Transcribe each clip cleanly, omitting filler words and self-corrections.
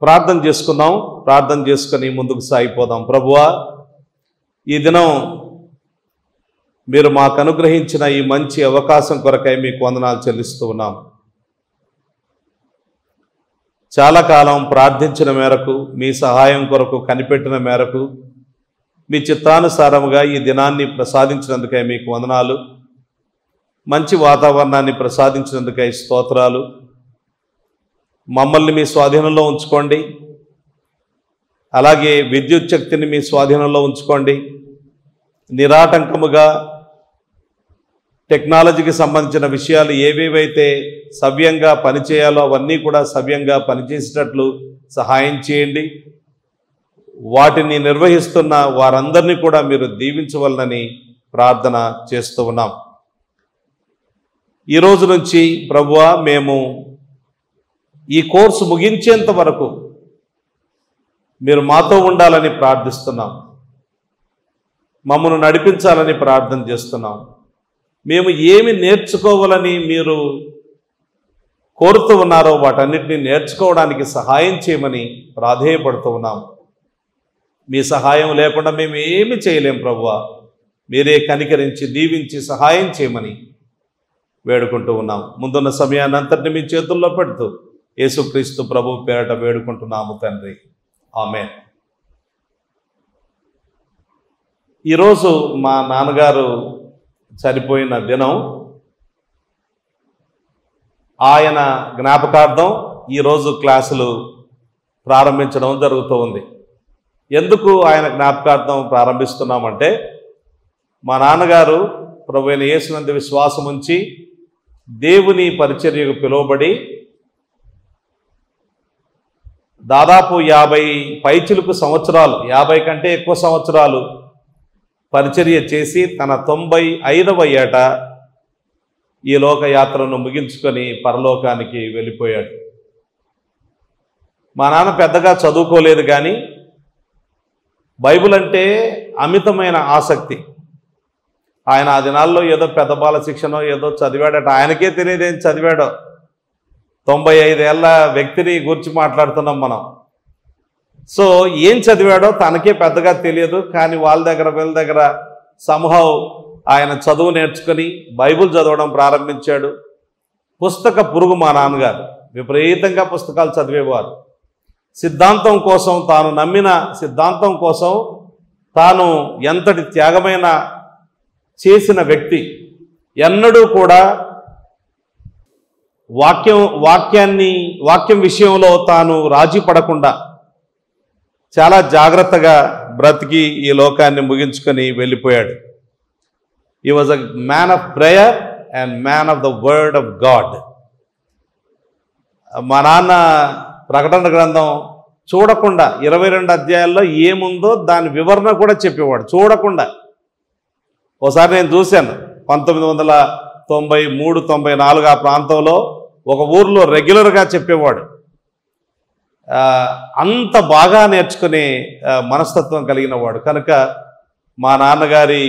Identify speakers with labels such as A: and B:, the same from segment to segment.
A: ప్రార్థన చేసుకుందాం. ప్రార్థన చేసుకుని ముందుకు సాగిపోదాం. ప్రభువా, ఈ దినం మీరు మాకు అనుగ్రహించిన ఈ మంచి అవకాశం కొరకై మీకు వందనాలు చెల్లిస్తూ ఉన్నాం. చాలా కాలం ప్రార్థించిన మేరకు, మీ సహాయం కొరకు కనిపెట్టిన మేరకు, మీ చిత్తానుసారముగా ఈ దినాన్ని ప్రసాదించినందుకై మీకు వందనాలు. మంచి వాతావరణాన్ని ప్రసాదించినందుకై స్తోత్రాలు. మమ్మల్ని మీ స్వాధీనంలో ఉంచుకోండి. అలాగే విద్యుత్ శక్తిని మీ స్వాధీనంలో ఉంచుకోండి. నిరాటంకముగా టెక్నాలజీకి సంబంధించిన విషయాలు ఏవేవైతే సవ్యంగా పనిచేయాలో అవన్నీ కూడా సవ్యంగా పనిచేసేటట్లు సహాయం చేయండి. వాటిని నిర్వహిస్తున్న వారందరినీ కూడా మీరు దీవించవలనని ప్రార్థన చేస్తూ ఉన్నాం. ఈ రోజు నుంచి ప్రభువా, మేము ఈ కోర్సు ముగించేంత వరకు మీరు మాతో ఉండాలని ప్రార్థిస్తున్నాం. మమ్మల్ని నడిపించాలని ప్రార్థన చేస్తున్నాం. మేము ఏమి నేర్చుకోవాలని మీరు కోరుతూ ఉన్నారో వాటన్నిటిని నేర్చుకోవడానికి సహాయం చేయమని ప్రాధేయపడుతూ ఉన్నాం. మీ సహాయం లేకుండా మేము ఏమి చేయలేం ప్రభువా. మీరే కనికరించి దీవించి సహాయం చేయమని వేడుకుంటూ ఉన్నాం. ముందున్న సమయాన్ని అంతటిని మీ చేతుల్లో పెడుతూ యేసుక్రీస్తు ప్రభు పేరట వేడుకుంటున్నాము తండ్రి, ఆమేన్. ఈరోజు మా నాన్నగారు చనిపోయిన దినం. ఆయన జ్ఞాపకార్థం ఈరోజు క్లాసులు ప్రారంభించడం జరుగుతూ ఉంది. ఎందుకు ఆయన జ్ఞాపకార్థం ప్రారంభిస్తున్నామంటే, మా నాన్నగారు ప్రభు అయిన యేసునందు విశ్వాసం ఉంచి దేవుని పరిచర్యకు పిలువబడి దాదాపు 50 పైచిలుకు సంవత్సరాలు, 50 కంటే ఎక్కువ సంవత్సరాలు పరిచర్య చేసి తన 95వ ఏట ఈ లోకయాత్రను ముగించుకొని పరలోకానికి వెళ్ళిపోయాడు. మా నాన్న పెద్దగా చదువుకోలేదు, కానీ బైబిల్ అంటే అమితమైన ఆసక్తి. ఆయన ఆ దినాల్లో ఏదో పెద్ద బాల శిక్షణో ఏదో చదివాడట. ఆయనకే తెలియదు ఏం చదివాడో. 95 ఏళ్ల వ్యక్తిని గురించి మాట్లాడుతున్నాం మనం. సో ఏం చదివాడో తనకే పెద్దగా తెలియదు, కానీ వీళ్ళ దగ్గర సంహౌ ఆయన చదువు నేర్చుకొని బైబిల్ చదవడం ప్రారంభించాడు. పుస్తక పురుగు మా నాన్నగారు. విపరీతంగా పుస్తకాలు చదివేవారు. సిద్ధాంతం కోసం, తాను నమ్మిన సిద్ధాంతం కోసం తాను ఎంతటి త్యాగమైన చేసిన వ్యక్తి. ఎన్నడూ కూడా వాక్యం విషయంలో తాను రాజీ పడకుండా చాలా జాగ్రత్తగా బ్రతికి ఈ లోకాన్ని ముగించుకొని వెళ్ళిపోయాడు. హి was a man of prayer and man of the word of God. మా నాన్న ప్రకటన గ్రంథం చూడకుండా 22 అధ్యాయాల్లో ఏముందో దాని వివరణ కూడా చెప్పేవాడు చూడకుండా. ఒకసారి నేను చూశాను, 1993-94 ఆ ప్రాంతంలో ఒక ఊర్లో రెగ్యులర్గా చెప్పేవాడు. అంత బాగా నేర్చుకునే మనస్తత్వం కలిగిన వాడు. కనుక మా నాన్నగారి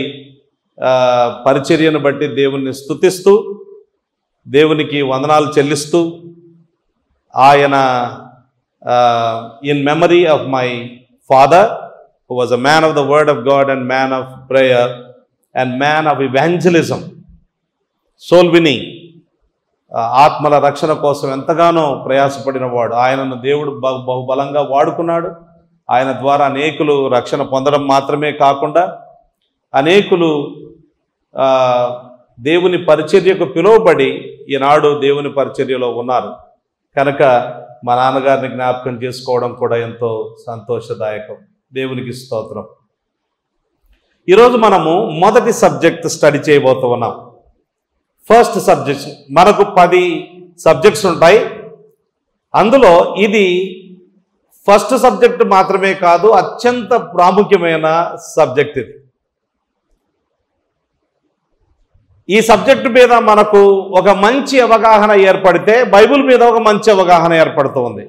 A: పరిచర్యను బట్టి దేవుణ్ణి స్తుతిస్తూ, దేవునికి వందనాలు చెల్లిస్తూ, ఆయన in memory of my father who was a man of the word of God and man of prayer and man of evangelism, soul winning, ఆత్మల రక్షణ కోసం ఎంతగానో ప్రయాసపడిన వాడు. ఆయనను దేవుడు బహుబలంగా వాడుకున్నాడు. ఆయన ద్వారా అనేకులు రక్షణ పొందడం మాత్రమే కాకుండా అనేకులు దేవుని పరిచర్యకు పిలువబడి ఈనాడు దేవుని పరిచర్యలో ఉన్నారు. కనుక మా నాన్నగారిని జ్ఞాపకం చేసుకోవడం కూడా ఎంతో సంతోషదాయకం. దేవునికి స్తోత్రం. ఈరోజు మనము మొదటి సబ్జెక్ట్ స్టడీ చేయబోతూ ఉన్నాం. First subject. మనకు 10 సబ్జెక్ట్స్ ఉంటాయి. అందులో ఇది ఫస్ట్ సబ్జెక్ట్ మాత్రమే కాదు, అత్యంత ప్రాముఖ్యమైన సబ్జెక్ట్ ఇది. ఈ సబ్జెక్టు మీద మనకు ఒక మంచి అవగాహన ఏర్పడితే బైబిల్ మీద ఒక మంచి అవగాహన ఏర్పడుతుంది.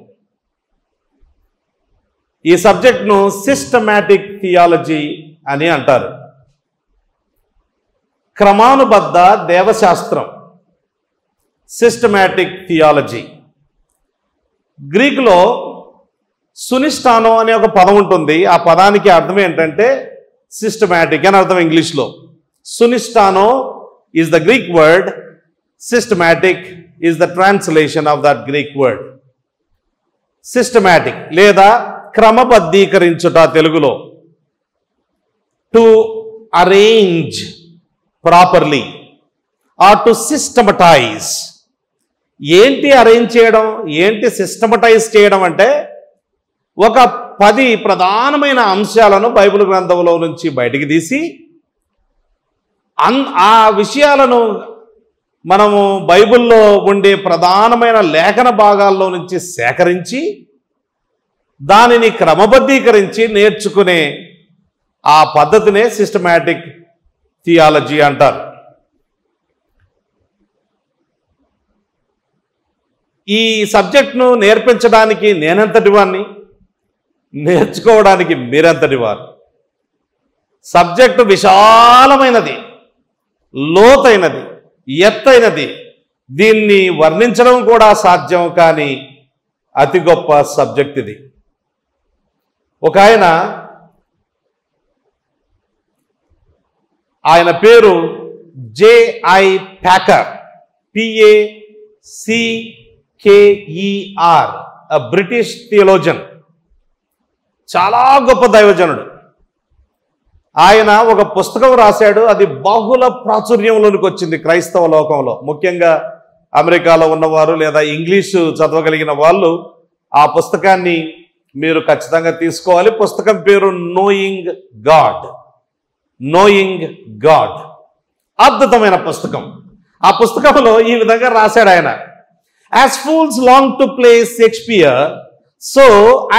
A: ఈ సబ్జెక్ట్ను సిస్టమాటిక్ థియాలజీ అని అంటారు. క్రమానుబద్ధ దేవశాస్త్రం, సిస్టమాటిక్ థియాలజీ. గ్రీకులో సునిష్టానో అనే ఒక పదం ఉంటుంది. ఆ పదానికి అర్థం ఏంటంటే సిస్టమాటిక్ అని అర్థం ఇంగ్లీష్లో. సునిష్టానో is the Greek word, systematic is the translation of that Greek word. Systematic లేదా క్రమబద్ధీకరించుట తెలుగులో. To arrange properly or to systematize. ఏంటి అరేంజ్ చేయడం, ఏంటి సిస్టమటైజ్ చేయడం అంటే ఒక 10 ప్రధానమైన అంశాలను బైబిల్ గ్రంథంలో నుంచి బయటికి తీసి ఆ విషయాలను మనము బైబిల్లో ఉండే ప్రధానమైన లేఖన భాగాల్లో నుంచి సేకరించి దానిని క్రమబద్ధీకరించి నేర్చుకునే ఆ పద్ధతినే సిస్టమాటిక్ థియాలజీ అంటారు. ఈ సబ్జెక్ట్ను నేర్పించడానికి నేనెంతటి వాడిని, నేర్చుకోవడానికి మీరెంతటి వారు. సబ్జెక్టు విశాలమైనది, లోతైనది, ఎత్తైనది. దీన్ని వర్ణించడం కూడా సాధ్యం కాని అతి గొప్ప సబ్జెక్ట్ ఇది. ఒక ఆయన పేరు J.I. Packer, P.A.C.K.E.R, a British theologian. చాలా గొప్ప దైవజనుడు. ఆయన ఒక పుస్తకం రాశాడు. అది బహుళ ప్రాచుర్యంలోనికి వచ్చింది క్రైస్తవ లోకంలో. ముఖ్యంగా అమెరికాలో ఉన్నవారు లేదా ఇంగ్లీషు చదవగలిగిన వాళ్ళు ఆ పుస్తకాన్ని మీరు ఖచ్చితంగా తీసుకోవాలి. పుస్తకం పేరు నోయింగ్ గాడ్. నోయింగ్ గాడ్ అద్భుతమైన పుస్తకం. ఆ పుస్తకంలో ఈ విధంగా రాశాడు ఆయన. As fools long to play Shakespeare, so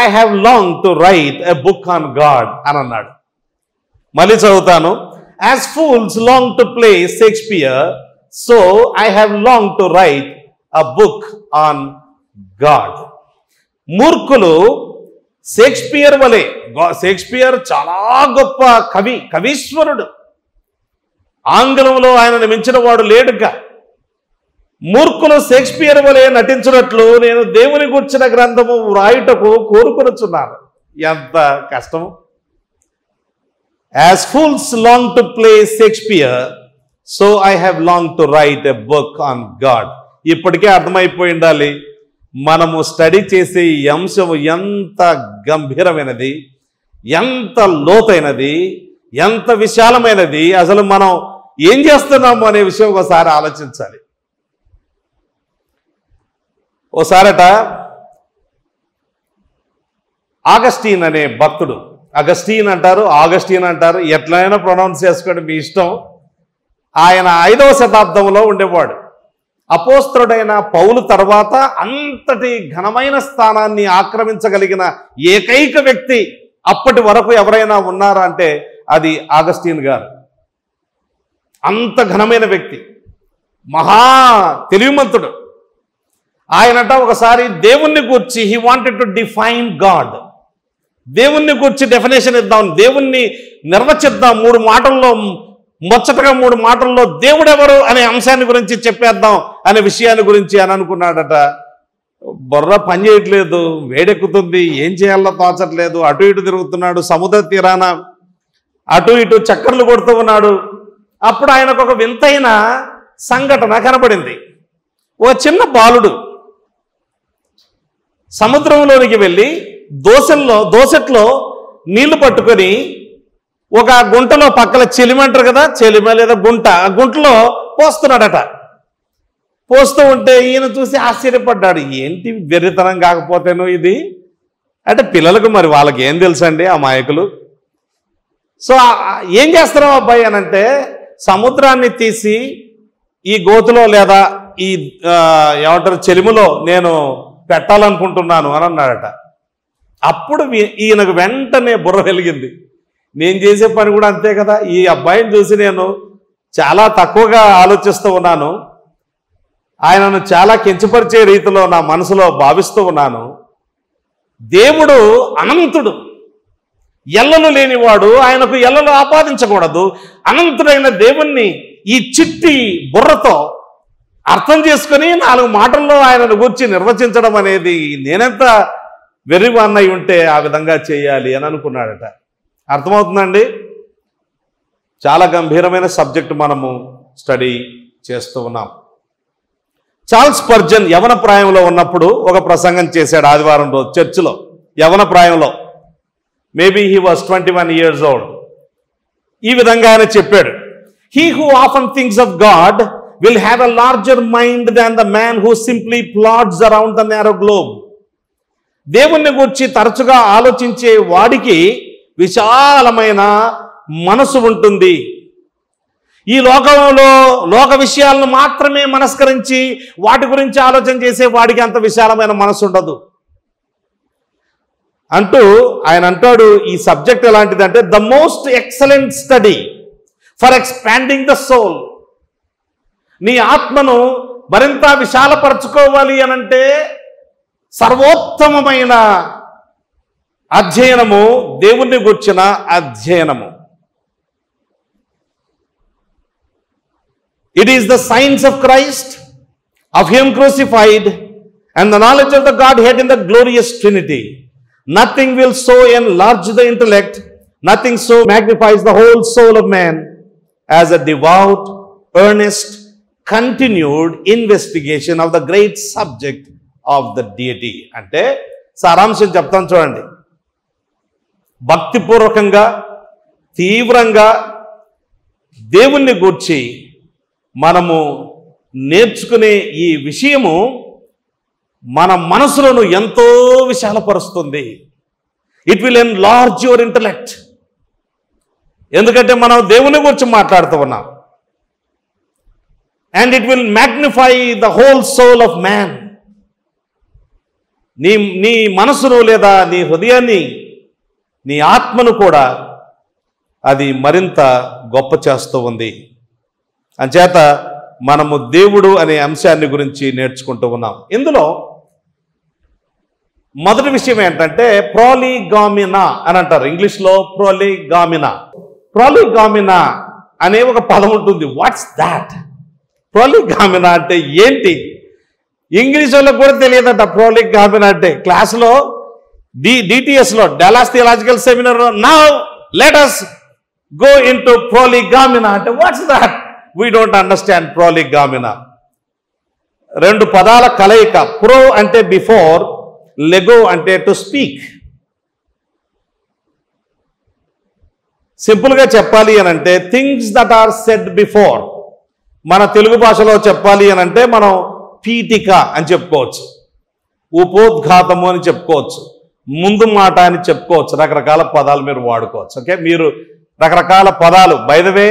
A: I have long to write a book on God అని అన్నాడు. మళ్ళీ చదువుతాను. As fools long to play Shakespeare, so I have long to write a book on God. మూర్ఖులు Shakespeare వలె, Shakespeare చాలా గొప్ప కవి, కవీశ్వరుడు. ఆంగ్లంలో ఆయనను మించిన వాడు లేడుగా. మూర్ఖులు షేక్స్పియర్ వలె నటించినట్లు నేను దేవుని గూర్చిన గ్రంథము వ్రాయుటకు కోరుకొనుచున్నాను. ఎంత కష్టము. As fools long to play Shakespeare, so I have long to write a book on God. ఇప్పటికే అర్థమైపోయి ఉండాలి మనము స్టడీ చేసే ఈ అంశం ఎంత గంభీరమైనది, ఎంత లోతైనది, ఎంత విశాలమైనది. అసలు మనం ఏం చేస్తున్నాము అనే విషయం ఒకసారి ఆలోచించాలి. ఓసారట ఆగస్టీన్ అనే భక్తుడు, అగస్టీన్ అంటారు, ఆగస్టీన్ అంటారు, ఎట్లయినా ప్రొనౌన్స్ చేసుకోండి మీ ఇష్టం. ఆయన 5వ శతాబ్దంలో ఉండేవాడు. అపోస్తలుడైన పౌలు తర్వాత అంతటి ఘనమైన స్థానాన్ని ఆక్రమించగలిగిన ఏకైక వ్యక్తి అప్పటి వరకు ఎవరైనా ఉన్నారా అంటే అది ఆగస్టీన్ గారు. అంత ఘనమైన వ్యక్తి, మహా తెలివిమంతుడు. ఆయనట ఒకసారి దేవుణ్ణి గూర్చి he wanted to define God. దేవుణ్ణి గూర్చి డెఫినేషన్ ఇద్దాం, దేవుణ్ణి నిర్వచిద్దాం, 3 మాటల్లో, ముచ్చటగా 3 మాటల్లో దేవుడెవరు అనే అంశాన్ని గురించి చెప్పేద్దాం అనే విషయాన్ని గురించి అని అనుకున్నాడట. బుర్ర పని చేయట్లేదు, వేడెక్కుతుంది, ఏం చేయాలో తోచట్లేదు. అటు ఇటు తిరుగుతున్నాడు, సముద్ర తీరాన అటు ఇటు చక్కర్లు కొడుతూ ఉన్నాడు. అప్పుడు ఆయనకు ఒక వింతైన సంఘటన కనబడింది. ఓ చిన్న బాలుడు సముద్రంలోనికి వెళ్ళి దోసెట్లో నీళ్లు పట్టుకొని ఒక గుంటలో, పక్కల చెలిమ అంటారు కదా, చెలిమ లేదా గుంట, ఆ గుంటలో పోస్తున్నాడట. పోస్తూ ఉంటే ఈయన చూసి ఆశ్చర్యపడ్డాడు. ఏంటి వెర్రితనం కాకపోతేనో ఇది అంటే, పిల్లలకు మరి వాళ్ళకి ఏం తెలుసండి అమాయకులు. సో ఏం చేస్తున్నావు అబ్బాయి అని అంటే, సముద్రాన్ని తీసి ఈ గోతులో లేదా ఈ ఏమంటారు చెలిములో నేను పెట్టాలనుకుంటున్నాను అని అన్నాడట. అప్పుడు ఈయనకు వెంటనే బుర్ర వెలిగింది. నేను చేసే పని కూడా అంతే కదా. ఈ అబ్బాయిని చూసి నేను చాలా తక్కువగా ఆలోచిస్తూ ఉన్నాను, ఆయనను చాలా కించపరిచే రీతిలో నా మనసులో భావిస్తూ ఉన్నాను. దేవుడు అనంతుడు, ఎల్లలు లేనివాడు, ఆయనకు ఎల్లలు ఆపాదించకూడదు. అనంతుడైన దేవుణ్ణి ఈ చిట్టి బుర్రతో అర్థం చేసుకుని 4 మాటల్లో ఆయనను గూర్చి నిర్వచించడం అనేది నేనెంత వెర్రివాన్నై ఉంటే ఆ విధంగా చేయాలి అని అనుకున్నాడట. అర్థమవుతుందండి? చాలా గంభీరమైన సబ్జెక్ట్ మనము స్టడీ చేస్తూ ఉన్నాం. చార్ల్స్ స్పర్జన్ యవన ప్రాయంలో ఉన్నప్పుడు ఒక ప్రసంగం చేశాడు ఆదివారం రోజు చర్చిలో. యవన ప్రాయంలో, maybe he was 21 years old. ఈ విధంగా ఆయన చెప్పాడు, he who often thinks of God will have a larger mind than the man who simply plods around the narrow globe. దేవుణ్ణి గురించి తరచుగా ఆలోచించే వాడికి విశాలమైన మనసు ఉంటుంది. ఈ లోకంలో లోక విషయాలను మాత్రమే మనస్కరించి వాటి గురించి ఆలోచన చేసే వాడికి అంత విశాలమైన మనసు ఉండదు అంటూ ఆయన అంటాడు. ఈ సబ్జెక్ట్ ఎలాంటిదంటే, the most excellent study for expanding the soul. నీ ఆత్మను మరింత విశాలపరచుకోవాలి అనంటే సర్వోత్తమమైన అధ్యయనము దేవుణ్ణి గుర్చిన అధ్యయనము. It is the science of Christ, of Him crucified, and the knowledge of the Godhead in the glorious Trinity. Nothing will so enlarge the intellect, nothing so magnifies the whole soul of man as a devout, earnest, continued investigation of the great subject of the deity. అంటే సారాంశం చెప్తాను చూడండి. భక్తిపూర్వకంగా తీవ్రంగా దేవుణ్ణి గూర్చి మనము నేర్చుకునే ఈ విషయము మన మనసులను ఎంతో విశాలపరుస్తుంది. It will enlarge your intellect. ఎందుకంటే మనం దేవుని గురించి మాట్లాడుతూ ఉన్నాం. And it will magnify the whole soul of man. నీ మనసును లేదా నీ హృదయాన్ని, నీ ఆత్మను కూడా అది మరింత గొప్ప చేస్తూ ఉంది. అంచేత మనము దేవుడు అనే అంశాన్ని గురించి నేర్చుకుంటూ ఉన్నాం. ఇందులో మొదటి విషయం ఏంటంటే ప్రోలిగామినా అని అంటారు ఇంగ్లీష్లో. ప్రోలిగామినా అనే ఒక పదం ఉంటుంది. What's that? ప్రోలిగామినా అంటే ఏంటి? ఇంగ్లీష్ వాళ్ళకి కూడా తెలియదట ప్రోలిగామినా అంటే. క్లాసులో డిటిఎస్లో, Dallas theological seminar, now let us go into prolegomena అంటే what's that? We don't understand prolegomena. రెండు పదాల కలయిక. ప్రో అంటే బిఫోర్, లెగో అంటే టు స్పీక్. సింపుల్గా చెప్పాలి అని అంటే things that are said before. మన తెలుగు భాషలో చెప్పాలి అని అంటే మనం పీఠిక అని చెప్పుకోవచ్చు, ఉపోద్ఘాతము అని చెప్పుకోవచ్చు, ముందు మాట అని చెప్పుకోవచ్చు. రకరకాల పదాలు మీరు వాడుకోవచ్చు. ఓకే, మీరు రకరకాల పదాలు. బై ద వే,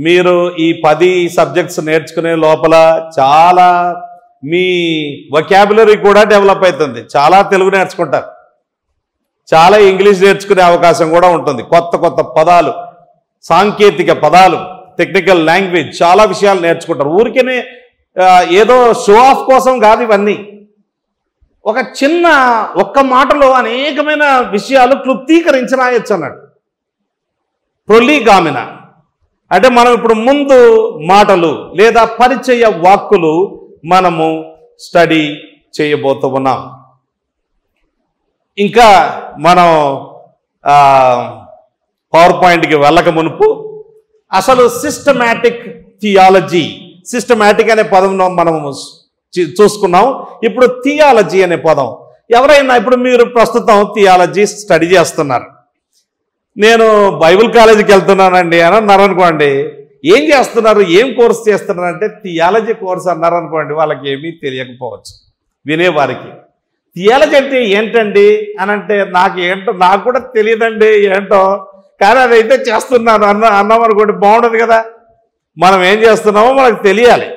A: మీరు ఈ 10 సబ్జెక్ట్స్ నేర్చుకునే లోపల చాలా మీ వొకాబులరీ కూడా డెవలప్ అవుతుంది. చాలా తెలుగు నేర్చుకుంటారు, చాలా ఇంగ్లీష్ నేర్చుకునే అవకాశం కూడా ఉంటుంది. కొత్త కొత్త పదాలు, సాంకేతిక పదాలు, టెక్నికల్ లాంగ్వేజ్, చాలా విషయాలు నేర్చుకుంటారు. ఊరికేనే ఏదో షో ఆఫ్ కోసం కాదు ఇవన్నీ. ఒక్క మాటలో అనేకమైన విషయాలు క్లుప్తీకరించి రాయొచ్చు అన్నట్టు. ప్రోలిగామినా అంటే మనం ఇప్పుడు ముందు మాటలు లేదా పరిచయ వాక్కులు మనము స్టడీ చేయబోతూ ఉన్నాం. ఇంకా మనం పవర్ పాయింట్కి వెళ్ళక మునుపు అసలు సిస్టమాటిక్ థియాలజీ, సిస్టమాటిక్ అనే పదం మనం చూసుకున్నాం. ఇప్పుడు థియాలజీ అనే పదం. ఎవరైనా ఇప్పుడు మీరు ప్రస్తుతం థియాలజీ స్టడీ చేస్తున్నారు, నేను బైబిల్ కాలేజీకి వెళ్తున్నానండి అని అన్నారు అనుకోండి. ఏం చేస్తున్నారు, ఏం కోర్స్ చేస్తున్నారంటే థియాలజీ కోర్స్ అన్నారు అనుకోండి. వాళ్ళకి ఏమీ తెలియకపోవచ్చు వినేవారికి. థియాలజీ అంటే ఏంటండి అని అంటే నాకు కూడా తెలియదండి ఏంటో, కానీ అదైతే చేస్తున్నాను అన్నాం అనుకోండి, బాగుండదు కదా. మనం ఏం చేస్తున్నామో మనకు తెలియాలి,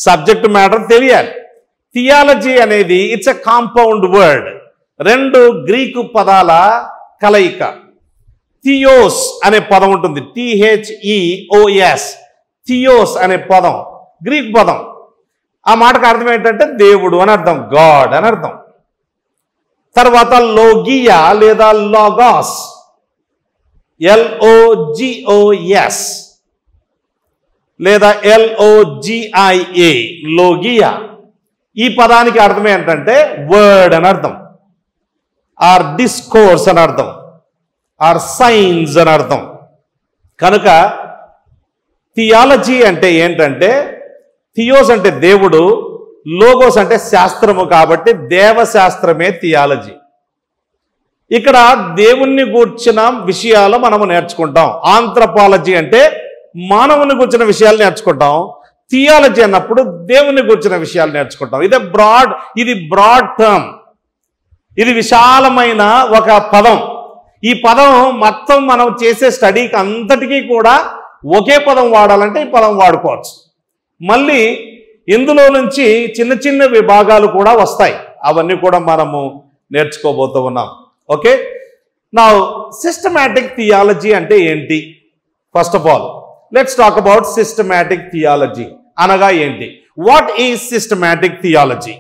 A: సబ్జెక్ట్ మ్యాటర్ తెలియాలి. థియాలజీ అనేది it's a compound word. 2 Greek పదాల కలయిక. థియోస్ అనే పదం ఉంటుంది, THEOS. థియోస్ అనే పదం గ్రీక్ పదం. ఆ మాటకు అర్థం ఏంటంటే దేవుడు అని అర్థం, గాడ్ అని అర్థం. తర్వాత లోగియా లేదా లాగాస్, LOGOS లేదా LOGIA, లోగియా. ఈ పదానికి అర్థం ఏంటంటే వర్డ్ అని అర్థం. ఆర్ డిస్కోర్స్ అని అర్థం, ఆర్ సైన్స్ అని అర్థం. కనుక థియాలజీ అంటే ఏంటంటే, థియోస్ అంటే దేవుడు, లోగోస్ అంటే శాస్త్రము, కాబట్టి దేవశాస్త్రమే థియాలజీ. ఇక్కడ దేవుణ్ణి గూర్చిన విషయాలు మనము నేర్చుకుంటాం. ఆంథ్రపాలజీ అంటే మానవుని గూర్చిన విషయాలు నేర్చుకుంటాం. థియాలజీ అన్నప్పుడు దేవుని గూర్చిన విషయాలు నేర్చుకుంటాం. ఇది బ్రాడ్ టర్మ్, ఇది విశాలమైన ఒక పదం. ఈ పదం మొత్తం మనం చేసే స్టడీకి అంతటికీ కూడా ఒకే పదం వాడాలంటే ఈ పదం వాడుకోవచ్చు. మళ్ళీ ఇందులో నుంచి చిన్న చిన్న విభాగాలు కూడా వస్తాయి. అవన్నీ కూడా మనము నేర్చుకోబోతూ ఉన్నాం. ఓకే, నా సిస్టమాటిక్ థియాలజీ అంటే ఏంటి? First of all let's talk about systematic theology అనగా ఏంటి? What is systematic theology?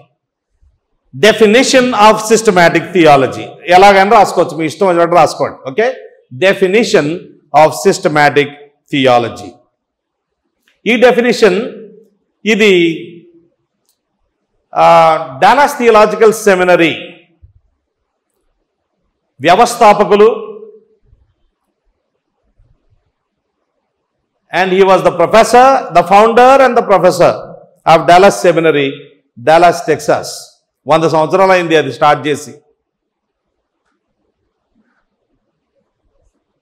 A: Definition of systematic theology ఎలాగైనా రాసుకోవచ్చు, మీ ఇష్టం వచ్చినట్టు రాసుకోండి. Okay, definition of systematic theology. ఈ డెఫినేషన్ ఇది డాలస్ థియలాజికల్ సెమినరీ వ్యవస్థాపకులు, and he was the professor, the founder and the professor of Dallas Seminary, Dallas, Texas. 100 సంవత్సరాలు అయింది అది స్టార్ట్ చేసి.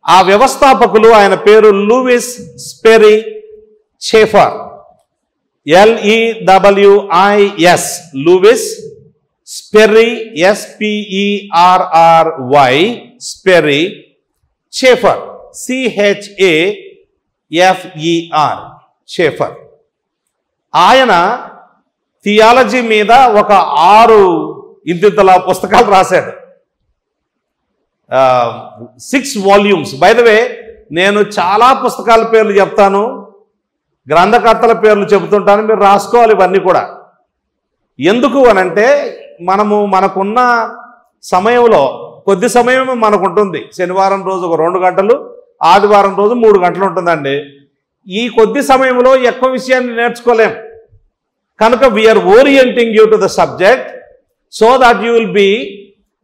A: ఆ వ్యవస్థాపకులు ఆయన పేరు Lewis Sperry Chafer, LEWIS, Lewis Sperry, SPERRY, Sperry Chafer, CHAFER, Chafer. ఆయన థియాలజీ మీద ఒక 6 ఇంతింతల పుస్తకాలు రాశాడు. 6 వాల్యూమ్స్. బై ద వే, నేను చాలా పుస్తకాల పేర్లు చెప్తాను, గ్రంథకర్తల పేర్లు చెబుతుంటాను, మీరు రాసుకోవాలి ఇవన్నీ కూడా. ఎందుకు అనంటే మనకున్న సమయంలో కొద్ది సమయం మనకు ఉంటుంది. శనివారం రోజు ఒక 2 గంటలు, ఆదివారం రోజు 3 గంటలు ఉంటుందండి. ఈ కొద్ది సమయంలో ఎక్కువ విషయాన్ని నేర్చుకోలేం. కనుక we're orienting you to the subject so that you will be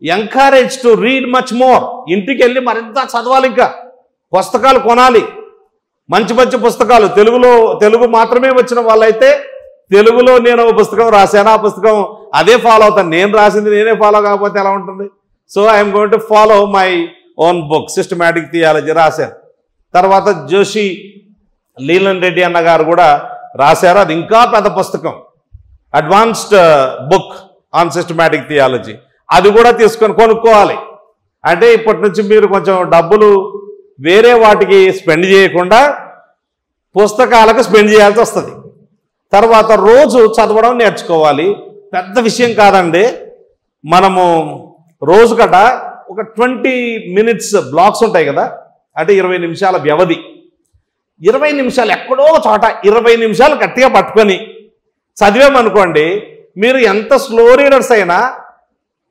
A: encourage to read much more. ఇంటికి వెళ్ళి మరింత చదవాలి, ఇంకా పుస్తకాలు కొనాలి, మంచి మంచి పుస్తకాలు. తెలుగు మాత్రమే వచ్చిన వాళ్ళైతే తెలుగులో నేను ఒక పుస్తకం రాశాను, ఆ పుస్తకం అదే ఫాలో అవుతాను. నేను రాసింది నేనే ఫాలో కాకపోతే ఎలా ఉంటుంది? So I'm going to follow my own book, systematic theology రాశారు. తర్వాత జోషి లీలన్ రెడ్డి అన్న గారు కూడా రాశారు, అది ఇంకా పెద్ద పుస్తకం, advanced book on systematic theology. అది కూడా కొనుక్కోవాలి. అంటే ఇప్పటి నుంచి మీరు కొంచెం డబ్బులు వేరే వాటికి స్పెండ్ చేయకుండా పుస్తకాలకు స్పెండ్ చేయాల్సి వస్తుంది. తర్వాత రోజు చదవడం నేర్చుకోవాలి. పెద్ద విషయం కాదండి. మనము రోజుకట ఒక 20 minutes బ్లాక్స్ ఉంటాయి కదా, అంటే 20 నిమిషాల వ్యవధి. 20 నిమిషాలు ఎక్కడో చోట 20 నిమిషాలు గట్టిగా పట్టుకొని చదివామనుకోండి, మీరు ఎంత స్లో రీడర్స్ అయినా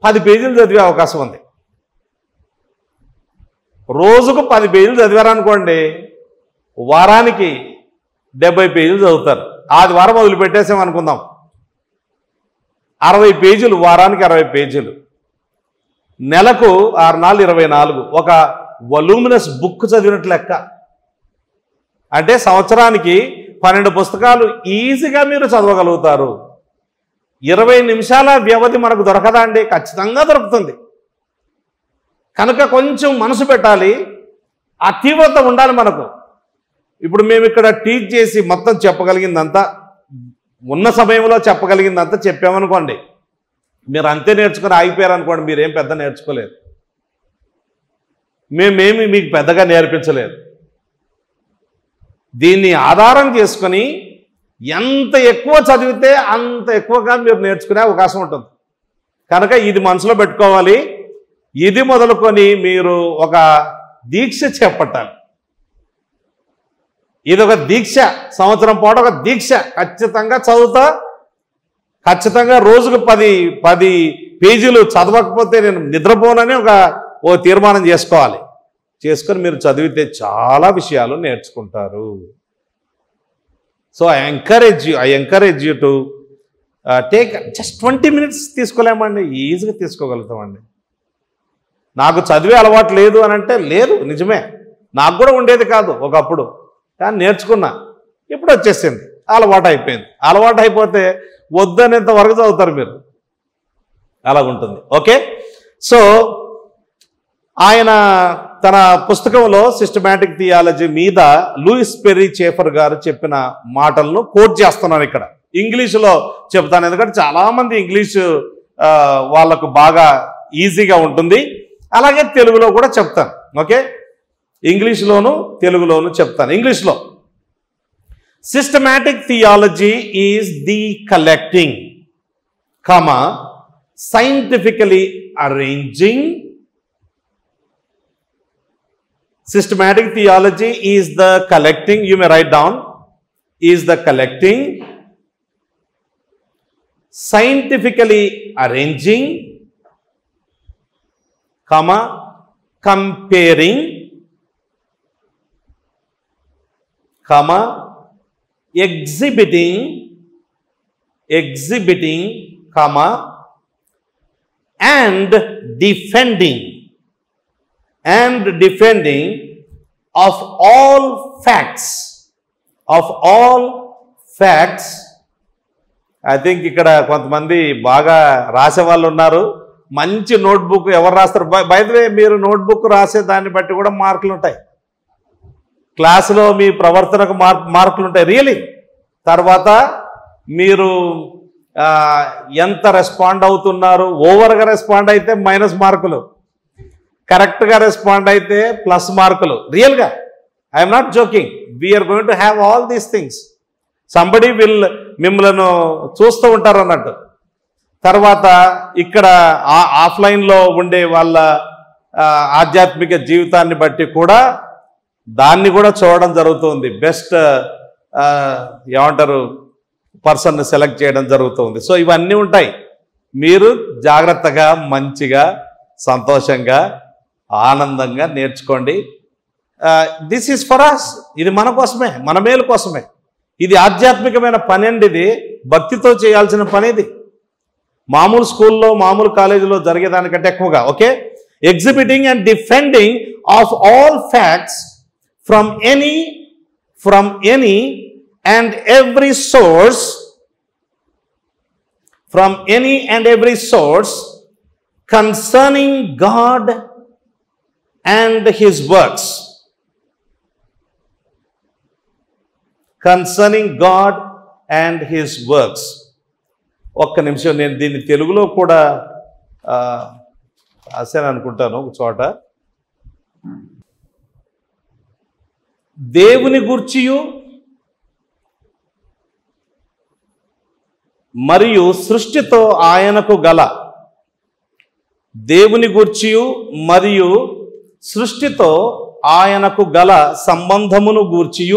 A: 10 పేజీలు చదివే అవకాశం ఉంది. రోజుకు 10 పేజీలు చదివారనుకోండి, వారానికి 70 పేజీలు చదువుతారు. ఆదివారం వదిలిపెట్టేసాం అనుకుందాం, 60 పేజీలు, వారానికి 60 పేజీలు, నెలకు 6 నాళ్ళు 24, ఒక వలూమినస్ బుక్ చదివినట్లు లెక్క. అంటే సంవత్సరానికి 12 పుస్తకాలు ఈజీగా మీరు చదవగలుగుతారు. 20 నిమిషాల వ్యవధి మనకు దొరకదా అండి? ఖచ్చితంగా దొరుకుతుంది. కనుక కొంచెం మనసు పెట్టాలి, ఆ తీవ్రత ఉండాలి మనకు. ఇప్పుడు మేము ఇక్కడ టీచ్ చేసి మొత్తం చెప్పగలిగిందంతా, ఉన్న సమయంలో చెప్పగలిగిందంతా చెప్పామనుకోండి, మీరు అంతే నేర్చుకుని ఆగిపోయారనుకోండి, మీరేం పెద్ద నేర్చుకోలేరు. మేమేమి మీకు పెద్దగా నేర్పించలేదు. దీన్ని ఆధారం చేసుకొని ఎంత ఎక్కువ చదివితే అంత ఎక్కువగా మీరు నేర్చుకునే అవకాశం ఉంటుంది. కనుక ఇది మనసులో పెట్టుకోవాలి. ఇది మొదలుకొని మీరు ఒక దీక్ష చేపట్టాలి. ఇది ఒక దీక్ష, సంవత్సరం పాటు ఒక దీక్ష. ఖచ్చితంగా చదువుతా, ఖచ్చితంగా రోజుకు 10 పేజీలు చదవకపోతే నేను నిద్రపోనని ఓ తీర్మానం చేసుకోవాలి. చేసుకొని మీరు చదివితే చాలా విషయాలు నేర్చుకుంటారు. So I encourage you to take just 20 minutes తీసుకోలేమండి, ఈజీగా తీసుకోగలుగుతామండి. నాకు చదివే అలవాటు లేదు అని అంటే లేదు, నిజమే. నాకు కూడా ఉండేది కాదు ఒకప్పుడు, కానీ నేర్చుకున్నా. ఇప్పుడు వచ్చేసింది, అలవాటు అయిపోయింది. అలవాటు అయిపోతే వద్దనేంత వరకు చదువుతారు మీరు, అలాగుంటుంది. ఓకే, సో ఆయన తన పుస్తకంలో సిస్టమాటిక్ థియాలజీ మీద లూయిస్ పెర్రీ చేఫర్ గారు చెప్పిన మాటలను కోట్ చేస్తున్నాను. ఇక్కడ ఇంగ్లీషులో చెప్తాను, ఎందుకంటే చాలామంది ఇంగ్లీషు వాళ్ళకు బాగా ఈజీగా ఉంటుంది. అలాగే తెలుగులో కూడా చెప్తాను. ఓకే, ఇంగ్లీష్లోను తెలుగులోను చెప్తాను. ఇంగ్లీష్లో systematic theology is the collecting, scientifically arranging. Systematic theology is the collecting, you may write down, is the collecting, scientifically arranging, comparing, exhibiting, and defending of all facts. I think ఇక్కడ కొంతమంది బాగా రాసే వాళ్ళు ఉన్నారు. మంచి notebook ఎవరు రాస్తారు? By the way, మీరు నోట్బుక్ రాసే దాన్ని బట్టి కూడా మార్కులు ఉంటాయి. క్లాసులో మీ ప్రవర్తనకు మార్కులు ఉంటాయి రియలీ. తర్వాత మీరు ఎంత రెస్పాండ్ అవుతున్నారు, ఓవర్గా రెస్పాండ్ అయితే మైనస్ మార్కులు, కరెక్ట్గా రెస్పాండ్ అయితే ప్లస్ మార్కులు. రియల్గా, I'm not joking, we're going to have all these things. Somebody will మిమ్మల్ని చూస్తూ ఉంటారు అన్నట్టు. తర్వాత ఇక్కడ ఆఫ్లైన్లో ఉండే వాళ్ళ ఆధ్యాత్మిక జీవితాన్ని బట్టి కూడా దాన్ని కూడా చూడడం జరుగుతుంది. బెస్ట్ ఏమంటారు పర్సన్ని సెలెక్ట్ చేయడం జరుగుతుంది. సో ఇవన్నీ ఉంటాయి. మీరు జాగ్రత్తగా, మంచిగా, సంతోషంగా, ఆనందంగా నేర్చుకోండి. This is for us. ఇది మన కోసమే, మన మేలు కోసమే. ఇది ఆధ్యాత్మికమైన పని అండి. ఇది భక్తితో చేయాల్సిన పని. ఇది మామూలు స్కూల్లో, మామూలు కాలేజీలో జరిగేదానికంటే ఎక్కువగా. Okay, exhibiting and defending of all facts from any and every source, concerning God and his works. ఒక్క నిమిషం, నేను దీన్ని తెలుగులో కూడా రాశాను అనుకుంటాను ఒక చోట. దేవుని గూర్చియు మరియు సృష్టితో ఆయనకు గల, దేవుని గూర్చియు మరియు సృష్టితో ఆయనకు గల సంబంధమును గూర్చిన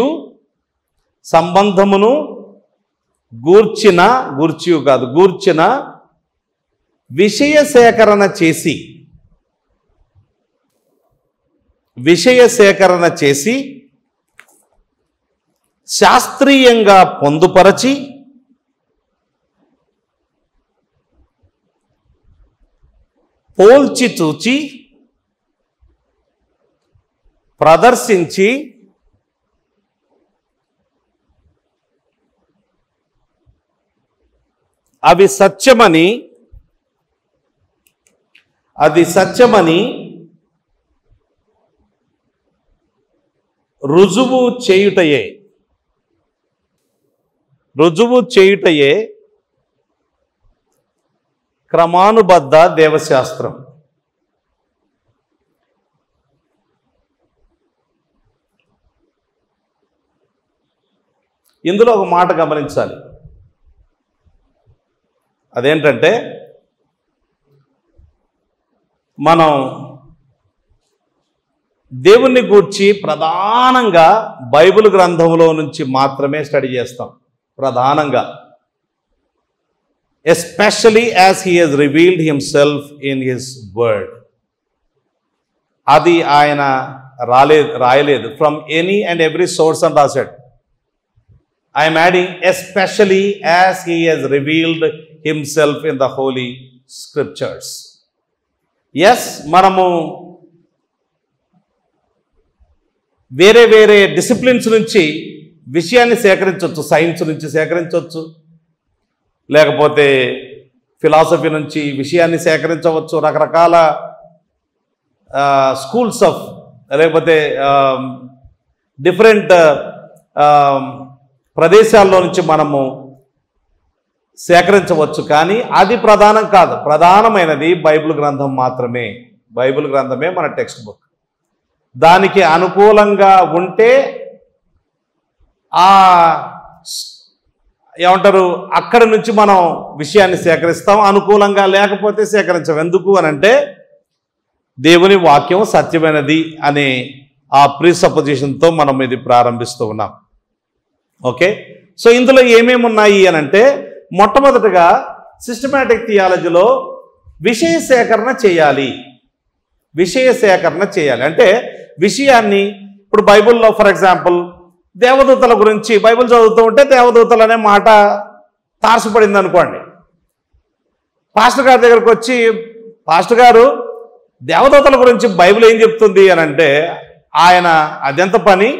A: విషయ సేకరణ చేసి శాస్త్రీయంగా పొందుపరచి పోల్చి చూచి ప్రదర్శించి అది సత్యమని రుజువు చేయుటయే క్రమానుబద్ధ దేవశాస్త్రం. ఇందులో ఒక మాట గమనించాలి. అదేంటంటే, మనం దేవుణ్ణి గూర్చి ప్రధానంగా బైబిల్ గ్రంథంలో నుంచి మాత్రమే స్టడీ చేస్తాం. ప్రధానంగా, especially as he has revealed himself in his word. అది ఆయన రాయలేదు. From any and every source అని రాశాడు. I am adding especially as he has revealed himself in the holy scriptures. Yes, మనము వేరే వేరే డిసిప్లిన్స్ నుంచి విషయాన్ని సేకరించవచ్చు. సైన్స్ నుంచి సేకరించవచ్చు, లేకపోతే ఫిలాసఫీ నుంచి విషయాన్ని సేకరించవచ్చు, రకరకాల స్కూల్స్ ఆఫ్, లేకపోతే డిఫరెంట్ ప్రదేశాల్లో నుంచి మనము సేకరించవచ్చు. కానీ అది ప్రధానం కాదు. ప్రధానమైనది బైబిల్ గ్రంథం మాత్రమే. బైబిల్ గ్రంథమే మన టెక్స్ట్ బుక్. దానికి అనుకూలంగా ఉంటే ఏమంటారు, అక్కడి నుంచి మనం విషయాన్ని సేకరిస్తాం. అనుకూలంగా లేకపోతే సేకరించాం. ఎందుకు అని అంటే దేవుని వాక్యం సత్యమైనది అనే ఆ ప్రీసపోజిషన్తో మనం ఇది ప్రారంభిస్తూ ఉన్నాం. ఓకే, సో ఇందులో ఏమేమి ఉన్నాయి అని అంటే, మొట్టమొదటిగా సిస్టమాటిక్ థియాలజీలో విషయ సేకరణ చేయాలి. విషయ సేకరణ చేయాలి అంటే విషయాన్ని, ఇప్పుడు బైబిల్లో ఫర్ ఎగ్జాంపుల్ దేవదూతల గురించి బైబిల్ చదువుతూ ఉంటే దేవదూతలు అనే మాట తారసపడింది అనుకోండి. పాస్టర్ గారి దగ్గరకు వచ్చి, పాస్టర్ గారు దేవదూతల గురించి బైబిల్ ఏం చెప్తుంది అని అంటే, ఆయన అదెంత పని,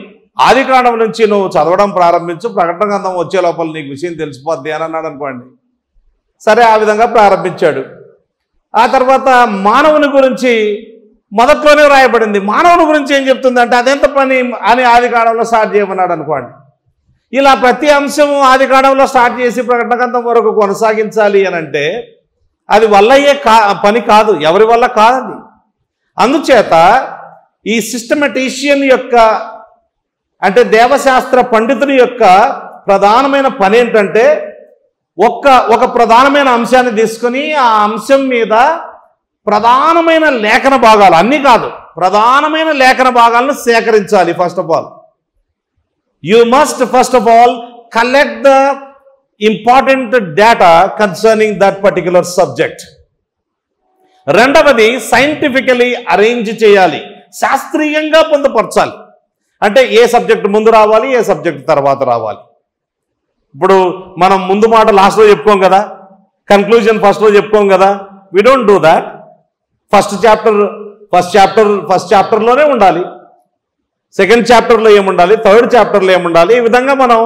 A: ఆది కాండం నుంచి నువ్వు చదవడం ప్రారంభించు, ప్రకటన గ్రంథం వచ్చే లోపల నీకు విషయం తెలిసిపోద్ది అని అన్నాడు అనుకోండి. సరే, ఆ విధంగా ప్రారంభించాడు. ఆ తర్వాత మానవుని గురించి మొదట్లోనే రాయబడింది. మానవుని గురించి ఏం చెప్తుంది అంటే అదెంత పని అని ఆది కాండంలో స్టార్ట్ చేయమన్నాడు అనుకోండి. ఇలా ప్రతి అంశము ఆది కాండంలో స్టార్ట్ చేసి ప్రకటన గ్రంథం వరకు కొనసాగించాలి అని అంటే అది వల్ల అయ్యే పని కాదు, ఎవరి వల్ల కాదండి. అందుచేత ఈ సిస్టమటిషియన్ యొక్క, అంటే దేవశాస్త్ర పండితుని యొక్క ప్రధానమైన పని ఏంటంటే ఒక ప్రధానమైన అంశాన్ని తీసుకొని ఆ అంశం మీద ప్రధానమైన లేఖన భాగాలు, అన్నీ కాదు, ప్రధానమైన లేఖన భాగాలను సేకరించాలి. First of all you must first of all collect the important data concerning that particular subject. రెండవది సైంటిఫికలీ అరేంజ్ చేయాలి, శాస్త్రీయంగా పొందుపరచాలి. అంటే ఏ సబ్జెక్ట్ ముందు రావాలి, ఏ సబ్జెక్ట్ తర్వాత రావాలి. ఇప్పుడు మనం ముందు మాట లాస్ట్లో చెప్పుకోం కదా, కన్క్లూజన్ ఫస్ట్లో చెప్పుకోం కదా. We don't do that. First చాప్టర్లోనే ఉండాలి, సెకండ్ చాప్టర్లో ఏముండాలి, థర్డ్ చాప్టర్లో ఏముండాలి. ఈ విధంగా మనం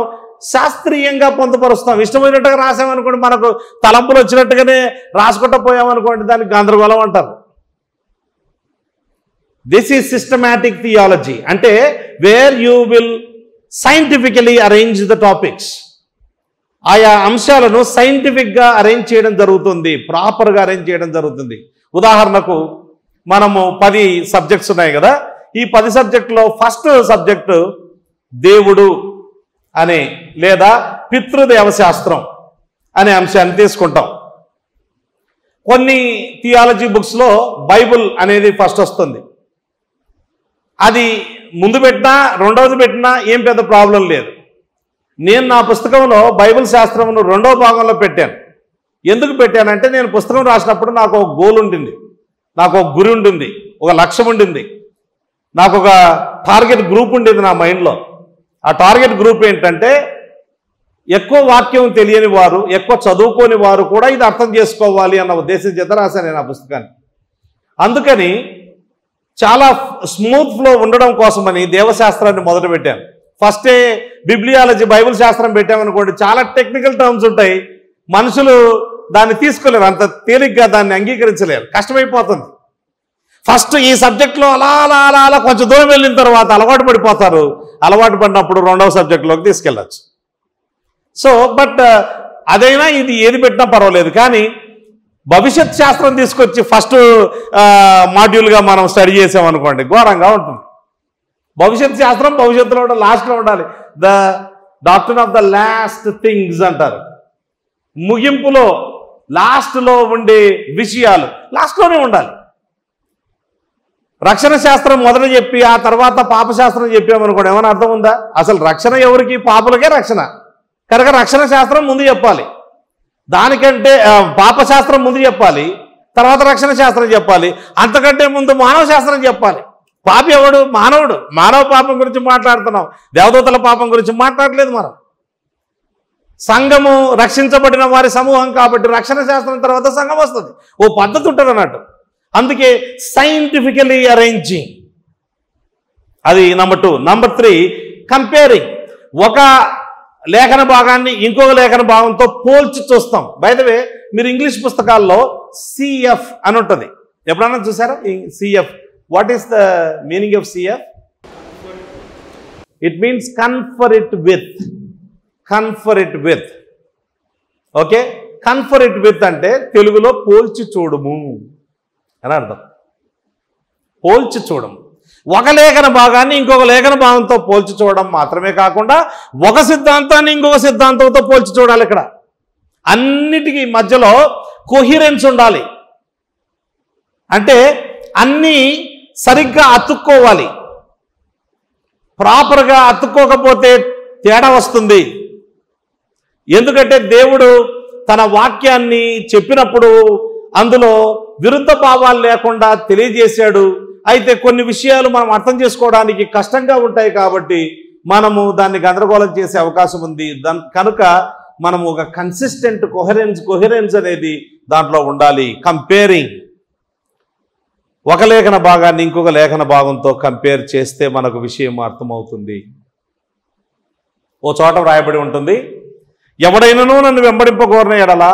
A: శాస్త్రీయంగా పొందుపరుస్తాం. ఇష్టమైనట్టుగా రాసామనుకోండి, మనకు తలంపులు వచ్చినట్టుగానే రాసుకుంటూ పోయామనుకోండి, దానికి గందరగోళం అంటారు. దిస్ ఈజ్ సిస్టమాటిక్ థియాలజీ, అంటే where you will scientifically arrange the topics. ఆయా అంశాలను సైంటిఫిక్గా అరేంజ్ చేయడం జరుగుతుంది, ప్రాపర్గా అరేంజ్ చేయడం జరుగుతుంది. ఉదాహరణకు మనము 10 సబ్జెక్ట్స్ ఉన్నాయి కదా. ఈ 10 సబ్జెక్టులో ఫస్ట్ సబ్జెక్టు దేవుడు అనే లేదా పితృదేవశాస్త్రం అనే అంశాన్ని తీసుకుంటాం. కొన్ని థియాలజీ బుక్స్లో బైబుల్ అనేది ఫస్ట్ వస్తుంది. అది ముందు పెట్టినా రెండవది పెట్టినా ఏం పెద్ద ప్రాబ్లం లేదు. నేను నా పుస్తకంలో బైబిల్ శాస్త్రమును 2వ భాగంలో పెట్టాను. ఎందుకు పెట్టానంటే నేను పుస్తకం రాసినప్పుడు నాకు ఒక గోల్ ఉండింది, నాకు ఒక గురి ఉండింది, ఒక లక్ష్యం ఉండింది, నాకు ఒక టార్గెట్ గ్రూప్ ఉండేది నా మైండ్లో. ఆ టార్గెట్ గ్రూప్ ఏంటంటే ఎక్కువ వాక్యం తెలియని వారు, ఎక్కువ చదువుకోని వారు కూడా ఇది అర్థం చేసుకోవాలి అన్న ఉద్దేశం చేత రాశాను నేను ఆ పుస్తకాన్ని. అందుకని చాలా స్మూత్ ఫ్లో ఉండడం కోసమని దేవశాస్త్రాన్ని మొదలుపెట్టాను. ఫస్టే బిబ్లియాలజీ బైబిల్ శాస్త్రం పెట్టామనుకోండి, చాలా టెక్నికల్ టర్మ్స్ ఉంటాయి, మనుషులు దాన్ని తీసుకోలేరు, అంత తేలిగ్గా దాన్ని అంగీకరించలేరు, కష్టమైపోతుంది. ఫస్ట్ ఈ సబ్జెక్ట్లో అలా అలా అలా అలా కొంచెం దూరం వెళ్ళిన తర్వాత అలవాటు పడిపోతారు. అలవాటు పడినప్పుడు 2వ సబ్జెక్టులోకి తీసుకెళ్ళచ్చు. సో బట్ అదైనా ఇది ఏది పెట్టినా పర్వాలేదు. కానీ భవిష్యత్ శాస్త్రం తీసుకొచ్చి ఫస్ట్ మాడ్యూల్గా మనం స్టడీ చేసామనుకోండి, ఘోరంగా ఉంటుంది. భవిష్యత్ శాస్త్రం భవిష్యత్తులో లాస్ట్లో ఉండాలి. The doctrine of the last things అంటారు. ముగింపులో లాస్ట్లో ఉండే విషయాలు లాస్ట్లోనే ఉండాలి. రక్షణ శాస్త్రం మొదట చెప్పి ఆ తర్వాత పాపశాస్త్రం చెప్పామనుకోండి, ఏమైనా అర్థం ఉందా? అసలు రక్షణ ఎవరికి? పాపులకే రక్షణ. కనుక రక్షణ శాస్త్రం ముందు చెప్పాలి, దానికంటే పాపశాస్త్రం ముందు చెప్పాలి, తర్వాత రక్షణ శాస్త్రం చెప్పాలి, అంతకంటే ముందు మానవ శాస్త్రం చెప్పాలి. పాపి ఎవడు? మానవుడు. మానవ పాపం గురించి మాట్లాడుతున్నాం, దేవదూతల పాపం గురించి మాట్లాడలేదు మనం. సంఘము రక్షించబడిన వారి సమూహం కాబట్టి రక్షణ శాస్త్రం తర్వాత సంఘం వస్తుంది. ఓ పద్ధతి ఉంటుంది అన్నట్టు. అందుకే సైంటిఫికలీ అరేంజింగ్, అది నెంబర్ 2. Number 3 comparing. ఒక లేఖన భాగాన్ని ఇంకొక లేఖన భాగంతో పోల్చి చూస్తాం. బై ద వే, మీరు ఇంగ్లీష్ పుస్తకాల్లో సిఎఫ్ అని ఉంటుంది, ఎప్పుడన్నా చూసారా? CF, what is the meaning of CF? It means confer it with. Confer it with, okay. Confer it with అంటే తెలుగులో పోల్చి చూడము అని అర్థం. పోల్చి చూడము, ఒక లేఖన భాగాన్ని ఇంకొక లేఖన భాగంతో పోల్చి చూడడం మాత్రమే కాకుండా ఒక సిద్ధాంతాన్ని ఇంకొక సిద్ధాంతంతో పోల్చి చూడాలి. ఇక్కడ అన్నిటికీ మధ్యలో కొహిరెన్స్ ఉండాలి, అంటే అన్నీ సరిగ్గా అతుక్కోవాలి. ప్రాపర్గా అతుక్కోకపోతే తేడా వస్తుంది. ఎందుకంటే దేవుడు తన వాక్యాన్ని చెప్పినప్పుడు అందులో విరుద్ధ భావాలు లేకుండా తెలియజేశాడు. అయితే కొన్ని విషయాలు మనం అర్థం చేసుకోవడానికి కష్టంగా ఉంటాయి కాబట్టి మనము దాన్ని గందరగోళం చేసే అవకాశం ఉంది. కనుక మనము ఒక కన్సిస్టెంట్ కొహెరెన్స్ అనేది దాంట్లో ఉండాలి. కంపేరింగ్, ఒక లేఖన భాగాన్ని ఇంకొక లేఖన భాగంతో కంపేర్ చేస్తే మనకు విషయం అర్థమవుతుంది. ఓ చోట వ్రాయబడి ఉంటుంది, ఎవడైనను నన్ను వెంబడింపగోరిన ఎడల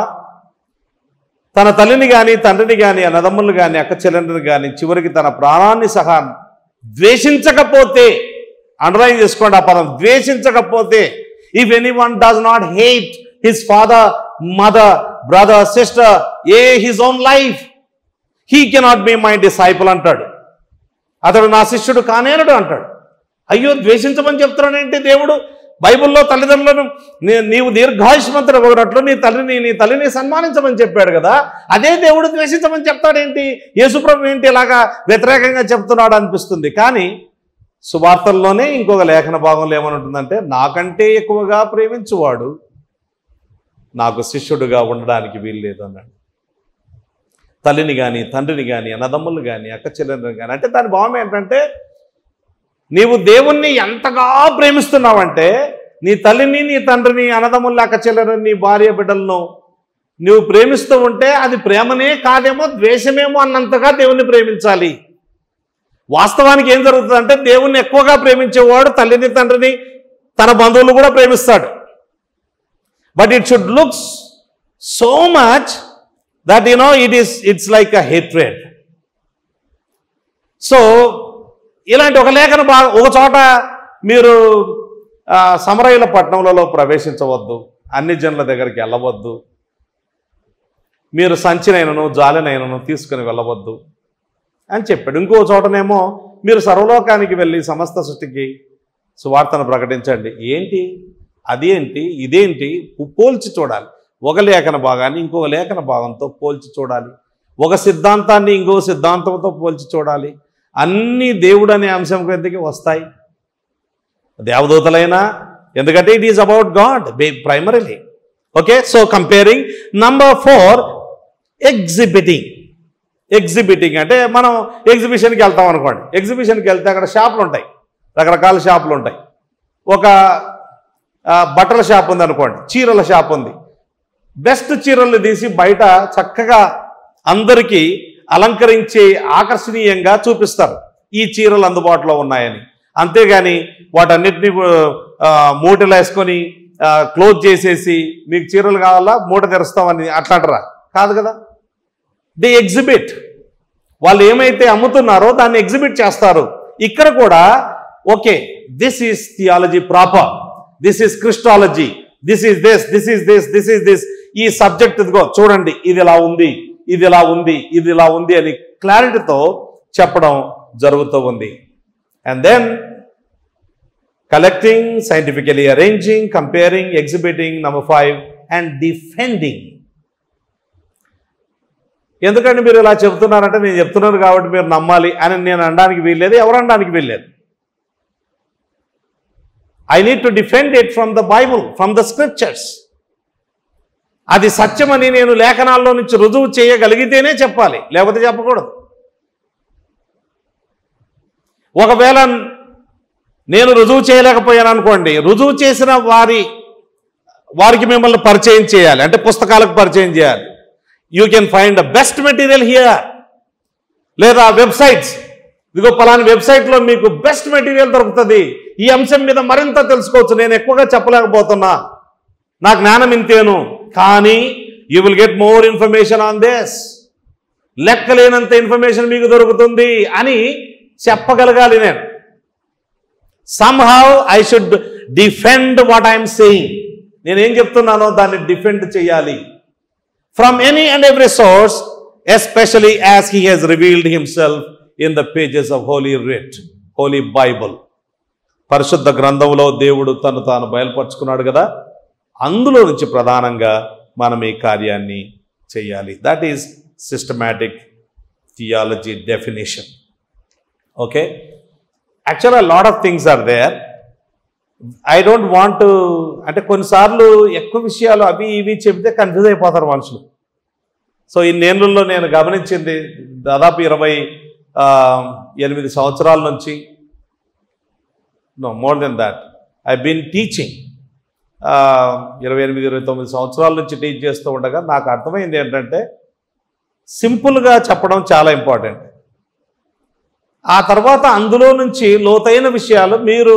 A: తన తల్లిని కానీ తండ్రిని కానీ అన్నదమ్ములను కానీ అక్క చెల్లెండ్రిని కానీ చివరికి తన ప్రాణాన్ని సహా ద్వేషించకపోతే, అండర్లైన్ చేసుకోండి ఆ పదం, ద్వేషించకపోతే, if anyone does not hate his father, mother, brother, sister, his own life, he cannot be my disciple అంటాడు. అతడు నా శిష్యుడు కానేనడు అంటాడు. అయ్యో, ద్వేషించమని చెప్తున్నాడేంటి దేవుడు? బైబిల్లో తల్లిదండ్రులను నీవు దీర్ఘాయుష్మంతుడు ఒకనట్లు నీ తల్లిని సన్మానించమని చెప్పాడు కదా. అదే దేవుడు ద్వేషించమని చెప్తాడేంటి? యేసుప్రభు ఏంటి ఇలాగా వ్యతిరేకంగా చెప్తున్నాడు అనిపిస్తుంది. కానీ సువార్తల్లోనే ఇంకొక లేఖన భాగంలో ఏమనుంటుందంటే, నాకంటే ఎక్కువగా ప్రేమించువాడు నాకు శిష్యుడుగా ఉండడానికి వీల్లేదు అన్నాడు. తల్లిని కానీ తండ్రిని కానీ అన్నదమ్ములు కానీ అక్క చెల్లెలను కానీ, అంటే దాని భావం ఏంటంటే, నీవు దేవుణ్ణి ఎంతగా ప్రేమిస్తున్నావంటే నీ తల్లిని నీ తండ్రిని అన్నదమ్ములు అక్క చెల్లెలని నీ భార్య బిడ్డలను నువ్వు ప్రేమిస్తూ ఉంటే అది ప్రేమనే కాదేమో ద్వేషమేమో అన్నంతగా దేవుణ్ణి ప్రేమించాలి. వాస్తవానికి ఏం జరుగుతుందంటే, దేవుణ్ణి ఎక్కువగా ప్రేమించేవాడు తల్లిని తండ్రిని తన బంధువులు కూడా ప్రేమిస్తాడు. But it should looks so much that it's like a hatred. So ఇలాంటి ఒక లేఖన భాగం, ఒక చోట మీరు సమరయుల పట్టణంలో ప్రవేశించవద్దు, అన్ని జనుల దగ్గరికి వెళ్ళవద్దు, మీరు సంచినైనను జాలినైనను తీసుకుని వెళ్ళవద్దు అని చెప్పాడు. ఇంకో చోటనేమో మీరు సర్వలోకానికి వెళ్ళి సమస్త సృష్టికి సువార్తను ప్రకటించండి. ఏంటి అదేంటి ఇదేంటి పోల్చి చూడాలి. ఒక లేఖన భాగాన్ని ఇంకొక లేఖన భాగంతో పోల్చి చూడాలి, ఒక సిద్ధాంతాన్ని ఇంకొక సిద్ధాంతంతో పోల్చి చూడాలి. అన్నీ దేవుడు అనే అంశం క్రిందకి వస్తాయి, దేవదూతలైనా, ఎందుకంటే it is about God primarily. Okay, so comparing. Number 4 exhibiting అంటే మనం ఎగ్జిబిషన్కి వెళ్తాం అనుకోండి. ఎగ్జిబిషన్కి వెళ్తే అక్కడ షాపులు ఉంటాయి, రకరకాల షాపులు ఉంటాయి. ఒక బట్టల షాప్ ఉంది అనుకోండి, చీరల షాప్ ఉంది. బెస్ట్ చీరలు తీసి బయట చక్కగా అందరికీ అలంకరించి ఆకర్షణీయంగా చూపిస్తారు, ఈ చీరలు అందుబాటులో ఉన్నాయని. అంతేగాని వాటన్నిటినీ మూటలు వేసుకొని క్లోజ్ చేసేసి మీకు చీరలు కావాలా మూట తెరుస్తామని అట్లాంటరా? కాదు కదా. ది ఎగ్జిబిట్, వాళ్ళు ఏమైతే అమ్ముతున్నారో దాన్ని ఎగ్జిబిట్ చేస్తారు. ఇక్కడ కూడా okay, this is theology proper, this is Christology, this is this, this is this, this is this, ఈ సబ్జెక్ట్ ఇదిగో చూడండి, ఇది ఇలా ఉంది, ఇది ఇలా ఉంది, ఇది ఇలా ఉంది అని క్లారిటీతో చెప్పడం జరుగుతూ ఉంది. And then collecting, scientifically arranging, comparing, exhibiting, number 5 and defending. ఎందుకంటే మీరు ఇలా చెప్తున్నారంటే నేను చెప్తున్నాను కాబట్టి మీరు నమ్మాలి అని నేను అనడానికి వీల్లేదు, ఎవరు అనడానికి వీల్లేదు. I need to defend it from the Bible, from the scriptures. అది సత్యమని నేను లేఖనాల్లో నుంచి రుజువు చేయగలిగితేనే చెప్పాలి, లేకపోతే చెప్పకూడదు. ఒకవేళ నేను రుజువు చేయలేకపోయాను అనుకోండి, రుజువు చేసిన వారికి మిమ్మల్ని పరిచయం చేయాలి, అంటే పుస్తకాలకు పరిచయం చేయాలి. You can find the best material here, లేదా వెబ్సైట్స్, ఇదిగో పలాని వెబ్సైట్లో మీకు బెస్ట్ మెటీరియల్ దొరుకుతుంది, ఈ అంశం మీద మరింత తెలుసుకోవచ్చు, నేను ఎక్కువగా చెప్పలేకపోతున్నా, నా జ్ఞానం ఇంతేను, కానీ you will get more information on this, లెక్కలేనంత ఇన్ఫర్మేషన్ మీకు దొరుకుతుంది అని చెప్పగలగాలి. నేను somehow I should defend what I am saying. నేనేం చెప్తున్నానో దాన్ని డిఫెండ్ చేయాలి. From any and every source, especially as he has revealed himself in the pages of Holy Writ, Holy Bible. పరిశుద్ధ గ్రంథంలో దేవుడు తను తాను బయలుపరుచుకున్నాడు కదా, అందులో నుంచి ప్రధానంగా మనం ఈ కార్యాన్ని చేయాలి. That is systematic theology definition. Okay, యాక్చువల్గా lot of things are there. I don't want to, అంటే కొన్నిసార్లు ఎక్కువ విషయాలు అవి ఇవి చెబితే కన్ఫ్యూజ్ అయిపోతారు మనుషులు. సో ఇన్నేళ్ళల్లో నేను గమనించింది, దాదాపు 28 సంవత్సరాల నుంచి, no more than that, I been teaching 28-29 సంవత్సరాల నుంచి టీచ్ చేస్తూ ఉండగా నాకు అర్థమైంది ఏంటంటే, సింపుల్గా చెప్పడం చాలా ఇంపార్టెంట్. ఆ తర్వాత అందులో నుంచి లోతైన విషయాలు మీరు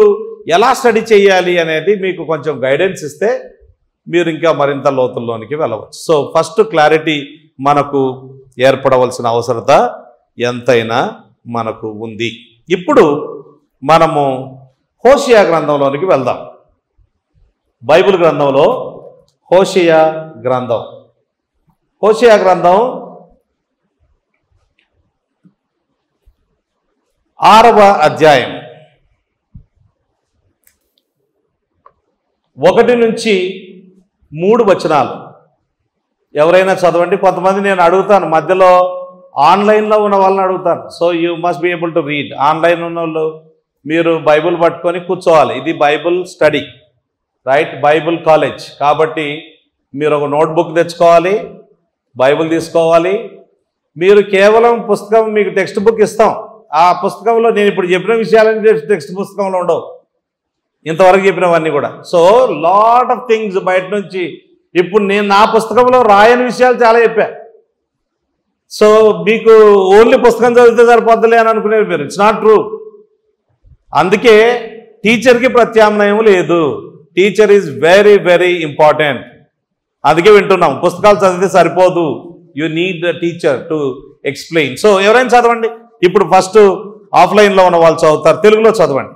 A: ఎలా స్టడీ చేయాలి అనేది మీకు కొంచెం గైడెన్స్ ఇస్తే మీరు ఇంకా మరింత లోతుల్లోనికి వెళ్ళవచ్చు. సో ఫస్ట్ క్లారిటీ మనకు ఏర్పడవలసిన అవసరత ఎంతైనా మనకు ఉంది. ఇప్పుడు మనము హోషేయ గ్రంథంలోనికి వెళ్దాం. బైబిల్ గ్రంథంలో హోషేయ గ్రంథం, హోషేయ గ్రంథం 6వ అధ్యాయం 1 నుంచి 3 వచనాలు ఎవరైనా చదవండి. కొంతమంది నేను అడుగుతాను, మధ్యలో ఆన్లైన్లో ఉన్న వాళ్ళని అడుగుతాను. So you must be able to read. Online ఉన్న వాళ్ళు మీరు బైబిల్ పట్టుకొని కూర్చోవాలి. ఇది Bible study, right, Bible college. కాబట్టి మీరు ఒక నోట్బుక్ తెచ్చుకోవాలి, బైబిల్ తీసుకోవాలి. మీరు కేవలం పుస్తకం, మీకు టెక్స్ట్ బుక్ ఇస్తాం, ఆ పుస్తకంలో నేను ఇప్పుడు చెప్పిన విషయాలన్నీ టెక్స్ట్ పుస్తకంలో ఉండవు, ఇంతవరకు చెప్పినవన్నీ కూడా. సో లాట్ ఆఫ్ థింగ్స్ బయట నుంచి ఇప్పుడు నేను నా పుస్తకంలో రాయని విషయాలు చాలా చెప్పా. సో మీకు ఓన్లీ పుస్తకం చదివితే సరిపోద్దులే అని అనుకునేది మీరు. It's not true. అందుకే టీచర్కి ప్రత్యామ్నాయం లేదు. Teacher is very very important. అందుకే వింటున్నాం, పుస్తకాలు చదివితే సరిపోదు, you need the teacher to explain. So ఎవరైనా చదవండి. ఇప్పుడు ఫస్ట్ ఆఫ్లైన్లో ఉన్న వాళ్ళు చదువుతారు, తెలుగులో చదవండి.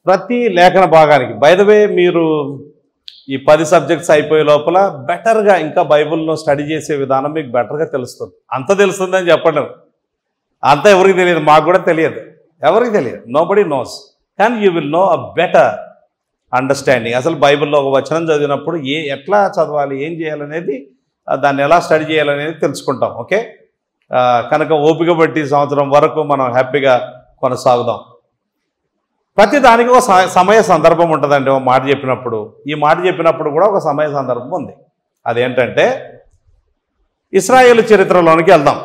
A: ప్రతి లేఖన భాగానికి, బై ద వే, మీరు ఈ 10 సబ్జెక్ట్స్ అయిపోయే లోపల బెటర్గా ఇంకా బైబిల్లో స్టడీ చేసే విధానం మీకు బెటర్గా తెలుస్తుంది. అంత తెలుస్తుందని చెప్పడం అంతా ఎవరికి తెలియదు, మాకు కూడా తెలియదు, ఎవరికి తెలియదు, నోబడీ నోస్. కానీ you will know a better understanding. అసలు బైబిల్లో ఒక వచనం చదివినప్పుడు ఎట్లా చదవాలి, ఏం చేయాలనేది, దాన్ని ఎలా స్టడీ చేయాలనేది తెలుసుకుంటాం. ఓకే, కనుక ఓపిక బట్టి సంవత్సరం వరకు మనం హ్యాపీగా కొనసాగుదాం. ప్రతి దానికి ఒక సమయ సందర్భం ఉంటుందండి. ఒక మాట చెప్పినప్పుడు, ఈ మాట చెప్పినప్పుడు కూడా ఒక సమయ సందర్భం ఉంది. అదేంటంటే, ఇశ్రాయేలు చరిత్రలోనికి వెళ్దాం.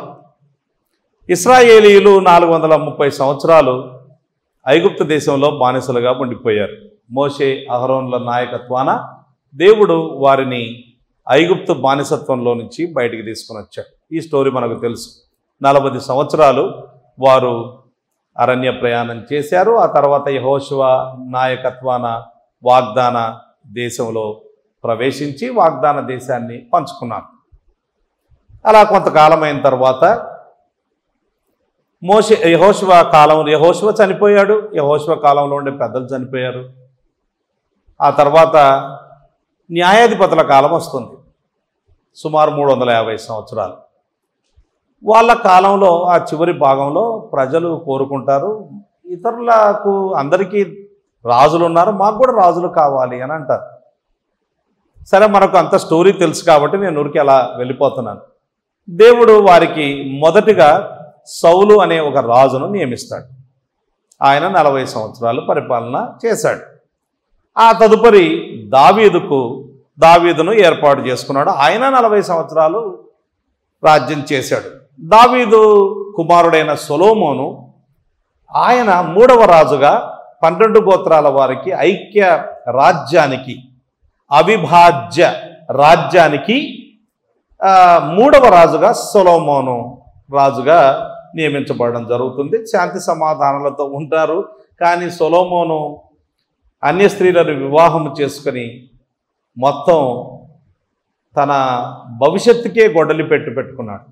A: ఇశ్రాయేలీయులు 430 సంవత్సరాలు ఐగుప్తు దేశంలో బానిసలుగా ఉండిపోయారు. మోషే అహరోన్ల నాయకత్వాన దేవుడు వారిని ఐగుప్తు బానిసత్వంలో నుంచి బయటికి తీసుకుని వచ్చాడు. ఈ స్టోరీ మనకు తెలుసు. 40 సంవత్సరాలు వారు అరణ్య ప్రయాణం చేశారు. ఆ తర్వాత యెహోషువ నాయకత్వాన వాగ్దాన దేశంలో ప్రవేశించి వాగ్దాన దేశాన్ని పంచుకున్నారు. అలా కొంతకాలం అయిన తర్వాత యెహోషువ చనిపోయాడు. యెహోషువ కాలంలో ఉండే పెద్దలు చనిపోయారు. ఆ తర్వాత న్యాయాధిపతుల కాలం వస్తుంది. సుమారు 350 సంవత్సరాలు. వాళ్ళ కాలంలో ఆ చివరి భాగంలో ప్రజలు కోరుకుంటారు, ఇతరులకు అందరికీ రాజులు ఉన్నారు, మాకు కూడా రాజులు కావాలి అని అంటారు. సరే, మనకు అంత స్టోరీ తెలుసు కాబట్టి నేను ఊరికి అలా వెళ్ళిపోతున్నాను. దేవుడు వారికి మొదటిగా సౌలు అనే ఒక రాజును నియమిస్తాడు. ఆయన 40 సంవత్సరాలు పరిపాలన చేశాడు. ఆ తదుపరి దావీదును ఏర్పాటు చేసుకున్నాడు. ఆయన 40 సంవత్సరాలు రాజ్యం చేశాడు. దావీదు కుమారుడైన సొలొమోను ఆయన 3వ రాజుగా 12 గోత్రాల వారికి ఐక్య రాజ్యానికి, అవిభాజ్య రాజ్యానికి 3వ రాజుగా సొలొమోను రాజుగా నియమించబడడం జరుగుతుంది. శాంతి సమాధానాలతో ఉంటారు. కానీ సొలొమోను అన్య స్త్రీలను వివాహం చేసుకొని మొత్తం తన భవిష్యత్తుకే గొడ్డలి పెట్టుకున్నాడు.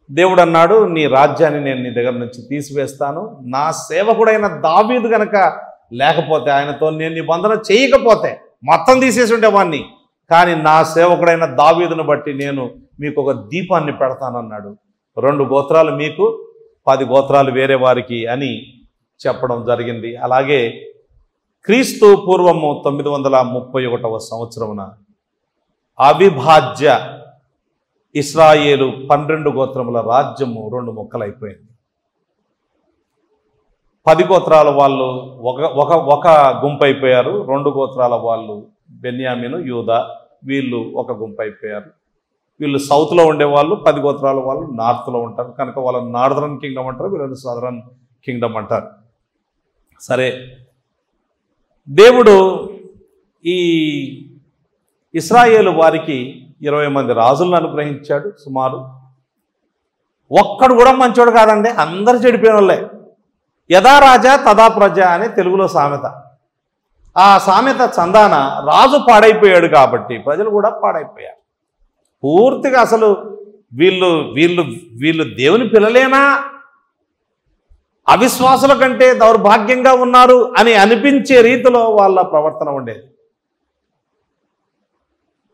A: దేవుడు అన్నాడు, నీ రాజ్యాన్ని నేను నీ దగ్గర నుంచి తీసివేస్తాను, నా సేవకుడైన దావీదు గనక లేకపోతే, ఆయనతో నేను నిబంధన చేయకపోతే మొత్తం తీసేసి ఉండేవాడిని, కానీ నా సేవకుడైన దావీదును బట్టి నేను మీకు ఒక దీపాన్ని పెడతానన్నాడు. 2 గోత్రాలు మీకు, 10 గోత్రాలు వేరే వారికి అని చెప్పడం జరిగింది. అలాగే క్రీస్తు పూర్వము 931వ సంవత్సరమున అవిభాజ్య ఇశ్రాయేలు 12 గోత్రముల రాజ్యము 2 ముక్కలైపోయింది. 10 గోత్రాల వాళ్ళు ఒక గుంపు అయిపోయారు. 2 గోత్రాల వాళ్ళు బెన్యామీను, యూదా వీళ్ళు ఒక గుంపు అయిపోయారు. వీళ్ళు సౌత్లో ఉండేవాళ్ళు, 10 గోత్రాల వాళ్ళు నార్త్లో ఉంటారు కనుక వాళ్ళ నార్దర్న్ కింగ్డమ్ అంటారు, వీళ్ళు సదరన్ కింగ్డమ్ అంటారు. సరే, దేవుడు ఈ ఇశ్రాయేలు వారికి 20 మంది రాజులను అనుగ్రహించాడు. సుమారు ఒక్కడు కూడా మంచోడు కాదండి, అందరు చెడిపోయిన వాళ్ళే. యథా రాజా తదా ప్రజ అని తెలుగులో సామెత. ఆ సామెత చందాన రాజు పాడైపోయాడు కాబట్టి ప్రజలు కూడా పాడైపోయారు పూర్తిగా. అసలు వీళ్ళు దేవుని పిల్లలేనా, అవిశ్వాసుల కంటే దౌర్భాగ్యంగా ఉన్నారు అని అనిపించే రీతిలో వాళ్ళ ప్రవర్తన ఉండేది.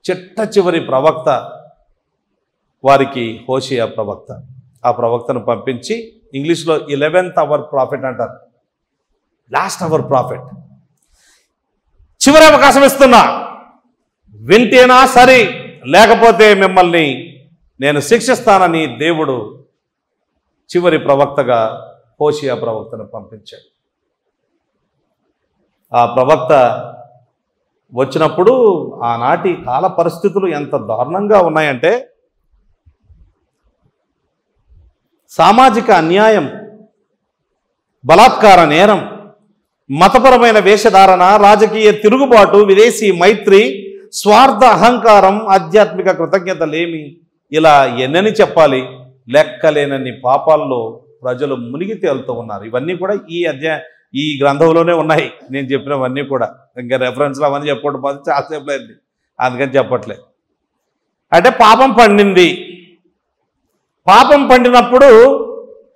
A: చిట్ట చివరి ప్రవక్త వారికి హోషేయ ప్రవక్త. ఆ ప్రవక్తను పంపించి, ఇంగ్లీష్లో 11th అవర్ ప్రాఫిట్ అంటారు, లాస్ట్ అవర్ ప్రాఫిట్, చివరి అవకాశం ఇస్తున్నా, వింటేనా సరే, లేకపోతే మిమ్మల్ని నేను శిక్షిస్తానని దేవుడు చివరి ప్రవక్తగా హోషేయ ప్రవక్తను పంపించాడు. ఆ ప్రవక్త వచ్చినప్పుడు ఆనాటి కాల పరిస్థితులు ఎంత దారుణంగా ఉన్నాయంటే, సామాజిక అన్యాయం, బలాత్కార నేరం, మతపరమైన వేషధారణ, రాజకీయ తిరుగుబాటు, విదేశీ మైత్రి, స్వార్థ అహంకారం, ఆధ్యాత్మిక కృతజ్ఞతలేమి, ఇలా ఎన్నని చెప్పాలి, లెక్కలేనన్ని పాపాల్లో ప్రజలు మునిగి తేలుతూ ఉన్నారు. ఇవన్నీ కూడా ఈ గ్రంథంలోనే ఉన్నాయి. నేను చెప్పినవన్నీ కూడా ఇంకా రెఫరెన్స్లు అవన్నీ చెప్పడం పోతే చాలాసేపు అయింది, అందుకని చెప్పట్లేదు. అంటే పాపం పండింది. పాపం పండినప్పుడు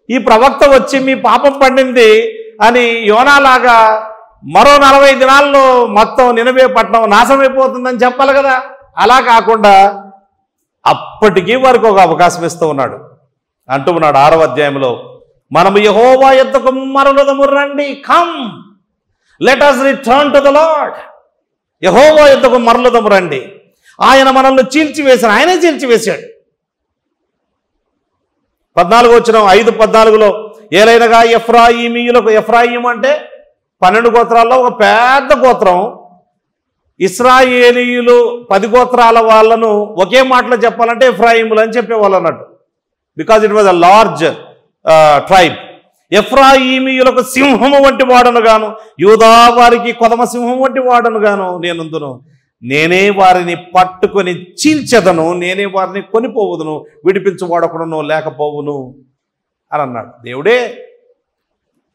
A: ఈ ప్రవక్త వచ్చి మీ పాపం పండింది అని యోనాలాగా మరో 40 దినాల్లో మొత్తం నినవే పట్టణం నాశనమైపోతుందని చెప్పాలి కదా. అలా కాకుండా అప్పటికీ వారికి ఒక అవకాశం ఇస్తూ ఉన్నాడు. అంటూ ఉన్నాడు 6వ అధ్యాయంలో, మనము యెహోవా యొద్దకు మరలుదము రండి, come let us return to the Lord. యెహోవా యొద్దకు మరలుదము రండి. ఆయన మనల్ని చీల్చివేశాడు, ఆయనే చీల్చివేశాడు. 14వ వచనం 5:14లో, ఏలైనగా ఎఫ్రాయిమీయులకు, ఎఫ్రాయిం అంటే 12 గోత్రాల్లో ఒక పెద్ద గోత్రం. ఇశ్రాయేలీయులు 10 గోత్రాల వాళ్ళను ఒకే మాటలో చెప్పాలంటే ఎఫ్రాయిములు అని చెప్పేవాళ్ళు అన్నట్టు, because it was a large tribe. ఎఫ్రాయిమీయులకు సింహము వంటి వాడను గాను, యూదా వారికి కొదమ సింహం వంటి వాడను గాను నేనందును. నేనే వారిని పట్టుకొని చీల్చెదను, నేనే వారిని కొనిపోవుదును, విడిపించువాడొకడును లేకపోవును అని అన్నాడు. దేవుడే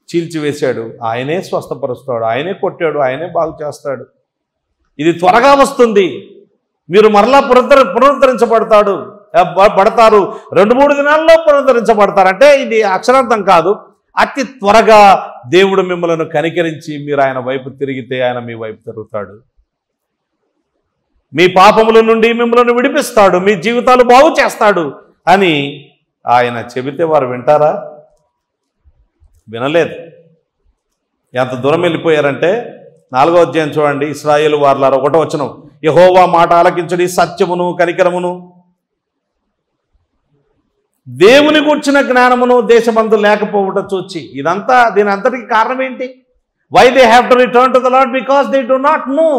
A: చీల్చివేశాడు, ఆయనే స్వస్థపరుస్తాడు, ఆయనే కొట్టాడు, ఆయనే బాగు చేస్తాడు. ఇది త్వరగా వస్తుంది, మీరు మరలా పునరుద్ధరించబడతారు. 2-3 దినాల్లో పునరుద్ధరించబడతారంటే ఇది అక్షరార్థం కాదు. అతి త్వరగా దేవుడు మిమ్మల్ని కనికరించి మీరు ఆయన వైపు తిరిగితే ఆయన మీ వైపు తిరుగుతాడు. మీ పాపముల నుండి మిమ్మల్ని విడిపిస్తాడు, మీ జీవితాలు బాగు చేస్తాడు అని ఆయన చెబితే వారు వింటారా? వినలేదు. ఎంత దూరం వెళ్ళిపోయారంటే 4వ అధ్యాయం చూడండి. ఇశ్రాయేలు వారలారా 1వ వచనం, యెహోవా మాట ఆలకించుడి, సత్యమును కనికరమును దేవుని గూర్చిన జ్ఞానమును దేశమందు లేకపోవుట చూచి. ఇదంతా దీని అంతటికి కారణం ఏంటి? Why they have to return to the Lord? Because they do not know,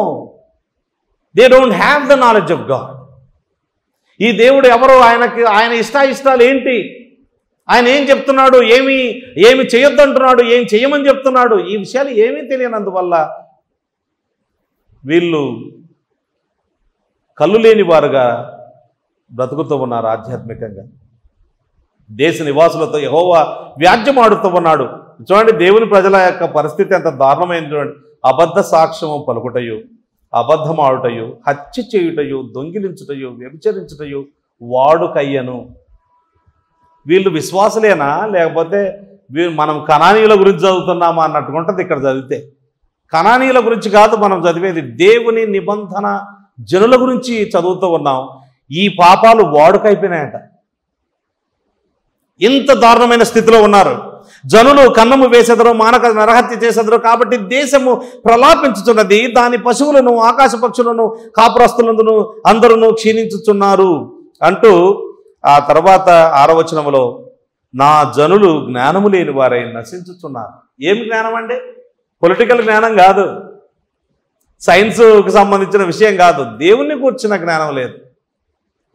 A: they don't have the knowledge of God. ఈ దేవుడు ఎవరు, ఆయన ఇష్టాలు ఏంటి, ఆయన ఏం చెప్తున్నాడు, ఏమి చేయొద్దు అంటున్నాడు, ఏం చేయమని చెప్తున్నాడు, ఈ విషయాలు ఏమీ తెలియనందువల్ల వీళ్ళు కళ్ళు లేని వారుగా బ్రతుకుతూ ఉన్నారు. ఆధ్యాత్మికంగా దేశ నివాసులతో యెహోవా వ్యాజ్యమాడుతూ ఉన్నాడు. చూడండి దేవుని ప్రజల యొక్క పరిస్థితి ఎంత దారుణమైంది చూడండి. అబద్ధ సాక్ష్యము పలుకుటయు, అబద్ధమాడుటయు, హత్య చేయుటయు, దొంగిలించుటయు, వ్యభిచరించుటయు వాడుకయ్యను. వీళ్ళు విశ్వాసులేనా, లేకపోతే మనం కనానీయుల గురించి చదువుతున్నామా అన్నట్టుగా ఉంటుంది. ఇక్కడ చదివితే కనానీయుల గురించి కాదు మనం చదివేది, దేవుని నిబంధన జనుల గురించి చదువుతూ ఉన్నాం. ఈ పాపాలు వాడుకైపోయినాయట. ఇంత దారుణమైన స్థితిలో ఉన్నారు. జనులు కన్నము వేసెదరు, మానక నరహత్య చేసెదరు, కాబట్టి దేశము ప్రలాపించుచున్నది, దాని పశువులను ఆకాశ పక్షులను కాపురస్తులందును అందరూ క్షీణించుచున్నారు అంటూ ఆ తర్వాత 6వ వచనములో నా జనులు జ్ఞానము లేని వారై నశించుచున్నారు. ఏం జ్ఞానం అండి? పొలిటికల్ జ్ఞానం కాదు, సైన్స్కి సంబంధించిన విషయం కాదు, దేవుణ్ణి కూర్చున్న జ్ఞానం లేదు.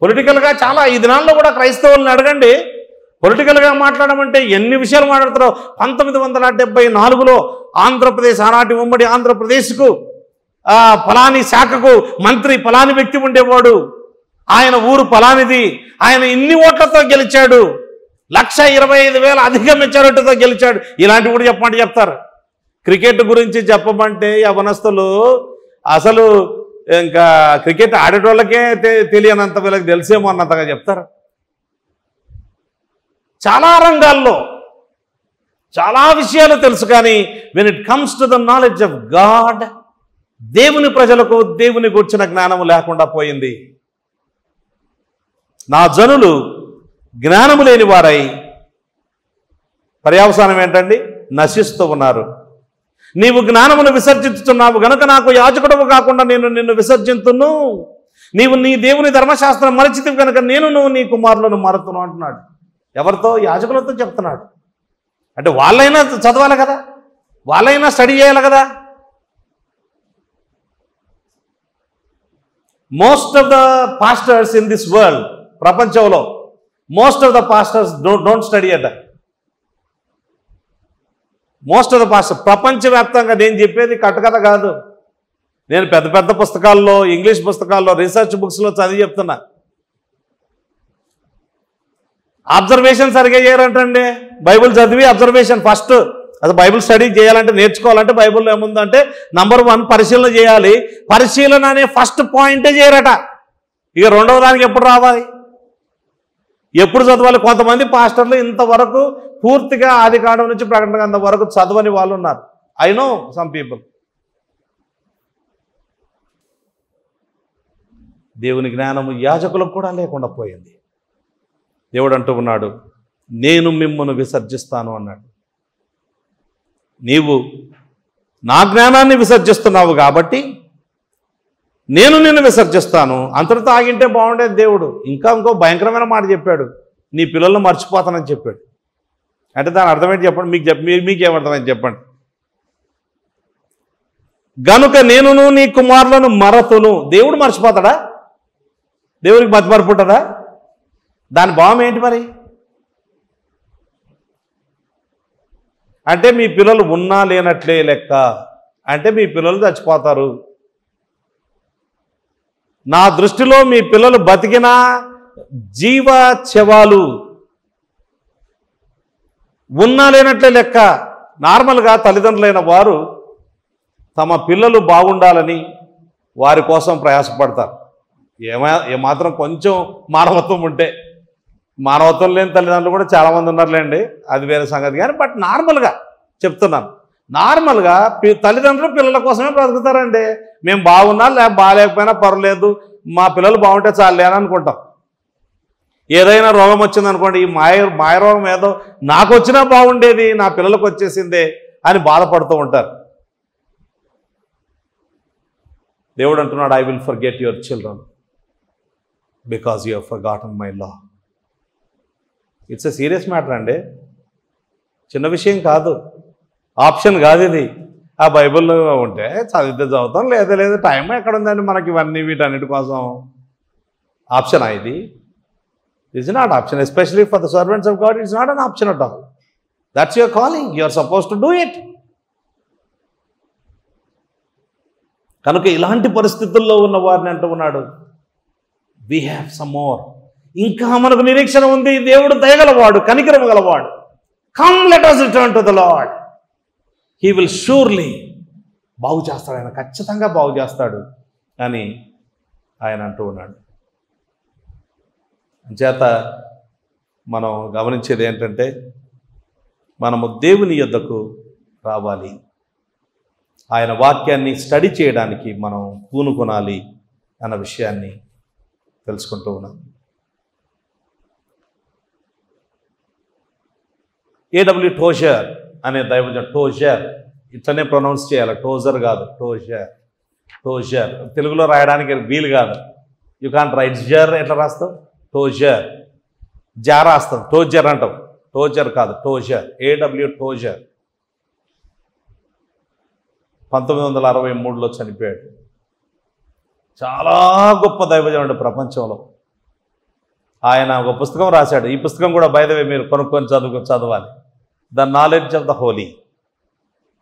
A: పొలిటికల్గా చాలా ఈ దినాల్లో కూడా క్రైస్తవులను అడగండి, పొలిటికల్గా మాట్లాడమంటే ఎన్ని విషయాలు మాట్లాడుతారో. 1974లో ఆంధ్రప్రదేశ్, ఆనాటి ఉమ్మడి ఆంధ్రప్రదేశ్కు ఫలాని శాఖకు మంత్రి ఫలాని వ్యక్తి ఉండేవాడు, ఆయన ఊరు ఫలానిది, ఆయన ఇన్ని ఓట్లతో గెలిచాడు, 1,25,000 అధిక మెజారిటీతో గెలిచాడు. ఇలాంటివి కూడా చెప్పమంటే చెప్తారు. క్రికెట్ గురించి చెప్పమంటే యవనస్తులు అసలు ఇంకా క్రికెట్ ఆడేటోళ్ళకే తెలియనంత వీళ్ళకి తెలిసేమో అన్నంతగా చెప్తారు. చాలా రంగాల్లో చాలా విషయాలు తెలుసు, కానీ when it comes to the knowledge of God, దేవుని ప్రజలకు దేవుని గూర్చిన జ్ఞానము లేకుండా పోయింది. నా జనులు జ్ఞానము లేని వారై, పర్యవసానం ఏంటండి? నశిస్తూ ఉన్నారు. నీవు జ్ఞానమును విసర్జించుతున్నావు గనుక నాకు యాజకుడవు కాకుండా నేను నిన్ను విసర్జింతును. నీవు నీ దేవుని ధర్మశాస్త్రం మరచితివి కనుక నేను నీ కుమారులను మరతును అంటున్నాడు. ఎవరితో? యాజకులతో చెప్తున్నాడు. అంటే వాళ్ళైనా చదవాలి కదా, వాళ్ళైనా స్టడీ చేయాలి కదా. Most of the pastors in this world, ప్రపంచంలో most of the pastors don't study at. Most of the pastors ప్రపంచవ్యాప్తంగా, నేను చెప్పేది కట్టుకథ కాదు, నేను పెద్ద పెద్ద పుస్తకాల్లో, ఇంగ్లీష్ పుస్తకాల్లో, రీసెర్చ్ బుక్స్లో చదివి చెప్తున్నా. అబ్జర్వేషన్ సరిగ్గా చేయరంటండి. బైబిల్ చదివి అబ్జర్వేషన్ ఫస్ట్, అది బైబిల్ స్టడీ చేయాలంటే, నేర్చుకోవాలంటే బైబిల్లో ఏముందంటే నంబర్ 1 పరిశీలన చేయాలి. పరిశీలన అనే ఫస్ట్ పాయింటే చేయరట. ఇక రెండవ దానికి ఎప్పుడు రావాలి, ఎప్పుడు చదవాలి? కొంతమంది పాస్టర్లు ఇంతవరకు పూర్తిగా ఆదికాండం నుంచి ప్రకటన గ్రంథం వరకు చదవని వాళ్ళు ఉన్నారు. I know some people. దేవుని జ్ఞానము యాజకులకు కూడా లేకుండా పోయింది. దేవుడు అంటూ ఉన్నాడు, నేను మిమ్మల్ని విసర్జిస్తాను అన్నాడు. నీవు నా జ్ఞానాన్ని విసర్జిస్తున్నావు కాబట్టి నేను నిన్ను విసర్జిస్తాను. అంతటితో ఆగింటే బాగుండేది. దేవుడు ఇంకో భయంకరమైన మాట చెప్పాడు, నీ పిల్లలను మర్చిపోతానని చెప్పాడు. అంటే దాని అర్థమేంటి చెప్పండి, మీకేమర్థమైంది చెప్పండి. గనుక నేనును నీ కుమారులను మరతును. దేవుడు మర్చిపోతాడా? దేవుడికి మతిమరుపు ఉంటుందా? దాని భావం ఏంటి మరి? అంటే మీ పిల్లలు ఉన్నా లేనట్లే లెక్క, అంటే మీ పిల్లలు చచ్చిపోతారు. నా దృష్టిలో మీ పిల్లలు బతికిన జీవ శవాలు, ఉన్నా లేనట్లే లెక్క. నార్మల్గా తల్లిదండ్రులైన వారు తమ పిల్లలు బాగుండాలని వారి కోసం ప్రయాసపడతారు. ఏమాత్రం కొంచెం మానవత్వం ఉంటే. మానవత్వం లేని తల్లిదండ్రులు కూడా చాలామంది ఉన్నారులేండి, అది వేరే సంగతి. కానీ బట్ నార్మల్గా చెప్తున్నాను, నార్మల్గా తల్లిదండ్రులు పిల్లల కోసమే బ్రతుకుతారండి. మేము బాగున్నా బాగాలేకపోయినా పర్లేదు, మా పిల్లలు బాగుంటే చాలే అని అనుకుంటాం. ఏదైనా రోగం వచ్చిందనుకోండి, ఈ మాయరోగం ఏదో నాకు వచ్చినా బాగుండేది, నా పిల్లలకు వచ్చేసిందే అని బాధపడుతూ ఉంటారు. దేవుడు అంటున్నాడు, I will forget your children because you have forgotten my law. It's a serious matter అండి, చిన్న విషయం కాదు, ఆప్షన్ కాదు ఇది. ఆ బైబిల్లో ఉంటే చదివితే చదువుతాం, లేదా టైం ఎక్కడ ఉందండి మనకి ఇవన్నీ వీటన్నిటి కోసం. ఆప్షనా ఇది? It's not option, especially for the servants of God. It's not an option at all. That's your calling, you are suppose to do it. కనుక ఇలాంటి పరిస్థితుల్లో ఉన్న వారిని అంటూ ఉన్నాడు, వీ హ్యావ్ సమ్ మోర్. ఇంకా మనకు నిరీక్షణ ఉంది. దేవుడు దయగలవాడు, కనికరం గలవాడు. Come let us return to the Lord. He will surely బాగు చేస్తాడు, ఆయన ఖచ్చితంగా బాగు చేస్తాడు అని ఆయన అంటూ ఉన్నాడు. చేత మనం గమనించేది ఏంటంటే, మనము దేవుని యొద్దకు రావాలి, ఆయన వాక్యాన్ని స్టడీ చేయడానికి మనం పూనుకొనాలి అన్న విషయాన్ని తెలుసుకుంటూ ఉన్నాం. ఏడబ్ల్యూ టోజర్ అనే దైవజన్, టోజర్ ఇట్లనే ప్రొనౌన్స్ చేయాలి, టోజర్ కాదు, టోజర్. టోజర్ తెలుగులో రాయడానికి వీలు కాదు. యూ కాంట్ రైట్ జర్, ఎట్లా రాస్తావు? టోజర్. జా రాస్తాం, టోజర్ అంటాం. టోజర్ కాదు, టోజర్. ఏడబ్ల్యూ టోజర్ 1963లో చనిపోయాడు. చాలా గొప్ప దైవజనుడు ప్రపంచంలో. ఆయన ఒక పుస్తకం రాశాడు. ఈ పుస్తకం కూడా బై ద వే మీరు కొనుక్కొని చదవాలి. The knowledge of the holy.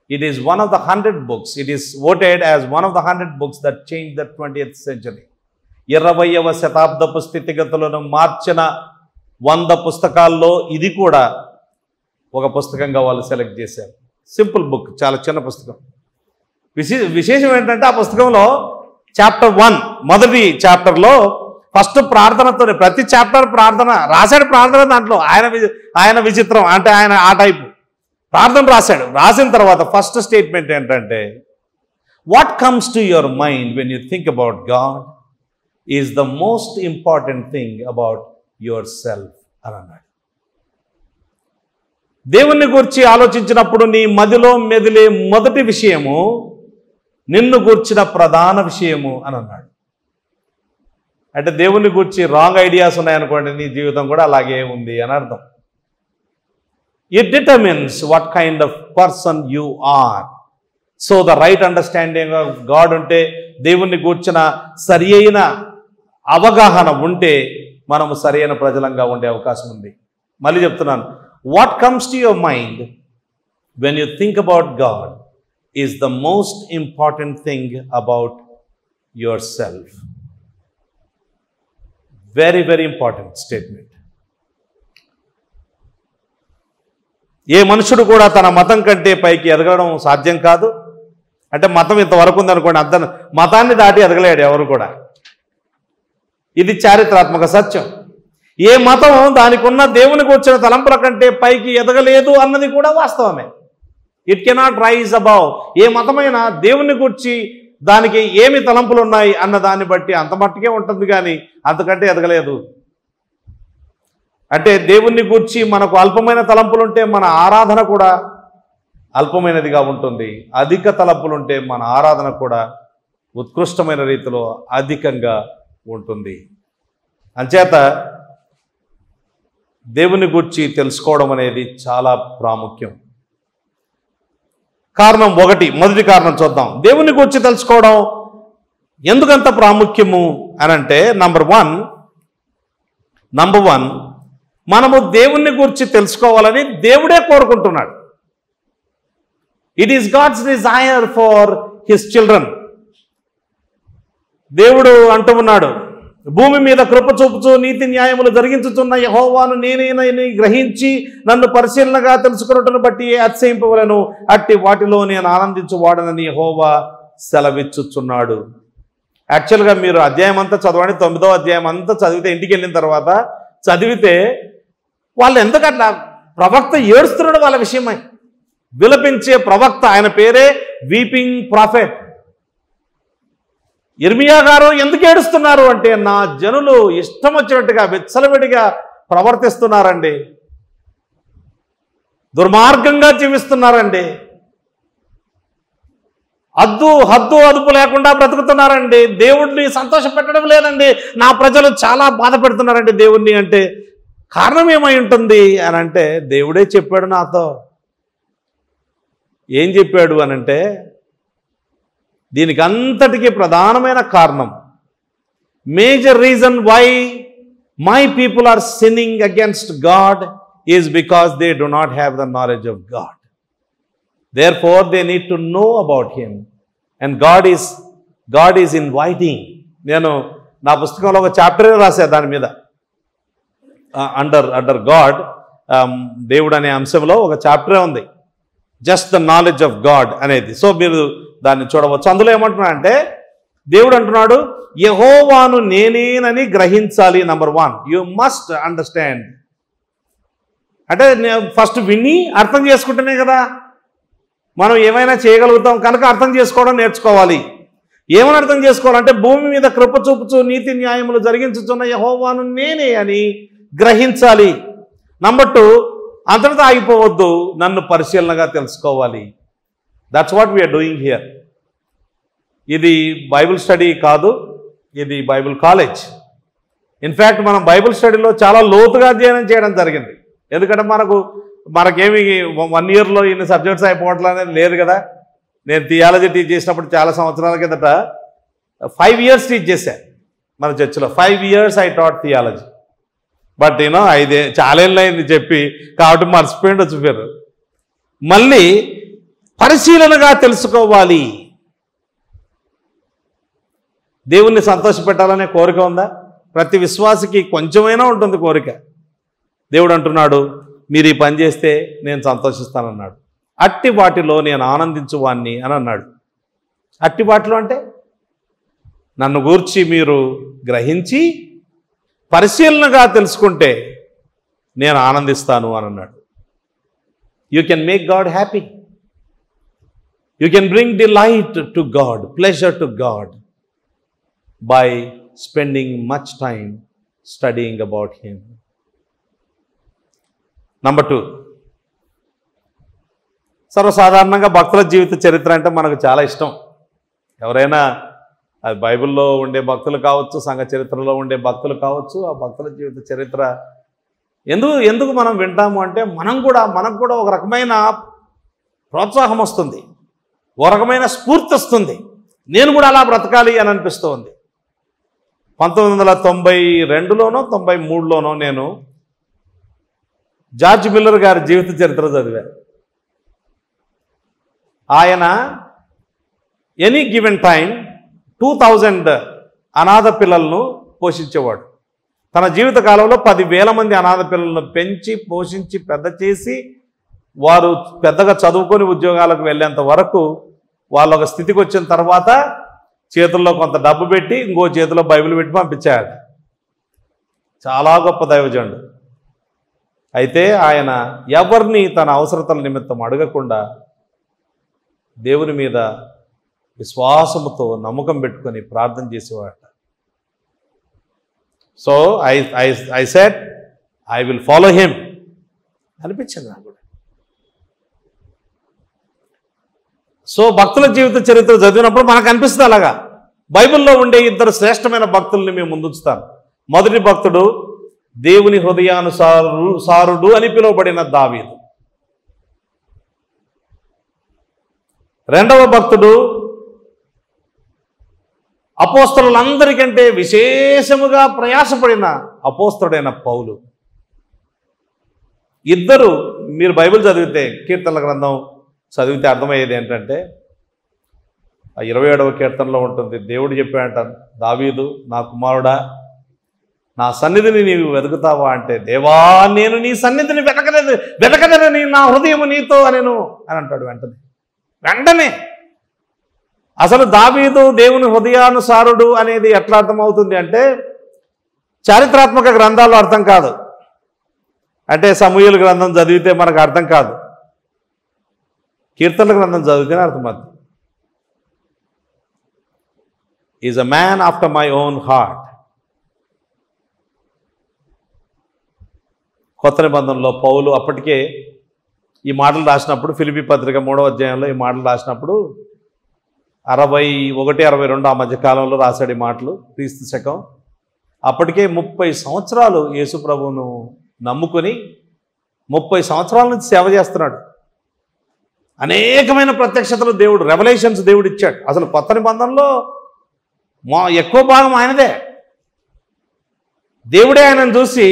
A: It is one of the 100 books. It is voted as one of the 100 books that changed the 20th century. 20వ శతాబ్దపు స్థితిగతులను మార్చిన 100 పుస్తకాల్లో ఇది కూడా ఒక పుస్తకంగా వాళ్ళు సెలెక్ట్ చేశారు. సింపుల్ బుక్, చాలా చిన్న పుస్తకం. విశేషం ఏంటంటే, ఆ పుస్తకంలో చాప్టర్ 1 మొదటి చాప్టర్లో ఫస్ట్ ప్రార్థనతో, ప్రతి చాప్టర్ ప్రార్థన రాశాడు. ప్రార్థన దాంట్లో ఆయన విచిత్రం అంటే ఆయన ఆ టైపు ప్రార్థన రాశాడు. రాసిన తర్వాత ఫస్ట్ స్టేట్మెంట్ ఏంటంటే, what comes to your mind when you think about God is the most important thing about your self అని అన్నాడు. దేవుణ్ణి గురించి ఆలోచించినప్పుడు నీ మదిలో మెదిలే మొదటి విషయము నిన్ను గూర్చిన ప్రధాన విషయము అని అన్నాడు. అంటే దేవుని గురించి రాంగ్ ఐడియాస్ ఉన్నాయనుకోండి, నీ జీవితం కూడా అలాగే ఉంది అని అర్థం. It determines what kind of person you are. So the right understanding of God ఉంటే, దేవుణ్ణి గూర్చిన సరి అయిన అవగాహన ఉంటే మనము సరి అయిన ప్రజలంగా ఉండే అవకాశం ఉంది. మళ్ళీ చెప్తున్నాను, what comes to your mind when you think about God is the most important thing about yourself. Very very important statement. ఏ మనుషుడు కూడా తన మతం కంటే పైకి ఎదగడం సాధ్యం కాదు. అంటే మతం ఇంతవరకు ఉందనుకోండి, అంత మతాన్ని దాటి ఎదగలేడు ఎవరు కూడా. ఇది చారిత్రాత్మక సత్యం. ఏ మతం దానికి ఉన్న దేవునికి వచ్చిన తలంపుల కంటే పైకి ఎదగలేదు అన్నది కూడా వాస్తవమే. It cannot rise above. ఏ మతమైనా దేవుని గురించి దానికి ఏమి తలంపులు ఉన్నాయి అన్న దాన్ని బట్టి అంత మట్టుకే ఉంటుంది, కానీ అంతకంటే ఎదగలేదు. అంటే దేవుణ్ణి గూర్చి మనకు అల్పమైన తలంపులుంటే మన ఆరాధన కూడా అల్పమైనదిగా ఉంటుంది. అధిక తలంపులుంటే మన ఆరాధన కూడా ఉత్కృష్టమైన రీతిలో అధికంగా ఉంటుంది. అంచేత దేవుని గూర్చి తెలుసుకోవడం అనేది చాలా ప్రాముఖ్యం. కారణం మొదటి కారణం చూద్దాం. దేవుని గురించి తెలుసుకోవడం ఎందుకంత ప్రాముఖ్యము అనంటే, నంబర్ వన్ మనము దేవుని గురించి తెలుసుకోవాలని దేవుడే కోరుకుంటున్నాడు. It is God's desire for his children. దేవుడు అంటూ ఉన్నాడు, భూమి మీద కృప చూపుచు నీతి న్యాయములు జరిగించుతున్న యెహోవాను నేనేనని గ్రహించి నన్ను పరిశీలనగా తెలుసుకున్నట్టును బట్టి అతిశయింపవలను, అట్టి వాటిలో నేను ఆనందించువాడనని యెహోవా సెలవిచ్చుచున్నాడు. యాక్చువల్గా మీరు అధ్యాయం అంతా చదవండి, 9వ అధ్యాయం అంతా చదివితే, ఇంటికి వెళ్ళిన తర్వాత చదివితే వాళ్ళు ఎందుకట్లా ప్రవక్త ఏడుస్తున్నాడు వాళ్ళ విషయమై. విలపించే ప్రవక్త, ఆయన పేరే వీపింగ్ ప్రాఫెట్. యిర్మీయా గారు ఎందుకు ఏడుస్తున్నారు అంటే, నా జనులు ఇష్టం వచ్చినట్టుగా విచ్చలవిడిగా ప్రవర్తిస్తున్నారండి, దుర్మార్గంగా జీవిస్తున్నారండి, హద్దు అదుపు లేకుండా బ్రతుకుతున్నారండి, దేవుడిని సంతోష పెట్టడం లేదండి, నా ప్రజలు చాలా బాధ పెడుతున్నారండి దేవుణ్ణి. అంటే కారణం ఏమై ఉంటుంది అని అంటే, దేవుడే చెప్పాడు నాతో. ఏం చెప్పాడు అనంటే, దీనికి అంతటికీ ప్రధానమైన కారణం, major reason why my people are sinning against God is because they do not have the knowledge of God. Therefore, they need to know about him. And God is inviting. నేను నా పుస్తకంలో ఒక చాప్టరే రాశా దాని మీద, అండర్ గాడ్, దేవుడు అనే అంశంలో ఒక చాప్టరే ఉంది, just the knowledge of God అనేది. సో మీరు దాన్ని చూడవచ్చు. అందులో ఏమంటున్నాడంటే, దేవుడు అంటున్నాడు, యెహోవాను నేనేనని గ్రహించాలి. Number 1, you must understand. అంటే ఫస్ట్ విని అర్థం చేసుకుంటేనే కదా మనం ఏమైనా చేయగలుగుతాం. కనుక అర్థం చేసుకోవడం నేర్చుకోవాలి. ఏమని అర్థం చేసుకోవాలంటే, భూమి మీద కృప చూపుచు నీతి న్యాయములు జరిగించుచున్న యెహోవాను నేనే అని గ్రహించాలి. నంబర్ 2, అంతటితో ఆగిపోవద్దు, నన్ను పరిశీలనగా తెలుసుకోవాలి. That's what we're doing here. ఇది బైబిల్ స్టడీ కాదు, ఇది బైబిల్ కాలేజ్. ఇన్ఫ్యాక్ట్ మనం బైబిల్ స్టడీలో చాలా లోతుగా అధ్యయనం చేయడం జరిగింది. ఎందుకంటే మనకేమి 1 ఇయర్లో ఇన్ని సబ్జెక్ట్స్ అయిపోవట్లే అనేది లేదు కదా. నేను థియాలజీ టీచ్ చేసినప్పుడు చాలా సంవత్సరాల కిందట 5 ఇయర్స్ టీచ్ చేశాను మన చర్చిలో. 5 years I taught theology. But చాలా ఏళ్ళు అయింది చెప్పి, కాబట్టి మర్చిపోయిండి వచ్చిపోయారు. మళ్ళీ పరిశీలనగా తెలుసుకోవాలి. దేవుణ్ణి సంతోషపెట్టాలనే కోరిక ఉందా? ప్రతి విశ్వాసికి కొంచెమైనా ఉంటుంది కోరిక. దేవుడు అంటున్నాడు, మీరు ఈ పని చేస్తే నేను సంతోషిస్తానన్నాడు. అట్టి వాటిలో నేను ఆనందించువాన్ని అని అన్నాడు. అట్టి వాటిలో అంటే నన్ను గూర్చి మీరు గ్రహించి పరిశీలనగా తెలుసుకుంటే నేను ఆనందిస్తాను అని అన్నాడు. You can make God happy. You can bring delight to God, pleasure to God by spending much time studying about him. Number 2, సర్వసాధారణంగా భక్తుల జీవిత చరిత్ర అంటే మనకు చాలా ఇష్టం. ఎవరైనా అది బైబిల్లో ఉండే భక్తులు కావచ్చు, సంఘ చరిత్రలో ఉండే భక్తులు కావచ్చు, ఆ భక్తుల జీవిత చరిత్ర ఎందుకు మనం వింటాము అంటే, మనకు కూడా ఒక రకమైన ప్రోత్సాహం వస్తుంది, ఒక రకమైన స్ఫూర్తి వస్తుంది. నేను కూడా అలా బ్రతకాలి అని అనిపిస్తూ ఉంది. 1992లోనో 93లోనో నేను జార్జ్ మిల్లర్ గారి జీవిత చరిత్ర చదివాను. ఆయన ఎనీ గివెన్ టైం 2000 అనాథ పిల్లలను పోషించేవాడు. తన జీవిత కాలంలో 10,000 మంది అనాథ పిల్లలను పెంచి పోషించి పెద్ద చేసి, వారు పెద్దగా చదువుకొని ఉద్యోగాలకు వెళ్ళేంత వరకు వాళ్ళ ఒక స్థితికి వచ్చిన తర్వాత చేతుల్లో కొంత డబ్బు పెట్టి ఇంకో చేతిలో బైబిల్ పెట్టి పంపించాడు. చాలా గొప్ప దైవజనుడు. అయితే ఆయన ఎవరిని తన అవసరతల నిమిత్తం అడగకుండా దేవుని మీద విశ్వాసముతో నమ్మకం పెట్టుకొని ప్రార్థన చేసేవాడు. So I said I will follow him అనిపించింది నాకు కూడా. సో భక్తుల జీవిత చరిత్ర చదివినప్పుడు మనకు అనిపిస్తుంది అలాగా. బైబిల్లో ఉండే 2 శ్రేష్టమైన భక్తుల్ని మేము ముందుంచుతాను. మొదటి భక్తుడు దేవుని హృదయానుసారుడు అని పిలువబడిన దావీదు. రెండవ భక్తుడు అపోస్తలులందరికంటే విశేషముగా ప్రయాసపడిన అపోస్తలుడైన పౌలు. ఇద్దరు మీరు బైబిల్ చదివితే, కీర్తనల గ్రంథం చదివితే అర్థమయ్యేది ఏంటంటే, 27వ కీర్తనలో ఉంటుంది, దేవుడు చెప్పాడంట, దావీదు నా కుమారుడా నా సన్నిధిని నీవు వెతుకుతావా అంటే, దేవా నేను నీ సన్నిధిని వెతకలేదని నా హృదయము నీతో అనెను అని అంటాడు. వెంటనే అసలు దావీదు దేవుని హృదయానుసారుడు అనేది ఎట్లా అర్థమవుతుంది అంటే, చారిత్రాత్మక గ్రంథాల్లో అర్థం కాదు. అంటే సమూయేలు గ్రంథం చదివితే మనకు అర్థం కాదు, కీర్తనల గ్రంథం చదివితేనే అర్థమవుతుంది. Is a man after my own heart. కొత్త నిబంధనలో పౌలు అప్పటికే ఈ మాటలు రాసినప్పుడు, ఫిలిప్పీ పత్రిక 3వ అధ్యాయంలో ఈ మాటలు రాసినప్పుడు 61, 62 ఆ మధ్య కాలంలో రాశాడు ఈ మాటలు, క్రీస్తు శకం. అప్పటికే 30 సంవత్సరాలు యేసు ప్రభువును నమ్ముకొని 30 సంవత్సరాల నుంచి సేవ చేస్తున్నాడు. అనేకమైన ప్రత్యక్షతలు దేవుడు, రెవల్యూషన్స్ దేవుడు ఇచ్చాడు. అసలు కొత్త నిబంధనలో ఎక్కువ భాగం ఆయనదే. దేవుడే ఆయనను చూసి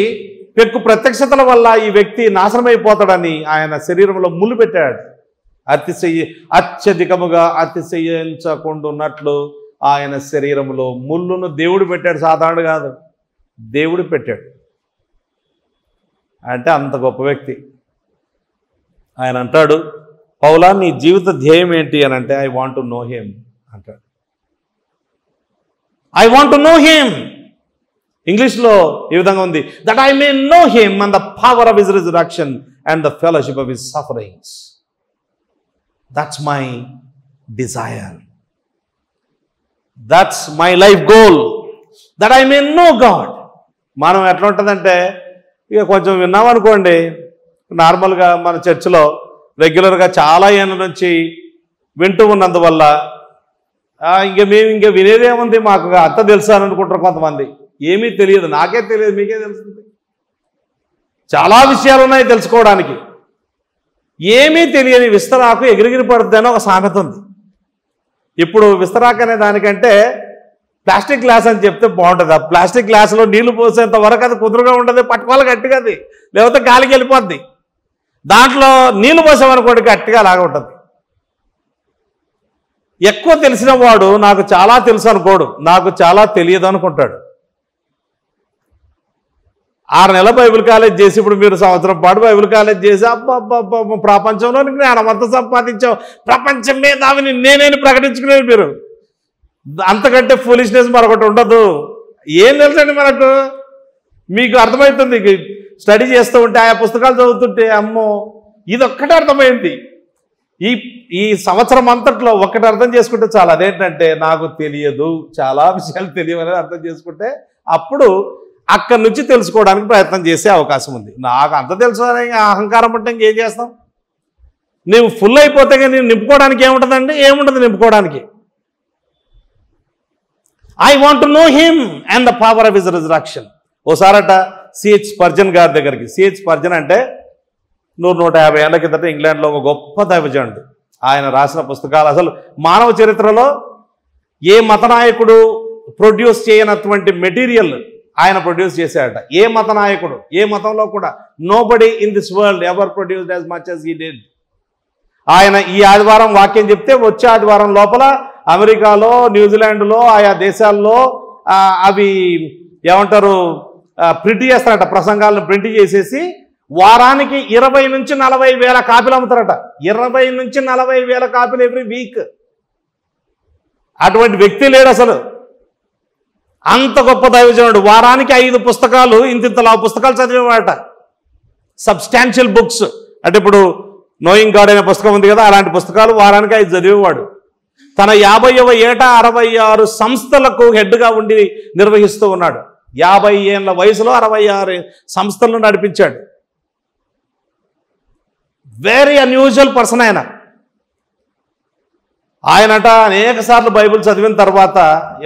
A: పెక్కు ప్రత్యక్షతల వల్ల ఈ వ్యక్తి నాశనమైపోతాడని ఆయన శరీరంలో ముళ్ళు పెట్టాడు. అత్యధికముగా అతిశయించకుండా ఉన్నట్లు ఆయన శరీరంలో ముళ్ళును దేవుడు పెట్టాడు. సాధారణ కాదు, దేవుడు పెట్టాడు. అంటే అంత గొప్ప వ్యక్తి. ఆయన అంటాడు, పౌలా నీ జీవిత ధ్యేయం ఏంటి అని అంటే, I want to know him అంటాడు. I want to know him. ఇంగ్లీష్లో ఈ విధంగా ఉంది, that I may know him and the power of his resurrection and the fellowship of his sufferings. That's my desire, that's my life goal, that I may know God. మనం ఎట్లా ఉంటుందంటే, ఇక కొంచెం విన్నామనుకోండి, నార్మల్గా మన చర్చిలో రెగ్యులర్గా చాలా ఏళ్ళ నుంచి వింటూ ఉన్నందువల్ల ఇంకా వినేదేముంది, మాకు అంత తెలుసు అని అనుకుంటారు కొంతమంది. ఏమీ తెలియదు, నాకే తెలియదు, మీకే తెలుస్తుంది. చాలా విషయాలు ఉన్నాయి తెలుసుకోవడానికి. ఏమీ తెలియని విస్తరాకు ఎగిరిగిరి పడుతుంది అని ఒక సామెత ఉంది. ఇప్పుడు విస్తరాకు అనే దానికంటే ప్లాస్టిక్ గ్లాస్ అని చెప్తే బాగుంటుంది. ఆ ప్లాస్టిక్ గ్లాసులో నీళ్లు పోసేంత వరకు అది కుదురుగా ఉండదు, పట్టుకోవాలి గట్టిగా, అది లేకపోతే గాలికి వెళ్ళిపోద్ది. దాంట్లో నీళ్లు పోసామనుకోండి గట్టిగా లాగా ఉంటుంది. ఎక్కువ తెలిసిన వాడు నాకు చాలా తెలుసు అనుకోడు, నాకు చాలా తెలియదు అనుకుంటాడు. 6 నెలల బైబిల్ కాలేజ్ చేసి, ఇప్పుడు మీరు సంవత్సరం పాటు బైబిల్ కాలేజ్ చేసి అబ్బా ప్రపంచంలోని జ్ఞానం అంతా సంపాదించావు, ప్రపంచం మేధావిని నేనేని ప్రకటించుకునేది మీరు. అంతకంటే ఫూలిష్నెస్ మరొకటి ఉండదు. ఏం తెలుసండి మనకు? మీకు అర్థమవుతుంది స్టడీ చేస్తూ ఉంటే, ఆయా పుస్తకాలు చదువుతుంటే, అమ్మో ఇదొక్కటే అర్థమైంది. ఈ సంవత్సరం అంతట్లో ఒక్కటి అర్థం చేసుకుంటే చాలా. అదేంటంటే, నాకు తెలియదు, చాలా విషయాలు తెలియవనేది అర్థం చేసుకుంటే అప్పుడు అక్కడి నుంచి తెలుసుకోవడానికి ప్రయత్నం చేసే అవకాశం ఉంది. నాకు అంత తెలుసు అనే అహంకారం ఉంటే ఇంకేం చేస్తాం? నువ్వు ఫుల్ అయిపోతే కానీ నింపుకోవడానికి ఏముంటుందండి? ఏముంటుంది నింపుకోవడానికి? I want to know him and the power of his resurrection. ఓసారట సిహెచ్ స్పర్జన్ గారి దగ్గరికి, సిహెచ్ స్పర్జన్ అంటే 150 ఏళ్ల కిందట ఇంగ్లాండ్లో ఒక గొప్ప దైవజనుడు. ఆయన రాసిన పుస్తకాలు, అసలు మానవ చరిత్రలో ఏ మతనాయకుడు ప్రొడ్యూస్ చేయనటువంటి మెటీరియల్ ఆయన ప్రొడ్యూస్ చేశాడట. ఏ మత నాయకుడు, ఏ మతంలో కూడా nobody in this world ever produced as much as he did. ఆయన ఈ ఆదివారం వాక్యం చెప్తే వచ్చే ఆదివారం లోపల అమెరికాలో, న్యూజిలాండ్లో, ఆయా దేశాల్లో అవి ఏమంటారు ప్రింట్ చేస్తారట. ప్రసంగాలను ప్రింట్ చేసేసి వారానికి 20 నుంచి 40 వేల కాపీలు అమ్ముతారట. 20 నుంచి 40 వేల కాపీలు ఎవ్రీ వీక్. అటువంటి వ్యక్తి లేడు అసలు. అంత గొప్ప దైవజనుడు. వారానికి 5 పుస్తకాలు, ఇంతింతలా పుస్తకాలు చదివేవాడట. సబ్స్టాన్షియల్ బుక్స్ అంటే ఇప్పుడు నోయింగ్ గాడ్ అనే పుస్తకం ఉంది కదా, అలాంటి పుస్తకాలు వారానికి 5 చదివేవాడు. తన 50వ ఏట 66 సంస్థలకు హెడ్గా ఉండి నిర్వహిస్తూ ఉన్నాడు. 50 ఏళ్ళ వయసులో 66 సంస్థలను నడిపించాడు. వెరీ అన్యూజువల్ పర్సన్ ఆయన. ఆయనట అనేక సార్లు బైబిల్ చదివిన తర్వాత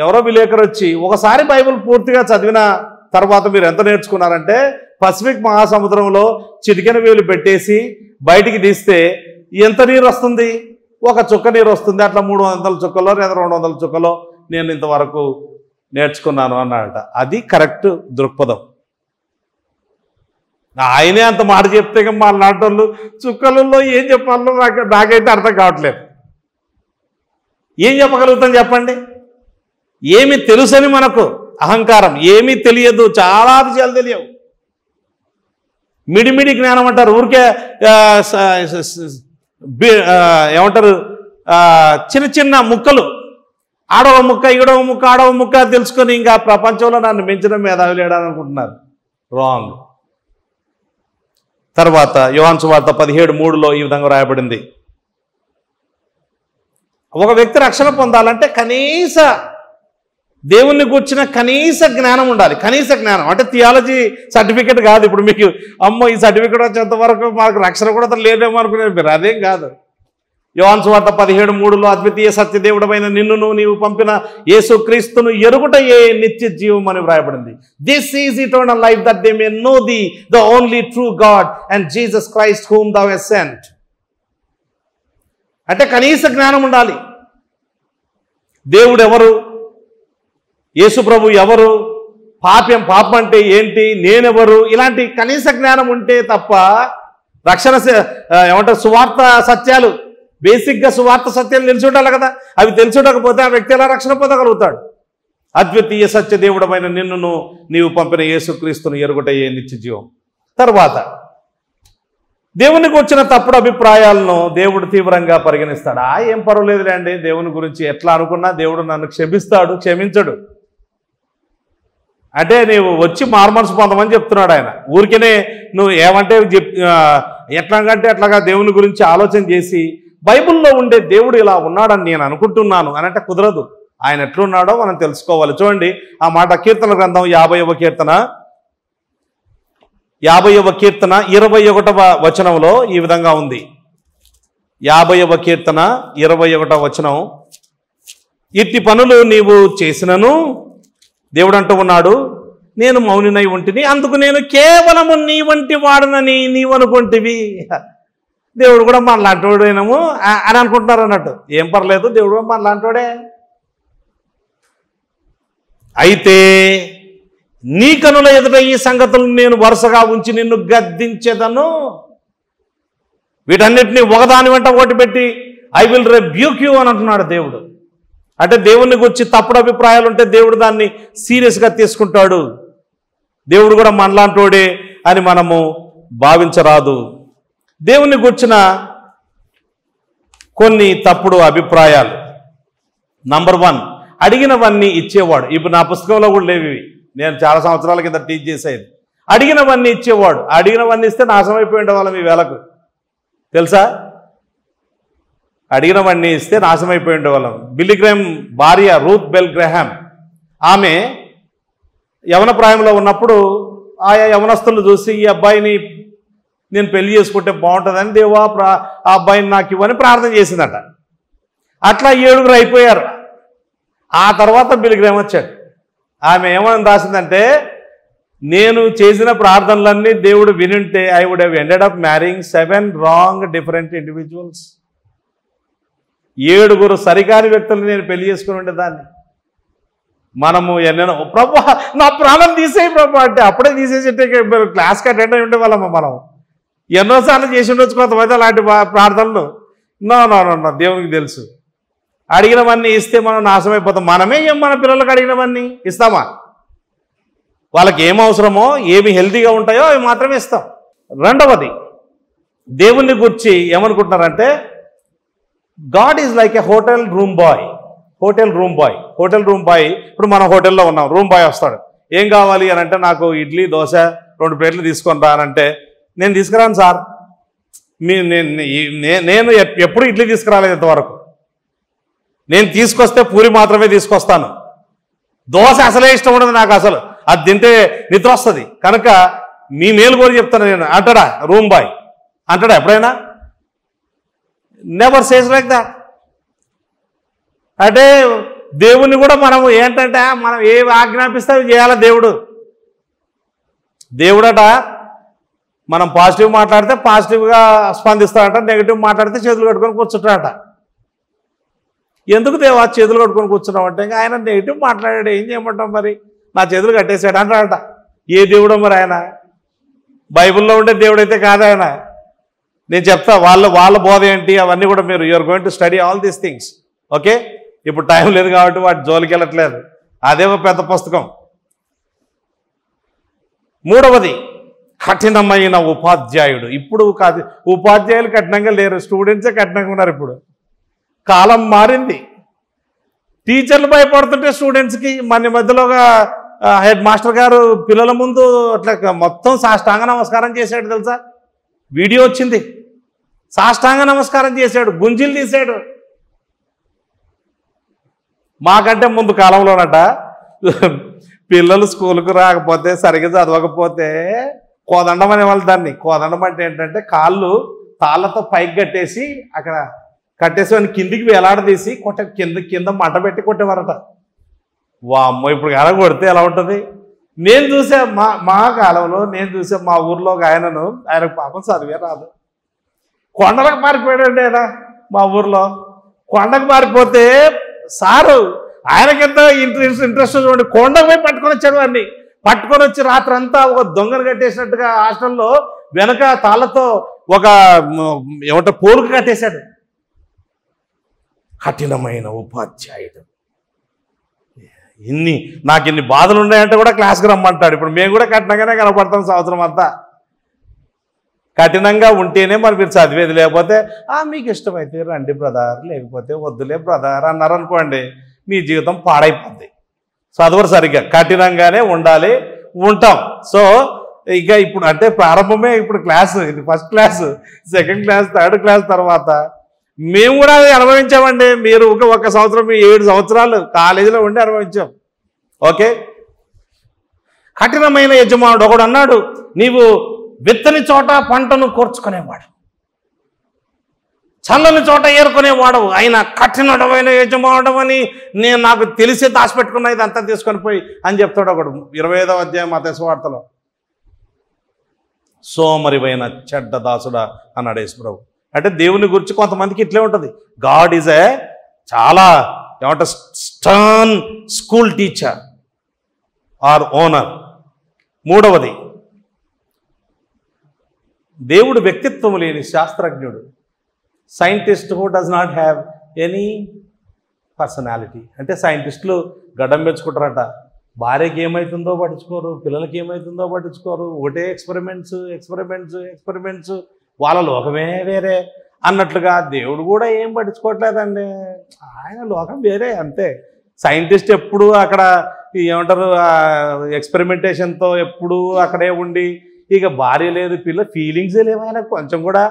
A: ఎవరో విలేకరు వచ్చి, ఒకసారి బైబిల్ పూర్తిగా చదివిన తర్వాత మీరు ఎంత నేర్చుకున్నారంటే, పసిఫిక్ మహాసముద్రంలో చిటికెన వేలు పెట్టేసి బయటికి తీస్తే ఎంత నీరు వస్తుంది? ఒక చుక్క నీరు వస్తుంది. అట్లా 300 చుక్కలో లేదా 200 చుక్కలో నేను ఇంతవరకు నేర్చుకున్నాను అన్నాడట. అది కరెక్ట్ దృక్పథం. ఆయనే అంత మాట చెప్తే మా నాటోళ్ళు చుక్కలలో ఏం చెప్పాలో నాకైతే అర్థం కావట్లేదు. ఏం చెప్పగలుగుతాం చెప్పండి? ఏమి తెలుసని మనకు అహంకారం, ఏమీ తెలియదు, చాలా విషయాలు తెలియవు. మిడిమిడి జ్ఞానం అంటారు. ఊరికే ఏమంటారు చిన్న చిన్న ముక్కలు, ఆడవ ముక్క, ఈడవ ముక్క, ఆడవ ముక్క తెలుసుకొని ఇంకా ప్రపంచంలో నన్ను మించడం మేధావి లేడని అనుకుంటున్నారు. రాంగ్. తర్వాత యోహాను సువార్త 17:3లో ఈ విధంగా రాయబడింది, ఒక వ్యక్తి రక్షణ పొందాలంటే కనీస దేవుణ్ణి కూర్చిన కనీస జ్ఞానం ఉండాలి. కనీస జ్ఞానం అంటే థియాలజీ సర్టిఫికెట్ కాదు. ఇప్పుడు మీకు అమ్మో ఈ సర్టిఫికెట్ వచ్చేంత వరకు మాకు రక్షణ కూడా లేదేమో అనుకునేది మీరు. అదేం కాదు. యోహాను సువార్త 17:3 అద్వితీయ సత్యదేవుడమైన నిన్నును నీవు పంపిన యేసుక్రీస్తును ఎరుగుటయే నిత్య జీవం అని వ్రాయబడింది. This is eternal life that they may know the the only true God and Jesus Christ whom thou hast sent. అంటే కనీస జ్ఞానం ఉండాలి. దేవుడు ఎవరు, యేసు ప్రభు ఎవరు, పాపం అంటే ఏంటి, నేనెవరు, ఇలాంటి కనీస జ్ఞానం ఉంటే తప్ప రక్షణ ఏమంటారు సువార్త సత్యాలు, బేసిక్గా సువార్త సత్యాలు తెలిసి ఉండాలి కదా. అవి తెలిసి ఉండకపోతే ఆ వ్యక్తి ఎలా రక్షణ పొందగలుగుతాడు? అద్వితీయ సత్యదేవుడమైన నిన్నును నీవు పంపిన యేసుక్రీస్తును ఎరుగుటయే నిత్య జీవం. తర్వాత దేవునికి వచ్చిన తప్పుడు అభిప్రాయాలను దేవుడు తీవ్రంగా పరిగణిస్తాడు. ఏం పర్వాలేదులేండి, దేవుని గురించి ఎట్లా అనుకున్నా దేవుడు నన్ను క్షమిస్తాడు, క్షమించడు. అంటే నీవు వచ్చి మారుమనసు పొందమని చెప్తున్నాడు ఆయన. ఊరికనే నువ్వు ఏమంటే ఎట్లాగంటే అట్లాగా దేవుని గురించి ఆలోచన చేసి బైబిల్లో ఉండే దేవుడు ఇలా ఉన్నాడని నేను అనుకుంటున్నాను అని అంటే కుదరదు. ఆయన ఎట్లున్నాడో మనం తెలుసుకోవాలి. చూడండి ఆ మాట, కీర్తన గ్రంథం 50వ కీర్తన 21వ వచనంలో ఈ విధంగా ఉంది. 50వ కీర్తన 21వ వచనం, ఇట్టి పనులు నీవు చేసినను దేవుడు అంటూ ఉన్నాడు, నేను మౌనినై ఉంటిని, అందుకు నేను కేవలము నీ వంటి వాడనని నీవు అనుకుంటివి. దేవుడు కూడా మనలాంటివాడేనేమో అని అనుకుంటున్నారు అన్నట్టు. ఏం పర్లేదు, దేవుడు కూడా మనలాంటివాడే. అయితే నీ కనుల ఎదుట ఈ సంగతులను నేను వరుసగా ఉంచి నిన్ను గద్దించేదను. వీటన్నిటినీ ఒకదాని వెంట ఒకటి పెట్టి ఐ విల్ రెబ్యూక్ యూ అని అంటున్నాడు దేవుడు. అంటే దేవుణ్ణి గురించి తప్పుడు అభిప్రాయాలు ఉంటే దేవుడు దాన్ని సీరియస్గా తీసుకుంటాడు. దేవుడు కూడా మనలాంటోడే అని మనము భావించరాదు. దేవుణ్ణి గురించిన కొన్ని తప్పుడు అభిప్రాయాలు. నంబర్ 1, అడిగినవన్నీ ఇచ్చేవాడు. ఇప్పుడు నా పుస్తకంలో కూడా లేవు ఇవి, నేను చాలా సంవత్సరాల కింద టీచ్ చేసేది. అడిగినవన్నీ ఇచ్చేవాడు. అడిగినవన్నీ ఇస్తే నాశనం అయిపోయిండే వాళ్ళం ఈ వేళకు, తెలుసా? అడిగినవన్నీ ఇస్తే నాశనం అయిపోయిండే వాళ్ళం. బిల్లీ గ్రాహం భార్య రూత్ బెల్ గ్రాహం, ఆమె యవన ప్రాయంలో ఉన్నప్పుడు ఆయా యవనస్తులు చూసి ఈ అబ్బాయిని నేను పెళ్లి చేసుకుంటే బాగుంటుందని దేవా ఆ అబ్బాయిని నాకు ఇవ్వని ప్రార్థన చేసిందట. అట్లా 7 అయిపోయారు. ఆ తర్వాత బిల్లీ గ్రాహం వచ్చాడు. ఆమె ఏమని రాసిందంటే, నేను చేసిన ప్రార్థనలన్నీ దేవుడు వినుంటే I would have ended up marrying 7 wrong different individuals. 7 సరికాని వ్యక్తులు నేను పెళ్లి చేసుకుని ఉండేదాన్ని. మనము ఎన్నెన్నో ప్రభు నా ప్రాణం తీసేయి ప్రభు అంటే అప్పుడే తీసేసి క్లాస్కి అటెండ్ అయి ఉండేవాళ్ళమ్మ. మనం ఎన్నోసార్లు చేసి ఉండొచ్చు కొంతమంది అలాంటి ప్రార్థనలు. నో నో నో దేవునికి తెలుసు. అడిగినవన్నీ ఇస్తే మనం నాశమైపోతాం. మనమే ఏం మన పిల్లలకు అడిగినవన్నీ ఇస్తామా? వాళ్ళకి ఏం అవసరమో, ఏమి హెల్తీగా ఉంటాయో అవి మాత్రమే ఇస్తాం. రెండవది, దేవుణ్ణి గురించి ఏమనుకుంటున్నారంటే God is like a hotel room boy. Hotel room boy ఇప్పుడు మనం హోటల్లో ఉన్నాం, రూమ్ బాయ్ వస్తాడు. ఏం కావాలి అని అంటే, నాకు ఇడ్లీ దోశ 2 ప్లేట్లు తీసుకొని రా అని అంటే, నేను తీసుకురాను సార్, నేను ఎప్పుడు ఇడ్లీ తీసుకురాలేదు ఇంతవరకు. నేను తీసుకొస్తే పూరి మాత్రమే తీసుకొస్తాను. దోశ అసలే ఇష్టం ఉండదు నాకు, అసలు అది తింటే నిద్ర వస్తుంది. కనుక మీ మేలు కూడా చెప్తాను నేను అంటాడా రూమ్ బాయ్? అంటాడా ఎప్పుడైనా? Never says like that. అంటే దేవుణ్ణి కూడా మనం ఏంటంటే మనం ఏ ఆజ్ఞాపిస్తే అవి చేయాలి. దేవుడట మనం పాజిటివ్ మాట్లాడితే పాజిటివ్గా స్పందిస్తాడట, నెగిటివ్ మాట్లాడితే చేతులు కట్టుకొని కూర్చుంటాడట. ఎందుకు దేవా చేతులు కట్టుకొని కూర్చున్నావు అంటే, ఇంకా ఆయన నెగిటివ్ మాట్లాడాడు, ఏం చేయమంటాం మరి, నా చేతులు కట్టేశాడు అంటాడట. ఏ దేవుడో మరి ఆయన? బైబిల్లో ఉండే దేవుడైతే కాదు ఆయన. నేను చెప్తా వాళ్ళ బోధ ఏంటి అవన్నీ కూడా మీరు you're going to study all these things. Okay, ఇప్పుడు టైం లేదు కాబట్టి వాటి జోలికి వెళ్ళట్లేదు, అదేమో పెద్ద పుస్తకం. మూడవది, కఠినమైన ఉపాధ్యాయుడు. ఇప్పుడు ఉపాధ్యాయులు కఠినంగా లేరు, స్టూడెంట్సే కఠినంగా ఉన్నారు. ఇప్పుడు కాలం మారింది. టీచర్లు భయపడుతుంటే స్టూడెంట్స్కి మన మధ్యలోగా హెడ్ మాస్టర్ గారు పిల్లల ముందు అట్లా మొత్తం సాష్టాంగ నమస్కారం చేశాడు తెలుసా? వీడియో వచ్చింది. సాష్టాంగ నమస్కారం చేశాడు, గుంజీలు తీశాడు. మాకంటే ముందు కాలంలోనట పిల్లలు స్కూల్కి రాకపోతే సరిగ్గా చదవకపోతే కోదండం అనేవాళ్ళు దాన్ని. కోదండం అంటే ఏంటంటే కాళ్ళు తాళ్ళతో పైకి కట్టేసి అక్కడ కట్టేసి వాడిని కిందికి వేలాడదీసి కింద మంట పెట్టి కొట్టేవారట. వామ్మో, ఇప్పుడు కాలం కొడితే ఎలా ఉంటుంది? నేను చూసా మా కాలంలో నేను చూసా మా ఊర్లో ఒక ఆయనకు పాపం చదివే రాదు, కొండలకు పారిపోయాడండి ఆయన. మా ఊర్లో కొండకు పారిపోతే సారు ఆయనకెంత ఇంట్రెస్ట్ చూడండి, కొండకు పోయి పట్టుకొని వచ్చాడు వాడిని. పట్టుకొని వచ్చి రాత్రి అంతా ఒక దొంగను కట్టేసినట్టుగా హాస్టల్లో వెనక తాళ్ళతో ఒక ఏమంటే పోలుకు కట్టేశాడు. కఠినమైన ఉపాధ్యాయుడు. నాకు ఇన్ని బాధలు ఉన్నాయంటే కూడా క్లాస్కి రమ్మంటాడు. ఇప్పుడు మేము కూడా కఠినంగానే కనపడతాం సంవత్సరం అంతా. కఠినంగా ఉంటేనే మరి మీరు చదివేది, లేకపోతే మీకు ఇష్టమైతే రండి బ్రదర్, లేకపోతే వద్దులే బ్రదర్ అన్నారనుకోండి, మీ జీవితం పాడైపోద్ది. చదవరు సరిగ్గా. కఠినంగానే ఉండాలి, ఉంటాం. సో ఇక ఇప్పుడు అంటే ప్రారంభమే ఇప్పుడు క్లాసు, ఇది first class, second class, third class తర్వాత మేము కూడా అది అనుభవించామండి. మీరు ఒక సంవత్సరం, 7 సంవత్సరాలు కాలేజీలో ఉండి అనుభవించాం. ఓకే. కఠినమైన యజమానుడు ఒకడు అన్నాడు, నీవు విత్తని చోట పంటను కోర్చుకునేవాడు, చల్లని చోట ఏరుకునేవాడు, ఆయన కఠినమైన యజమానుడు అని నేను నాకు తెలిసే దాచిపెట్టుకున్నా, ఇదంతా తీసుకొని పోయి అని చెప్తాడు ఒకడు 25వ అధ్యాయం మత్తయి సువార్తలో. సోమరివైన చెడ్డ దాసుడా అన్నాడు యేసుప్రభు. అంటే దేవుని గురించి కొంతమందికి ఇట్లే ఉంటుంది. గాడ్ ఈజ్ చాలా ఏమంటారు stern school teacher or owner. మూడవది, దేవుడు వ్యక్తిత్వం లేని శాస్త్రజ్ఞుడు. Scientist who does not have any personality. అంటే సైంటిస్టులు గడ్డం పెంచుకుంటారట, భార్యకి ఏమవుతుందో పట్టించుకోరు, పిల్లలకి ఏమవుతుందో పట్టించుకోరు, ఒకటే ఎక్స్పెరిమెంట్స్, వాళ్ళ లోకమే వేరే అన్నట్లుగా దేవుడు కూడా ఏం పట్టించుకోవట్లేదండి. ఆయన లోకం వేరే అంతే. సైంటిస్ట్ ఎప్పుడు అక్కడ ఏమంటారు ఎక్స్పెరిమెంటేషన్తో ఎప్పుడు అక్కడే ఉండి, ఇక భార్య లేదు, ఫీలింగ్సే లేవు ఆయన కొంచెం కూడా.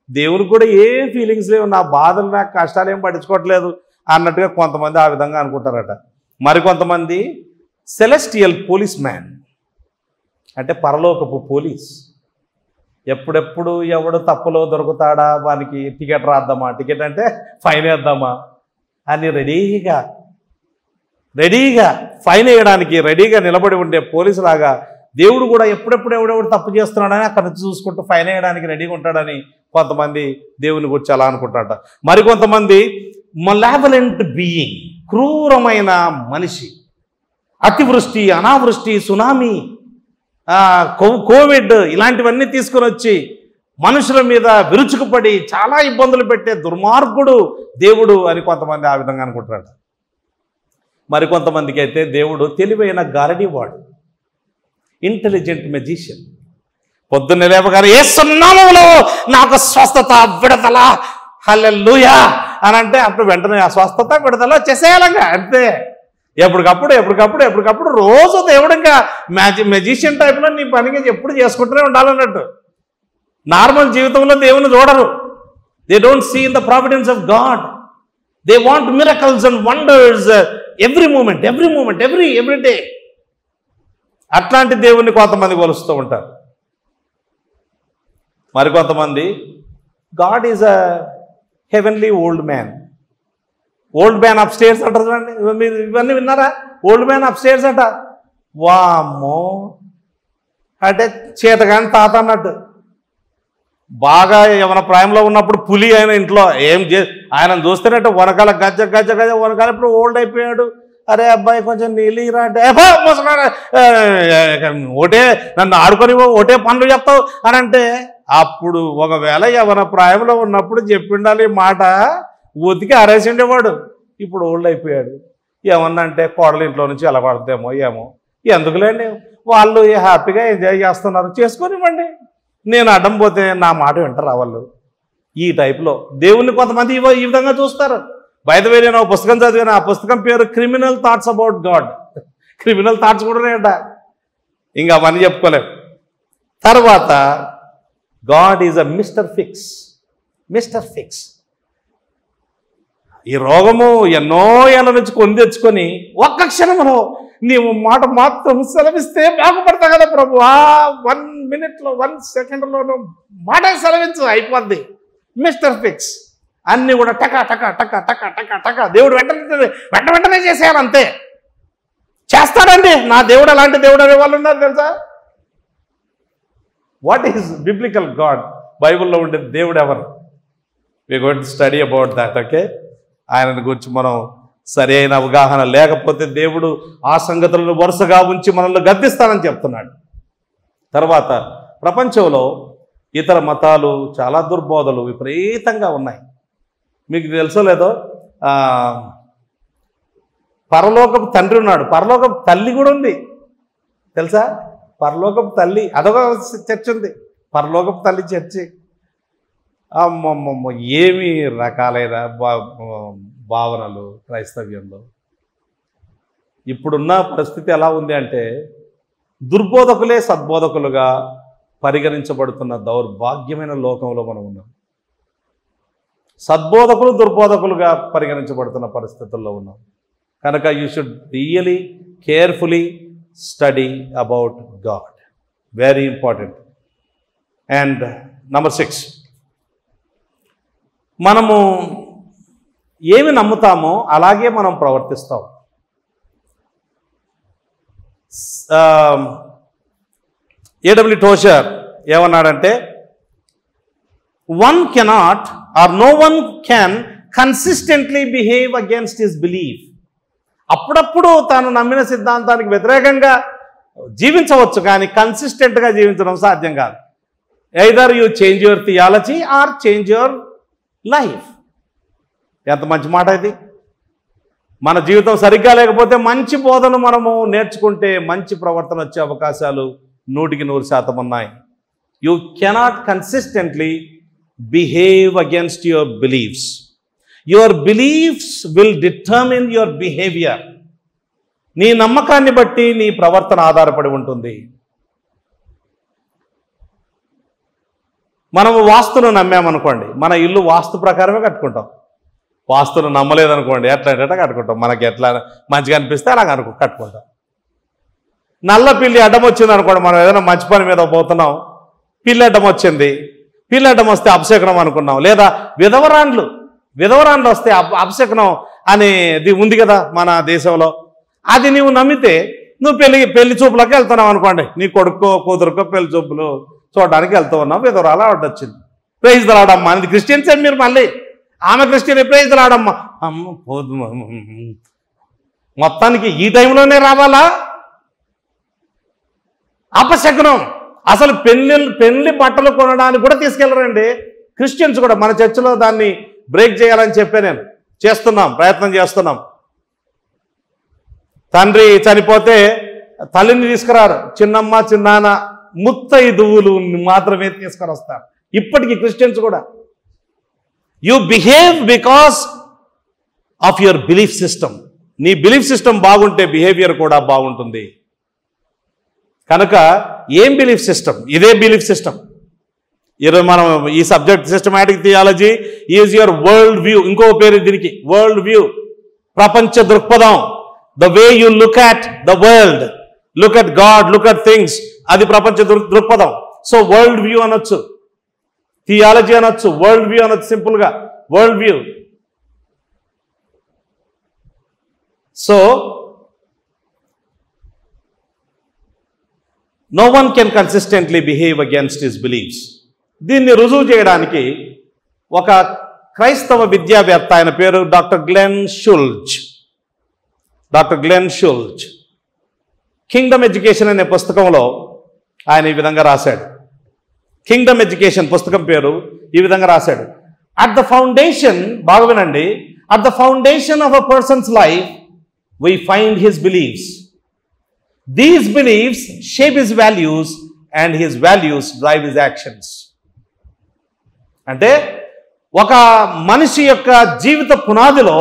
A: దేవునికి కూడా ఏం ఫీలింగ్స్ లేవు, నా బాధలు నా కష్టాలు ఏం పట్టించుకోవట్లేదు అన్నట్టుగా కొంతమంది ఆ విధంగా అనుకుంటారట. మరికొంతమంది సెలెస్టియల్ పోలీస్ మ్యాన్, అంటే పరలోకపు పోలీస్. ఎప్పుడెప్పుడు ఎవడు తప్పులో దొరుకుతాడా, వానికి టికెట్ రాద్దామా, టికెట్ అంటే ఫైన్ వేద్దామా అని రెడీగా ఫైన్ వేయడానికి రెడీగా నిలబడి ఉండే పోలీసు లాగా దేవుడు కూడా ఎప్పుడెప్పుడు ఎవడెవడు తప్పు చేస్తున్నాడని అక్కడ నుంచి చూసుకుంటూ ఫైన్ వేయడానికి రెడీగా ఉంటాడని కొంతమంది దేవుని గురించి అలా అనుకుంటారట. మరికొంతమంది మలాబలెంట్ బీయింగ్, క్రూరమైన మనిషి. అతివృష్టి, అనావృష్టి, సునామీ, కోవిడ్ ఇలాంటివన్నీ తీసుకొని వచ్చి మనుషుల మీద విరుచుకుపడి చాలా ఇబ్బందులు పెట్టే దుర్మార్గుడు దేవుడు అని కొంతమంది ఆ విధంగా అనుకుంటారట. మరికొంతమందికి అయితే దేవుడు తెలివైన గారడీవాడు, ఇంటెలిజెంట్ మెజిషియన్. పొద్దున్నే లేపగానే యేసు నామములో నాకు స్వస్థత, విడుదల, హల్లెలూయా అని అంటే అప్పుడు వెంటనే ఆ స్వస్థత, విడుదల చేసేయాలంగా అంతే. ఎప్పటికప్పుడు రోజు దేవుడు ఇంకా మెజిషియన్ టైప్లో నీ పనికి ఎప్పుడు చేసుకుంటూనే ఉండాలన్నట్టు. నార్మల్ జీవితంలో దేవుని చూడరు. They don't see in the providence of God. They want miracles and wonders every moment, every day. అట్లాంటి దేవుణ్ణి కొంతమంది కొలుస్తూ ఉంటారు. మరికొంతమంది God is a heavenly old man. Old man upstairs అంటారు చూడండి, మీరు ఇవన్నీ విన్నారా? ఓల్డ్ మ్యాన్ అప్ స్టేర్స్ అంట. వామ్మో, అంటే చేతగాని తాత అన్నట్టు. బాగా ఏమైనా ప్రాయంలో ఉన్నప్పుడు పులి ఆయన ఇంట్లో ఆయన చూస్తేనట్టు వనకాల గజ్జ వనకాల ఇప్పుడు ఓల్డ్ అయిపోయాడు. అరే అబ్బాయి కొంచెం నీళ్ళు ఇరా అంటే ఒకటే నన్ను ఆడుకొని ఒకటే పనులు చెప్తావు అని అంటే, అప్పుడు ఒకవేళ ఎవరి ప్రాయంలో ఉన్నప్పుడు చెప్పిండాలి మాట, ఉతికి అరేసిండేవాడు. ఇప్పుడు ఓల్డ్ అయిపోయాడు. ఏమన్నా అంటే కోడలు ఇంట్లో నుంచి ఎలా పడతామో ఏమో, ఎందుకులేండి వాళ్ళు హ్యాపీగా ఎంజాయ్ చేస్తున్నారు, చేసుకొనివ్వండి, నేను అడ్డం పోతే నా మాట వింటారా వాళ్ళు. ఈ టైప్లో దేవుణ్ణి కొంతమంది ఈ విధంగా చూస్తారు. బయటవే నేను ఒక పుస్తకం చదివాను, ఆ పుస్తకం పేరు criminal thoughts about God. Criminal thoughts కూడా నేట, ఇంకా అవన్నీ చెప్పుకోలేము. తర్వాత God is a mister fix. ఈ రోగము ఎన్నో ఏళ్ళ నుంచి కొని తెచ్చుకొని ఒక్క క్షణంలో నీవు మాట మాత్రం సెలవిస్తే బాగుపడతా కదా ప్రభు. 1 minute-లో 1 second-లోనూ మాట సెలవించు, అయిపోద్ది, మిస్టర్ ఫిక్స్. అన్నీ కూడా టక టక టక టక టక టక దేవుడు వెంటనే చేసేయాలి, అంతే. చేస్తాడండి నా దేవుడు. అలాంటి దేవుడు అనే వాళ్ళు ఉన్నారు తెలుసా? What is biblical God? బైబిల్లో ఉండే దేవుడు ఎవరు? We going to study about that. Okay, ఆయనను గురించి మనం సరి అయిన అవగాహన లేకపోతే దేవుడు ఆ సంగతులను వరుసగా ఉంచి మనల్ని గద్దిస్తానని చెప్తున్నాడు. తర్వాత ప్రపంచంలో ఇతర మతాలు, చాలా దుర్బోధలు విపరీతంగా ఉన్నాయి. మీకు తెలుసో లేదో, పరలోకపు తండ్రి ఉన్నాడు, పరలోకపు తల్లి కూడా ఉంది తెలుసా? పరలోకపు తల్లి, అదొక చర్చ్ ఉంది, పరలోకపు తల్లి చర్చి. అమ్మమ్మమ్మ, ఏమి రకాలైన భావనలు క్రైస్తవ్యంలో. ఇప్పుడున్న పరిస్థితి ఎలా ఉంది అంటే, దుర్బోధకులే సద్బోధకులుగా పరిగణించబడుతున్న దౌర్భాగ్యమైన లోకంలో మనం ఉన్నాం. సద్బోధకులు దుర్బోధకులుగా పరిగణించబడుతున్న పరిస్థితుల్లో ఉన్నాం. కనుక you should really carefully study about God, very important. And number 6, మనము ఏమి నమ్ముతామో అలాగే మనం ప్రవర్తిస్తాం. ఏడబ్ల్యూ టోషర్ ఏమన్నాడంటే, one cannot or no one can consistently behave against his belief. అప్పుడప్పుడు తాను నమ్మిన సిద్ధాంతానికి వ్యతిరేకంగా జీవించవచ్చు, కానీ కన్సిస్టెంట్గా జీవించడం సాధ్యం కాదు. Either you change your theology or change your life. ఎంత మంచి మాట ఇది! మన జీవితం సరిగ్గా లేకపోతే మంచి బోధన మనము నేర్చుకుంటే మంచి ప్రవర్తన వచ్చే అవకాశాలు 100% ఉన్నాయి. You cannot consistently behave against your beliefs. Your beliefs will determine your behavior. నీ నమ్మకాన్ని బట్టి నీ ప్రవర్తన ఆధారపడి ఉంటుంది. మనము వాస్తును నమ్మామనుకోండి, మన ఇల్లు వాస్తు ప్రకారమే కట్టుకుంటాం. వాస్తును నమ్మలేదనుకోండి, ఎట్లా కట్టుకుంటాం, మనకి ఎట్లా మంచిగా అనిపిస్తే అలా కట్టుకుంటాం. నల్ల పిల్లి అడ్డం వచ్చింది అనుకోండి, మనం ఏదైనా మంచి పని మీద పోతున్నాం, పిల్లి అడ్డం వచ్చింది, పిల్లి అడ్డం వస్తే అపశకునం అనుకున్నాం. లేదా విధవరాండ్లు వస్తే అపశకునం అనేది ఉంది కదా మన దేశంలో. అది నీవు నమ్మితే నువ్వు పెళ్లి చూపులకు వెళ్తున్నావు అనుకోండి, నీ కొడుకో కూతురుకో పెళ్లి చూపులు చూడడానికి వెళ్తూ ఉన్నావు, విధవరాలు అడ్డొచ్చింది, ప్రైజ్ ది లార్డ్ అమ్మ అనేది క్రిస్టియన్స్ అని మీరు మళ్ళీ ఆమె క్రిస్టియన్, ప్రైజ్ ది లార్డ్ అమ్మ. అమ్మ పోదు, మొత్తానికి ఈ టైంలోనే రావాలా? అపశకునం. అసలు పెళ్లి బట్టలు కొనడానికి కూడా తీసుకెళ్ళరండి క్రిస్టియన్స్ కూడా. మన చర్చిలో దాన్ని బ్రేక్ చేయాలని చెప్పే నేను ప్రయత్నం చేస్తున్నాం. తండ్రి చనిపోతే తల్లిని తీసుకురారు, చిన్నమ్మ చిన్నాన్న ముత్తైదువులు మాత్రమే తీసుకొని వస్తారు ఇప్పటికీ క్రిస్టియన్స్ కూడా. You behave because of your belief system. నీ బిలీఫ్ సిస్టమ్ బాగుంటే బిహేవియర్ కూడా బాగుంటుంది. కనుక ఏం బిలీఫ్ సిస్టమ్? ఇదే బిలీఫ్ సిస్టమ్. ఈరోజు మనం ఈ subject systematic theology is your world view. ఇంకో పేరు దీనికి వరల్డ్ వ్యూ, ప్రపంచ దృక్పథం. The way you look at the world, look at God, look at things, అది ప్రపంచ దృక్పథం. సో వరల్డ్ వ్యూ అనొచ్చు, థియాలజీ అనొచ్చు, వరల్డ్ వ్యూ అనొచ్చు, సింపుల్గా world view. So no one can consistently behave against his beliefs. దీన్ని రుజువు చేయడానికి ఒక క్రైస్తవ విద్యావేత్త, ఆయన పేరు doctor Glenn Schulz. Kingdom education అనే పుస్తకంలో ఆయన ఈ విధంగా రాశాడు. కింగ్డమ్ ఎడ్యుకేషన్ పుస్తకం పేరు ఈ విధంగా రాశాడు. అట్ ద ఫౌండేషన్, బాగా వినండి, at the foundation of a persons life we find his beliefs. These beliefs shape his values and his values drive his actions. అంటే ఒక మనిషి యొక్క జీవిత పునాదిలో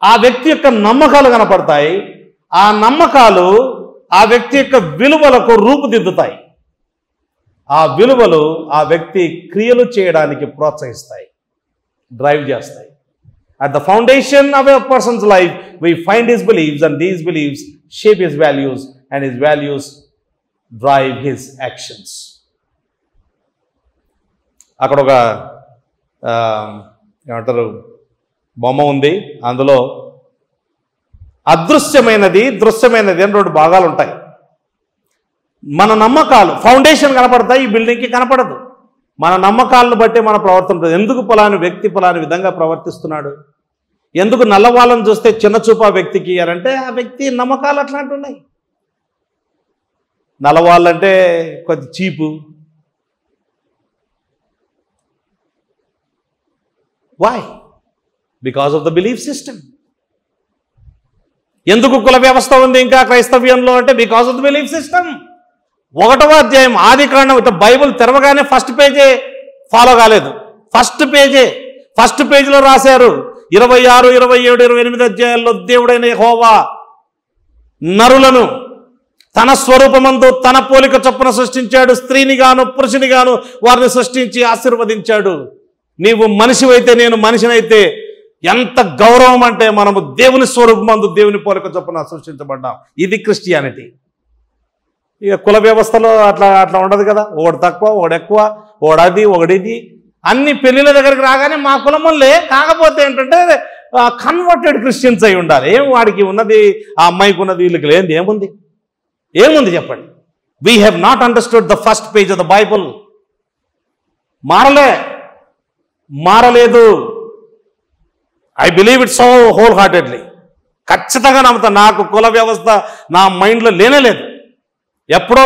A: ఆ వ్యక్తి యొక్క నమ్మకాలు కనపడతాయి. ఆ నమ్మకాలు ఆ వ్యక్తి యొక్క విలువలకు రూపుదిద్దుతాయి. ఆ విలువలు ఆ వ్యక్తి క్రియలు చేయడానికి ప్రోత్సహిస్తాయి, డ్రైవ్ చేస్తాయి. At the foundation of a person's life, we find his beliefs, and these beliefs shape his values, and his values drive his actions. అక్కడ ఒక ఏమంటారు బొమ్మ ఉంది. అందులో అదృశ్యమైనది దృశ్యమైనది అని 2 భాగాలు ఉంటాయి. మన నమ్మకాలు ఫౌండేషన్ కనపడతాయి, ఈ బిల్డింగ్కి కనపడదు. మన నమ్మకాలను బట్టి మన ప్రవర్తన ఉంటుంది. ఎందుకు పలాని వ్యక్తి పలాని విధంగా ప్రవర్తిస్తున్నాడు, ఎందుకు నల్లవాళ్ళని చూస్తే చిన్న చూపు ఆ వ్యక్తికి అంటే ఆ వ్యక్తి నమ్మకాలు అట్లాంటివి ఉన్నాయి. నల్లవాళ్ళంటే కొద్ది cheap. Why? Because of the belief system. ఎందుకు కుల వ్యవస్థ ఉంది ఇంకా క్రైస్తవ్యంలో అంటే because of the belief system. 1వ అధ్యాయం ఆదికాండం ఇట్లా బైబిల్ తెరవగానే ఫస్ట్ పేజే ఫాలో కాలేదు. ఫస్ట్ పేజీలో రాశారు 26, 27, 28 అధ్యాయాల్లో దేవుడైన యెహోవా నరులను తన స్వరూపమందు తన పోలిక చొప్పున సృష్టించాడు, స్త్రీని గాను పురుషుని గాను వారిని సృష్టించి ఆశీర్వదించాడు. నీవు మనిషివైతే నేను మనిషినైతే ఎంత గౌరవం అంటే మనము దేవుని స్వరూపమందు దేవుని పోలిక చొప్పున సృష్టించబడ్డాం. ఇది క్రిస్టియానిటీ. ఇక కుల వ్యవస్థలో అట్లా ఉండదు కదా. ఒకడు తక్కువ, ఒకడు ఎక్కువ, ఒకడది ఒకడిది. అన్ని పెళ్ళిళ్ళ దగ్గరికి రాగానే మా కులములే, కాకపోతే ఏంటంటే కన్వర్టెడ్ క్రిస్టియన్స్ అయి ఉండాలి. ఏం వాడికి ఉన్నది, ఆ అమ్మాయికి ఉన్నది, వీళ్ళకి లేనిది ఏముంది చెప్పండి. We have not understood the first page of the Bible. మారలేదు. I believe it so whole heartedly. ఖచ్చితంగా నమ్ముతాను. నాకు కుల వ్యవస్థ నా మైండ్లో లేనేలేదు.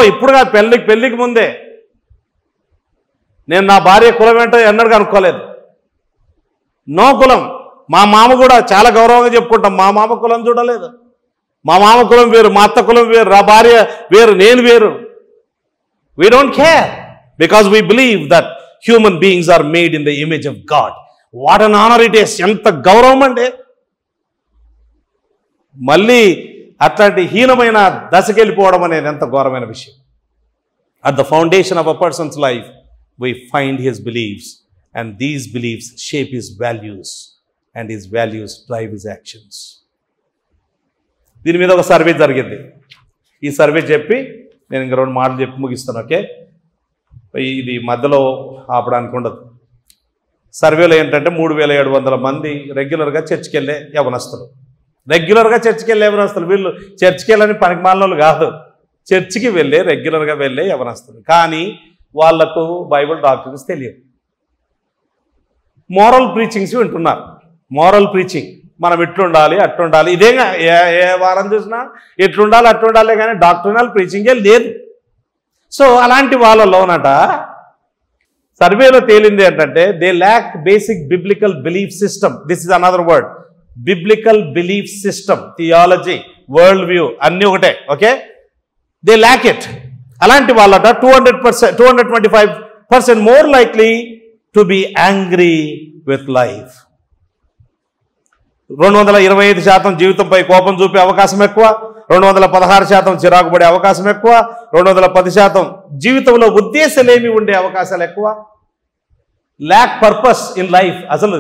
A: ఇప్పుడుగా పెళ్ళికి ముందే నేను నా భార్య కులం ఏంటో ఎన్నడూ అనుకోలేదు. నో కులం. మా మామ కూడా చాలా గౌరవంగా చెప్పుకుంటాం. మా మామ కులం చూడలేదు. మా మామ కులం వేరు, మా అత్త కులం వేరు, నా భార్య వేరు, నేను వేరు. We don't care because we believe that human beings are made in the image of God. What an honour it is. ఎంత గౌరవం అండి. మళ్ళీ అట్లాంటి హీనమైన దశకి వెళ్ళిపోవడం అనేది ఎంత ఘోరమైన విషయం. At the foundation of a persons life we find his beliefs, and these beliefs shape his values, and his values drive his actions. దీని మీద ఒక సర్వే జరిగింది. ఈ సర్వే చెప్పి నేను ఇంక 2 మాటలు చెప్పి ముగిస్తాను. ఓకే, ఇది మధ్యలో ఆపడానికి ఉండదు. సర్వేలో ఏంటంటే 3700 మంది రెగ్యులర్గా చర్చికి వెళ్ళే యవనస్తులు. వీళ్ళు చర్చికి వెళ్ళని పనికిమాలిన కాదు, చర్చికి రెగ్యులర్గా వెళ్ళే యవనస్తులు. కానీ వాళ్లకు బైబిల్ డాక్టర్స్ తెలియదు. మోరల్ ప్రీచింగ్స్ వింటున్నారు. మోరల్ ప్రీచింగ్, మనం ఇట్లుండాలి అట్లుండాలి, ఇదేగా ఏ వారం చూసినా ఇట్లుండాలి అట్లుండాలి, కానీ డాక్టర్నల్ ప్రీచింగే లేదు. సో అలాంటి వాళ్ళలోనట సర్వేలో తేలింది ఏంటంటే they lakh basic biblical belief system. This is another word. Biblical belief system, theology, world view అన్నీ ఒకటే. Okay, they lakh it. అలాంటి వాళ్ళట 225% more likely to be angry with life. 225% జీవితంపై కోపం చూపే అవకాశం ఎక్కువ, 216% చిరాకు పడే అవకాశం ఎక్కువ, 210% జీవితంలో ఉద్దేశలేమి ఉండే అవకాశాలు ఎక్కువ. Lakh purpose in life. అసలు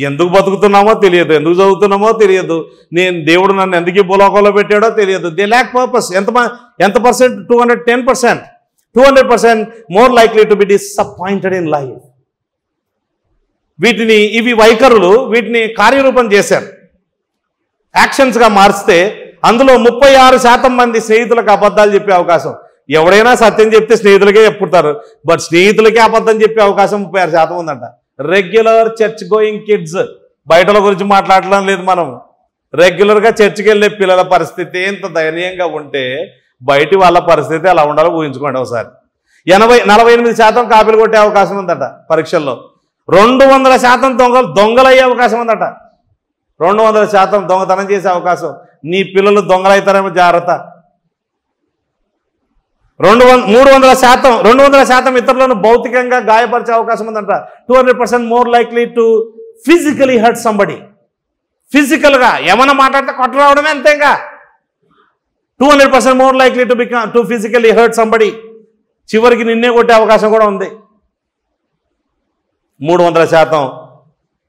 A: ఎందుకు బతుకుతున్నామో తెలియదు, ఎందుకు చదువుతున్నామో తెలియదు, నేను దేవుడు నన్ను ఎందుకు భూలోకంలో పెట్టాడో తెలియదు. They lack purpose. ఎంత percent? 210%. 200% more likely to be disappointed in life. ఇవి వైఖరులు, వీటిని కార్యరూపం చేశారు, యాక్షన్స్గా మార్చితే అందులో 36% మంది స్నేహితులకు అబద్ధాలు చెప్పే అవకాశం. ఎవడైనా సత్యం చెప్తే స్నేహితులకే చెప్పుతారు, బట్ స్నేహితులకే అబద్ధం చెప్పే అవకాశం 36% ఉందంట. రెగ్యులర్ చర్చ్ గోయింగ్ కిడ్స్, బయటల గురించి మాట్లాడడం లేదు మనం. రెగ్యులర్గా చర్చికి వెళ్ళే పిల్లల పరిస్థితి ఎంత దయనీయంగా ఉంటే బయటి వాళ్ళ పరిస్థితి అలా ఉండాలో ఊహించుకోండి ఒకసారి. 48% కాపీలు కొట్టే అవకాశం ఉందట పరీక్షల్లో. 200% దొంగలయ్యే అవకాశం ఉందట. 200% దొంగతనం చేసే అవకాశం. నీ పిల్లలు దొంగలవుతారేమో జాగ్రత్త. 200% ఇతరులను భౌతికంగా గాయపరిచే అవకాశం ఉందంట. 200% more likely to physically hurt somebody. ఫిజికల్గా ఏమన్నా మాట్లాడితే కొట్ట రావడమే అంతేగా. 200% more likely to physically hurt somebody. చివరికి నిన్నే కొట్టే అవకాశం కూడా ఉంది. 300%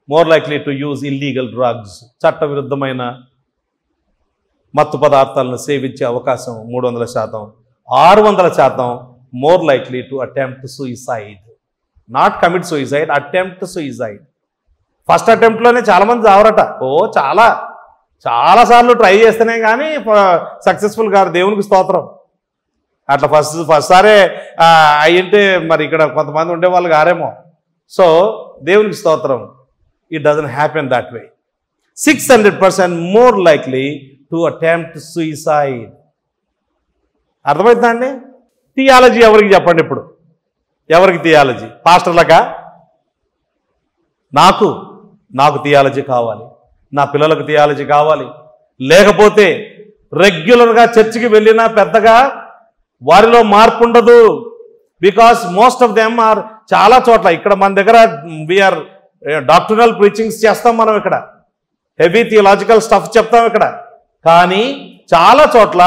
A: more likely to use illegal drugs. చట్టవిరుద్ధమైన మత్తు పదార్థాలను సేవించే అవకాశం 300%, 600% more likely to attempt suicide. Not commit suicide, attempt suicide. First అటెంప్ట్లోనే చాలామంది చావరట. చాలాసార్లు ట్రై చేస్తేనే కానీ సక్సెస్ఫుల్ గారు. దేవునికి స్తోత్రం. అట్లా ఫస్ట్ సారే అయ్యింటే మరి ఇక్కడ కొంతమంది ఉండేవాళ్ళు గారేమో. సో దేవునికి స్తోత్రం. It doesn't happen that way. 600% more likely to attempt suicide. అర్థమవుతుందా అండి? థియాలజీ ఎవరికి చెప్పండి ఇప్పుడు? ఎవరికి థియాలజీ? పాస్టర్లకా? నాకు థియాలజీ కావాలి, నా పిల్లలకు థియాలజీ కావాలి. లేకపోతే రెగ్యులర్గా చర్చికి వెళ్ళినా పెద్దగా వారిలో మార్పు ఉండదు. Because most of them are చాలా చోట్ల ఇక్కడ మన దగ్గర వీఆర్ డాక్టరల్ ప్రీచింగ్స్ చేస్తాం మనం, ఇక్కడ హెవీ థియలాజికల్ స్టఫ్ చెప్తాం ఇక్కడ. కానీ చాలా చోట్ల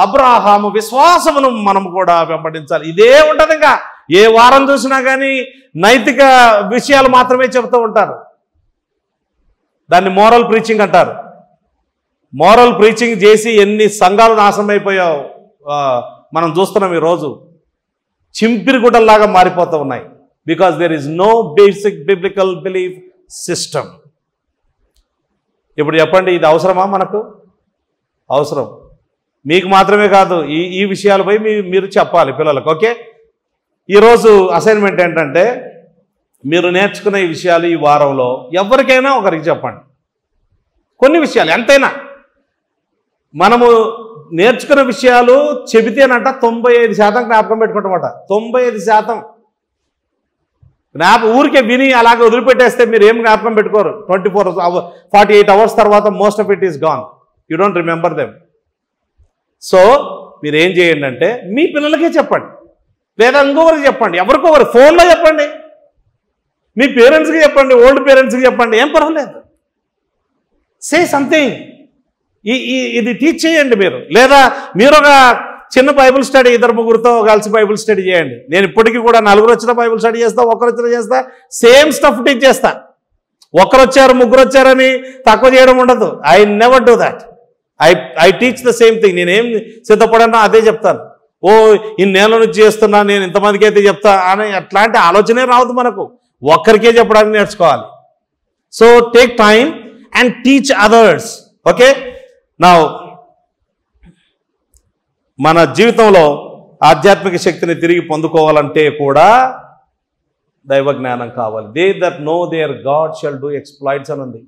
A: అబ్రాహాము విశ్వాసమును మనం కూడా వెంబడించాలి. ఇదే ఉంటుంది. ఇంకా ఏ వారం చూసినా కానీ నైతిక విషయాలు మాత్రమే చెబుతూ ఉంటారు. దాన్ని మోరల్ ప్రీచింగ్ అంటారు. మోరల్ ప్రీచింగ్ చేసి ఎన్ని సంఘాలు నాశనం అయిపోయావు మనం చూస్తున్నాం ఈరోజు. చింపిరిగుడ్డల్లాగా మారిపోతూ ఉన్నాయి. Because there is no basic biblical belief system. ఇప్పుడు చెప్పండి, ఇది అవసరమా? మనకు అవసరం. మీకు మాత్రమే కాదు, ఈ విషయాలపై మీరు చెప్పాలి పిల్లలకు. ఓకే, ఈరోజు అసైన్మెంట్ ఏంటంటే మీరు నేర్చుకున్న ఈ విషయాలు ఈ వారంలో ఎవరికైనా ఒకరికి చెప్పండి. కొన్ని విషయాలు ఎంతైనా మనము నేర్చుకున్న విషయాలు చెబితేనంట 95% జ్ఞాపకం పెట్టుకుంటామట. 95% ఊరికే విని అలాగే వదిలిపెట్టేస్తే మీరు ఏం జ్ఞాపకం పెట్టుకోరు. 48 hours తర్వాత most of it is gone. You don't remember them. So మీరు ఏం చేయండి అంటే మీ పిల్లలకే చెప్పండి, లేదా ఇంకొకరికి చెప్పండి, ఎవరికొకరు ఫోన్లో చెప్పండి, మీ పేరెంట్స్కి చెప్పండి, ఓల్డ్ పేరెంట్స్కి చెప్పండి, ఏం పర్వాలేదు. Say something. ఇది టీచ్ చేయండి మీరు. లేదా మీరు ఒక చిన్న బైబిల్ స్టడీ 2-3 కలిసి బైబిల్ స్టడీ చేయండి. నేను ఇప్పటికీ కూడా 4 వచ్చిన బైబిల్ స్టడీ చేస్తా, 1 వచ్చిన చేస్తా, సేమ్ స్టఫ్ టీచ్ చేస్తా. 1 వచ్చారు 3 వచ్చారని తక్కువ చేయడం ఉండదు. I never do that. I teach the same thing. నేనేం సిద్ధపడన్నా అదే చెప్తాను. ఇన్నేళ్ళ నుంచి చేస్తున్నా, నేను ఇంతమందికి అయితే చెప్తా అని అట్లాంటి ఆలోచనే రావద్దు మనకు. ఒక్కరికే చెప్పడానికి నేర్చుకోవాలి. So take time and teach others. Okay, నా మన జీవితంలో ఆధ్యాత్మిక శక్తిని తిరిగి పొందుకోవాలంటే కూడా దైవ జ్ఞానం కావాలి. They that know their God shall do exploits అని ఉంది.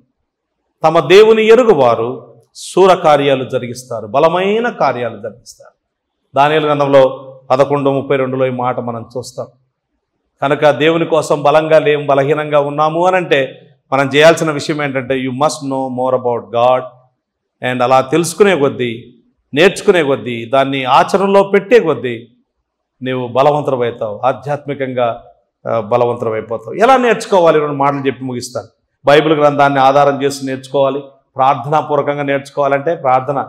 A: తమ దేవుని ఎరుగు వారు శూర కార్యాలు జరిగిస్తారు, బలమైన కార్యాలు జరిగిస్తారు. దానియేలు గ్రంథంలో 11:32 ఈ మాట మనం చూస్తాం. కనుక దేవుని కోసం బలంగా లేము, బలహీనంగా ఉన్నాము అని అంటే మనం చేయాల్సిన విషయం ఏంటంటే you must know more about God. And అలా తెలుసుకునే కొద్దీ, నేర్చుకునే కొద్దీ, దాన్ని ఆచరణలో పెట్టే కొద్దీ నీవు బలవంతుడవుతావు, ఆధ్యాత్మికంగా బలవంతుడైపోతావు. ఎలా నేర్చుకోవాలి? 2 మాటలు చెప్పి ముగిస్తాను. బైబిల్ గ్రంథాన్ని ఆధారం చేసి నేర్చుకోవాలి. ప్రార్థనాపూర్వకంగా నేర్చుకోవాలంటే ప్రార్థన.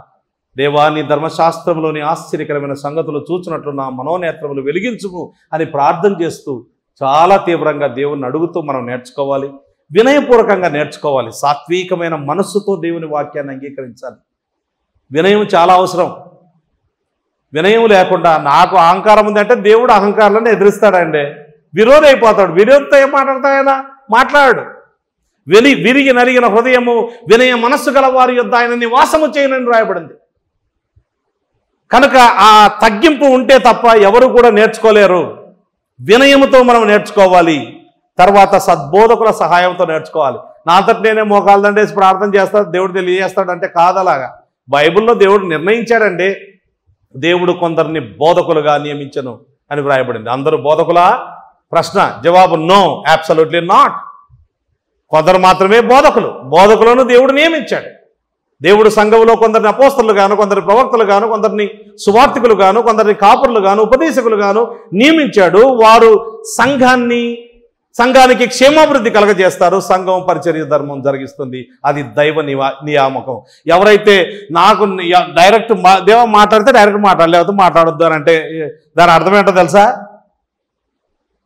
A: దేవా, నీ ధర్మశాస్త్రంలోని ఆశ్చర్యకరమైన సంగతులు చూచినట్లు నా మనోనేత్రములు వెలిగించుము అని ప్రార్థన చేస్తూ చాలా తీవ్రంగా దేవుణ్ణి అడుగుతూ మనం నేర్చుకోవాలి. వినయపూర్వకంగా నేర్చుకోవాలి. సాత్వికమైన మనస్సుతో దేవుని వాక్యాన్ని అంగీకరించాలి. వినయం చాలా అవసరం. వినయం లేకుండా నాకు అహంకారం ఉందంటే దేవుడు అహంకారాలను ఎదిరిస్తాడండి. విరోధి అయిపోతాడు. విరోధితో ఏం మాట్లాడతాయన? మాట్లాడు. విరిగి నరిగిన హృదయము వినయ మనస్సు గల వారి యొద్ద ఆయన నివాసము చేయనని రాయబడింది. కనుక ఆ తగ్గింపు ఉంటే తప్ప ఎవరు కూడా నేర్చుకోలేరు. వినయముతో మనం నేర్చుకోవాలి. తర్వాత సద్బోధకుల సహాయంతో నేర్చుకోవాలి. నా అంతటి నేనే మోకాలు దండేసి ప్రార్థన చేస్తాడు, దేవుడు తెలియజేస్తాడు అంటే కాదలాగా. బైబిల్లో దేవుడు నిర్ణయించాడండి. దేవుడు కొందరిని బోధకులుగా నియమించను అని వ్రాయబడింది. అందరూ బోధకులా? ప్రశ్న, జవాబు నో, అబ్సల్యూట్లీ నాట్. కొందరు మాత్రమే బోధకులు. బోధకులను దేవుడు నియమించాడు. దేవుడు సంఘంలో కొందరిని అపోస్తలు గాను, కొందరి ప్రవక్తలు గాను, కొందరిని సువార్థికులు గాను, కొందరిని కాపురులు గాను, ఉపదేశకులు గాను నియమించాడు. వారు సంఘానికి క్షేమాభివృద్ధి కలగజేస్తారు. సంఘం పరిచర్య ధర్మం జరిగిస్తుంది. అది దైవ నియామకం. ఎవరైతే నాకు డైరెక్ట్ దేవ మాట్లాడితే డైరెక్ట్ మాట్లాడలేకపోతే మాట్లాడొద్దు అని అంటే దాని అర్థం ఏంటో తెలుసా?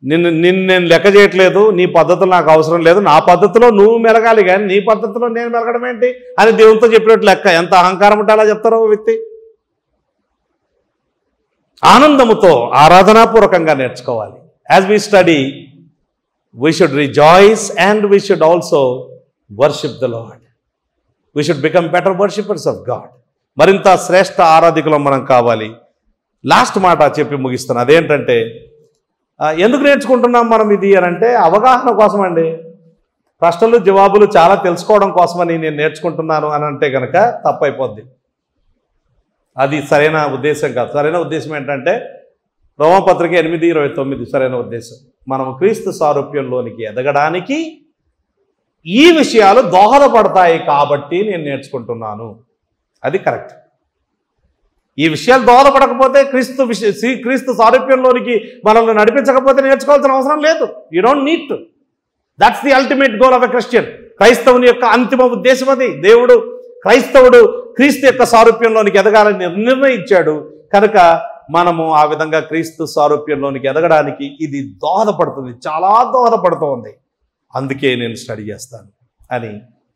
A: నిన్ను నేను లెక్క చేయట్లేదు, నీ పద్ధతులు నాకు అవసరం లేదు, నా పద్ధతిలో నువ్వు మెలగాలి కానీ నీ పద్ధతిలో నేను మెలగడం ఏంటి అని దేవునితో చెప్పినట్టు లెక్క. ఎంత అహంకారం ఉంటే అలా చెప్తారో వ్యక్తి. ఆనందముతో ఆరాధనాపూర్వకంగా నేర్చుకోవాలి. As we study we should rejoice and we should also worship the lord. We should become better worshippers of God. మరింత శ్రేష్ఠ ఆరాధికులం మనం కావాలి. లాస్ట్ మాట చెప్పి ముగిస్తాను. అదేంటంటే, ఎందుకు నేర్చుకుంటున్నాం మనం ఇది అని అంటే అవగాహన కోసం అండి. ప్రశ్నలు జవాబులు చాలా తెలుసుకోవడం కోసమని నేను నేర్చుకుంటున్నాను అని అంటే కనుక తప్పైపోద్ది. అది సరైన ఉద్దేశం కాదు. సరైన ఉద్దేశం ఏంటంటే రోమపత్రిక 8:29 సరైన ఉద్దేశం. మనం క్రీస్తు సారూప్యంలోనికి ఎదగడానికి ఈ విషయాలు దోహదపడతాయి కాబట్టి నేను నేర్చుకుంటున్నాను. అది కరెక్ట్. ఈ విషయాలు దోహదపడకపోతే క్రీస్తు సారూప్యంలోనికి మనల్ని నడిపించకపోతే నేర్చుకోవాల్సిన అవసరం లేదు. You don't need to. That's the ultimate goal of a Christian. క్రైస్తవుని యొక్క అంతిమ ఉద్దేశం అది. క్రైస్తవుడు క్రీస్తు యొక్క సారూప్యంలోనికి ఎదగాలని నిర్ణయించాడు కనుక మనము ఆ విధంగా క్రీస్తు సారూప్యంలోనికి ఎదగడానికి ఇది దోహదపడుతుంది, చాలా దోహదపడుతోంది. అందుకే నేను స్టడీ చేస్తాను అని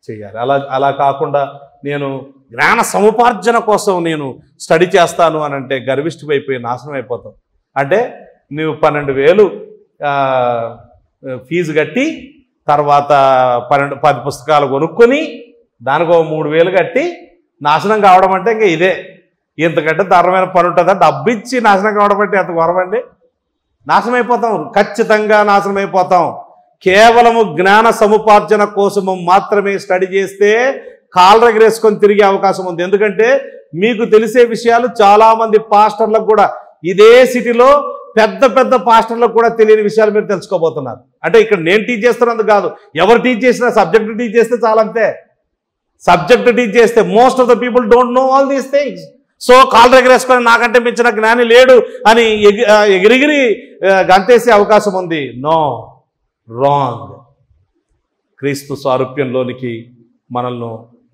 A: చేయాలి. అలా కాకుండా నేను జ్ఞాన సముపార్జన కోసం నేను స్టడీ చేస్తాను అని అంటే గర్విష్ఠువైపోయి నాశనం అయిపోతాం. అంటే నువ్వు 12,000 ఫీజు కట్టి తర్వాత 10 పుస్తకాలు కొనుక్కొని దానికో 3,000 కట్టి నాశనం కావడం అంటే ఇంకా ఇదే. ఇంతకంటే దారుణమైన పని ఉంటుందా? డబ్బు ఇచ్చి నాశనం కావడం అంటే ఎంత గొడవండి. నాశనం అయిపోతాం, ఖచ్చితంగా నాశనం అయిపోతాం. కేవలము జ్ఞాన సముపార్జన కోసము మాత్రమే స్టడీ చేస్తే కాళ్ళు ఎగరేసుకొని తిరిగే అవకాశం ఉంది. ఎందుకంటే మీకు తెలిసే విషయాలు చాలామంది పాస్టర్లకు కూడా, ఇదే సిటీలో పెద్ద పెద్ద పాస్టర్లకు కూడా తెలియని విషయాలు మీరు తెలుసుకోబోతున్నారు. అంటే ఇక్కడ నేను టీచ్ చేస్తున్నందుకు కాదు, ఎవరు టీచ్ చేసినా సబ్జెక్ట్ టీచ్ చేస్తే చాలంతే. సబ్జెక్ట్ టీచ్ చేస్తే most of the people don't know all these things. So కాళ్ళు ఎగరేసుకొని నాకంటే మించిన జ్ఞాని లేడు అని ఎగిరిగిరి గంతేసే అవకాశం ఉంది. No, wrong. క్రీస్తు సారూప్యంలోనికి మనల్ని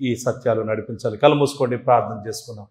A: ఈ సత్యాలు నడిపించాలి. కళ్ళు మూసుకోండి, ప్రార్థన చేసుకుందాం.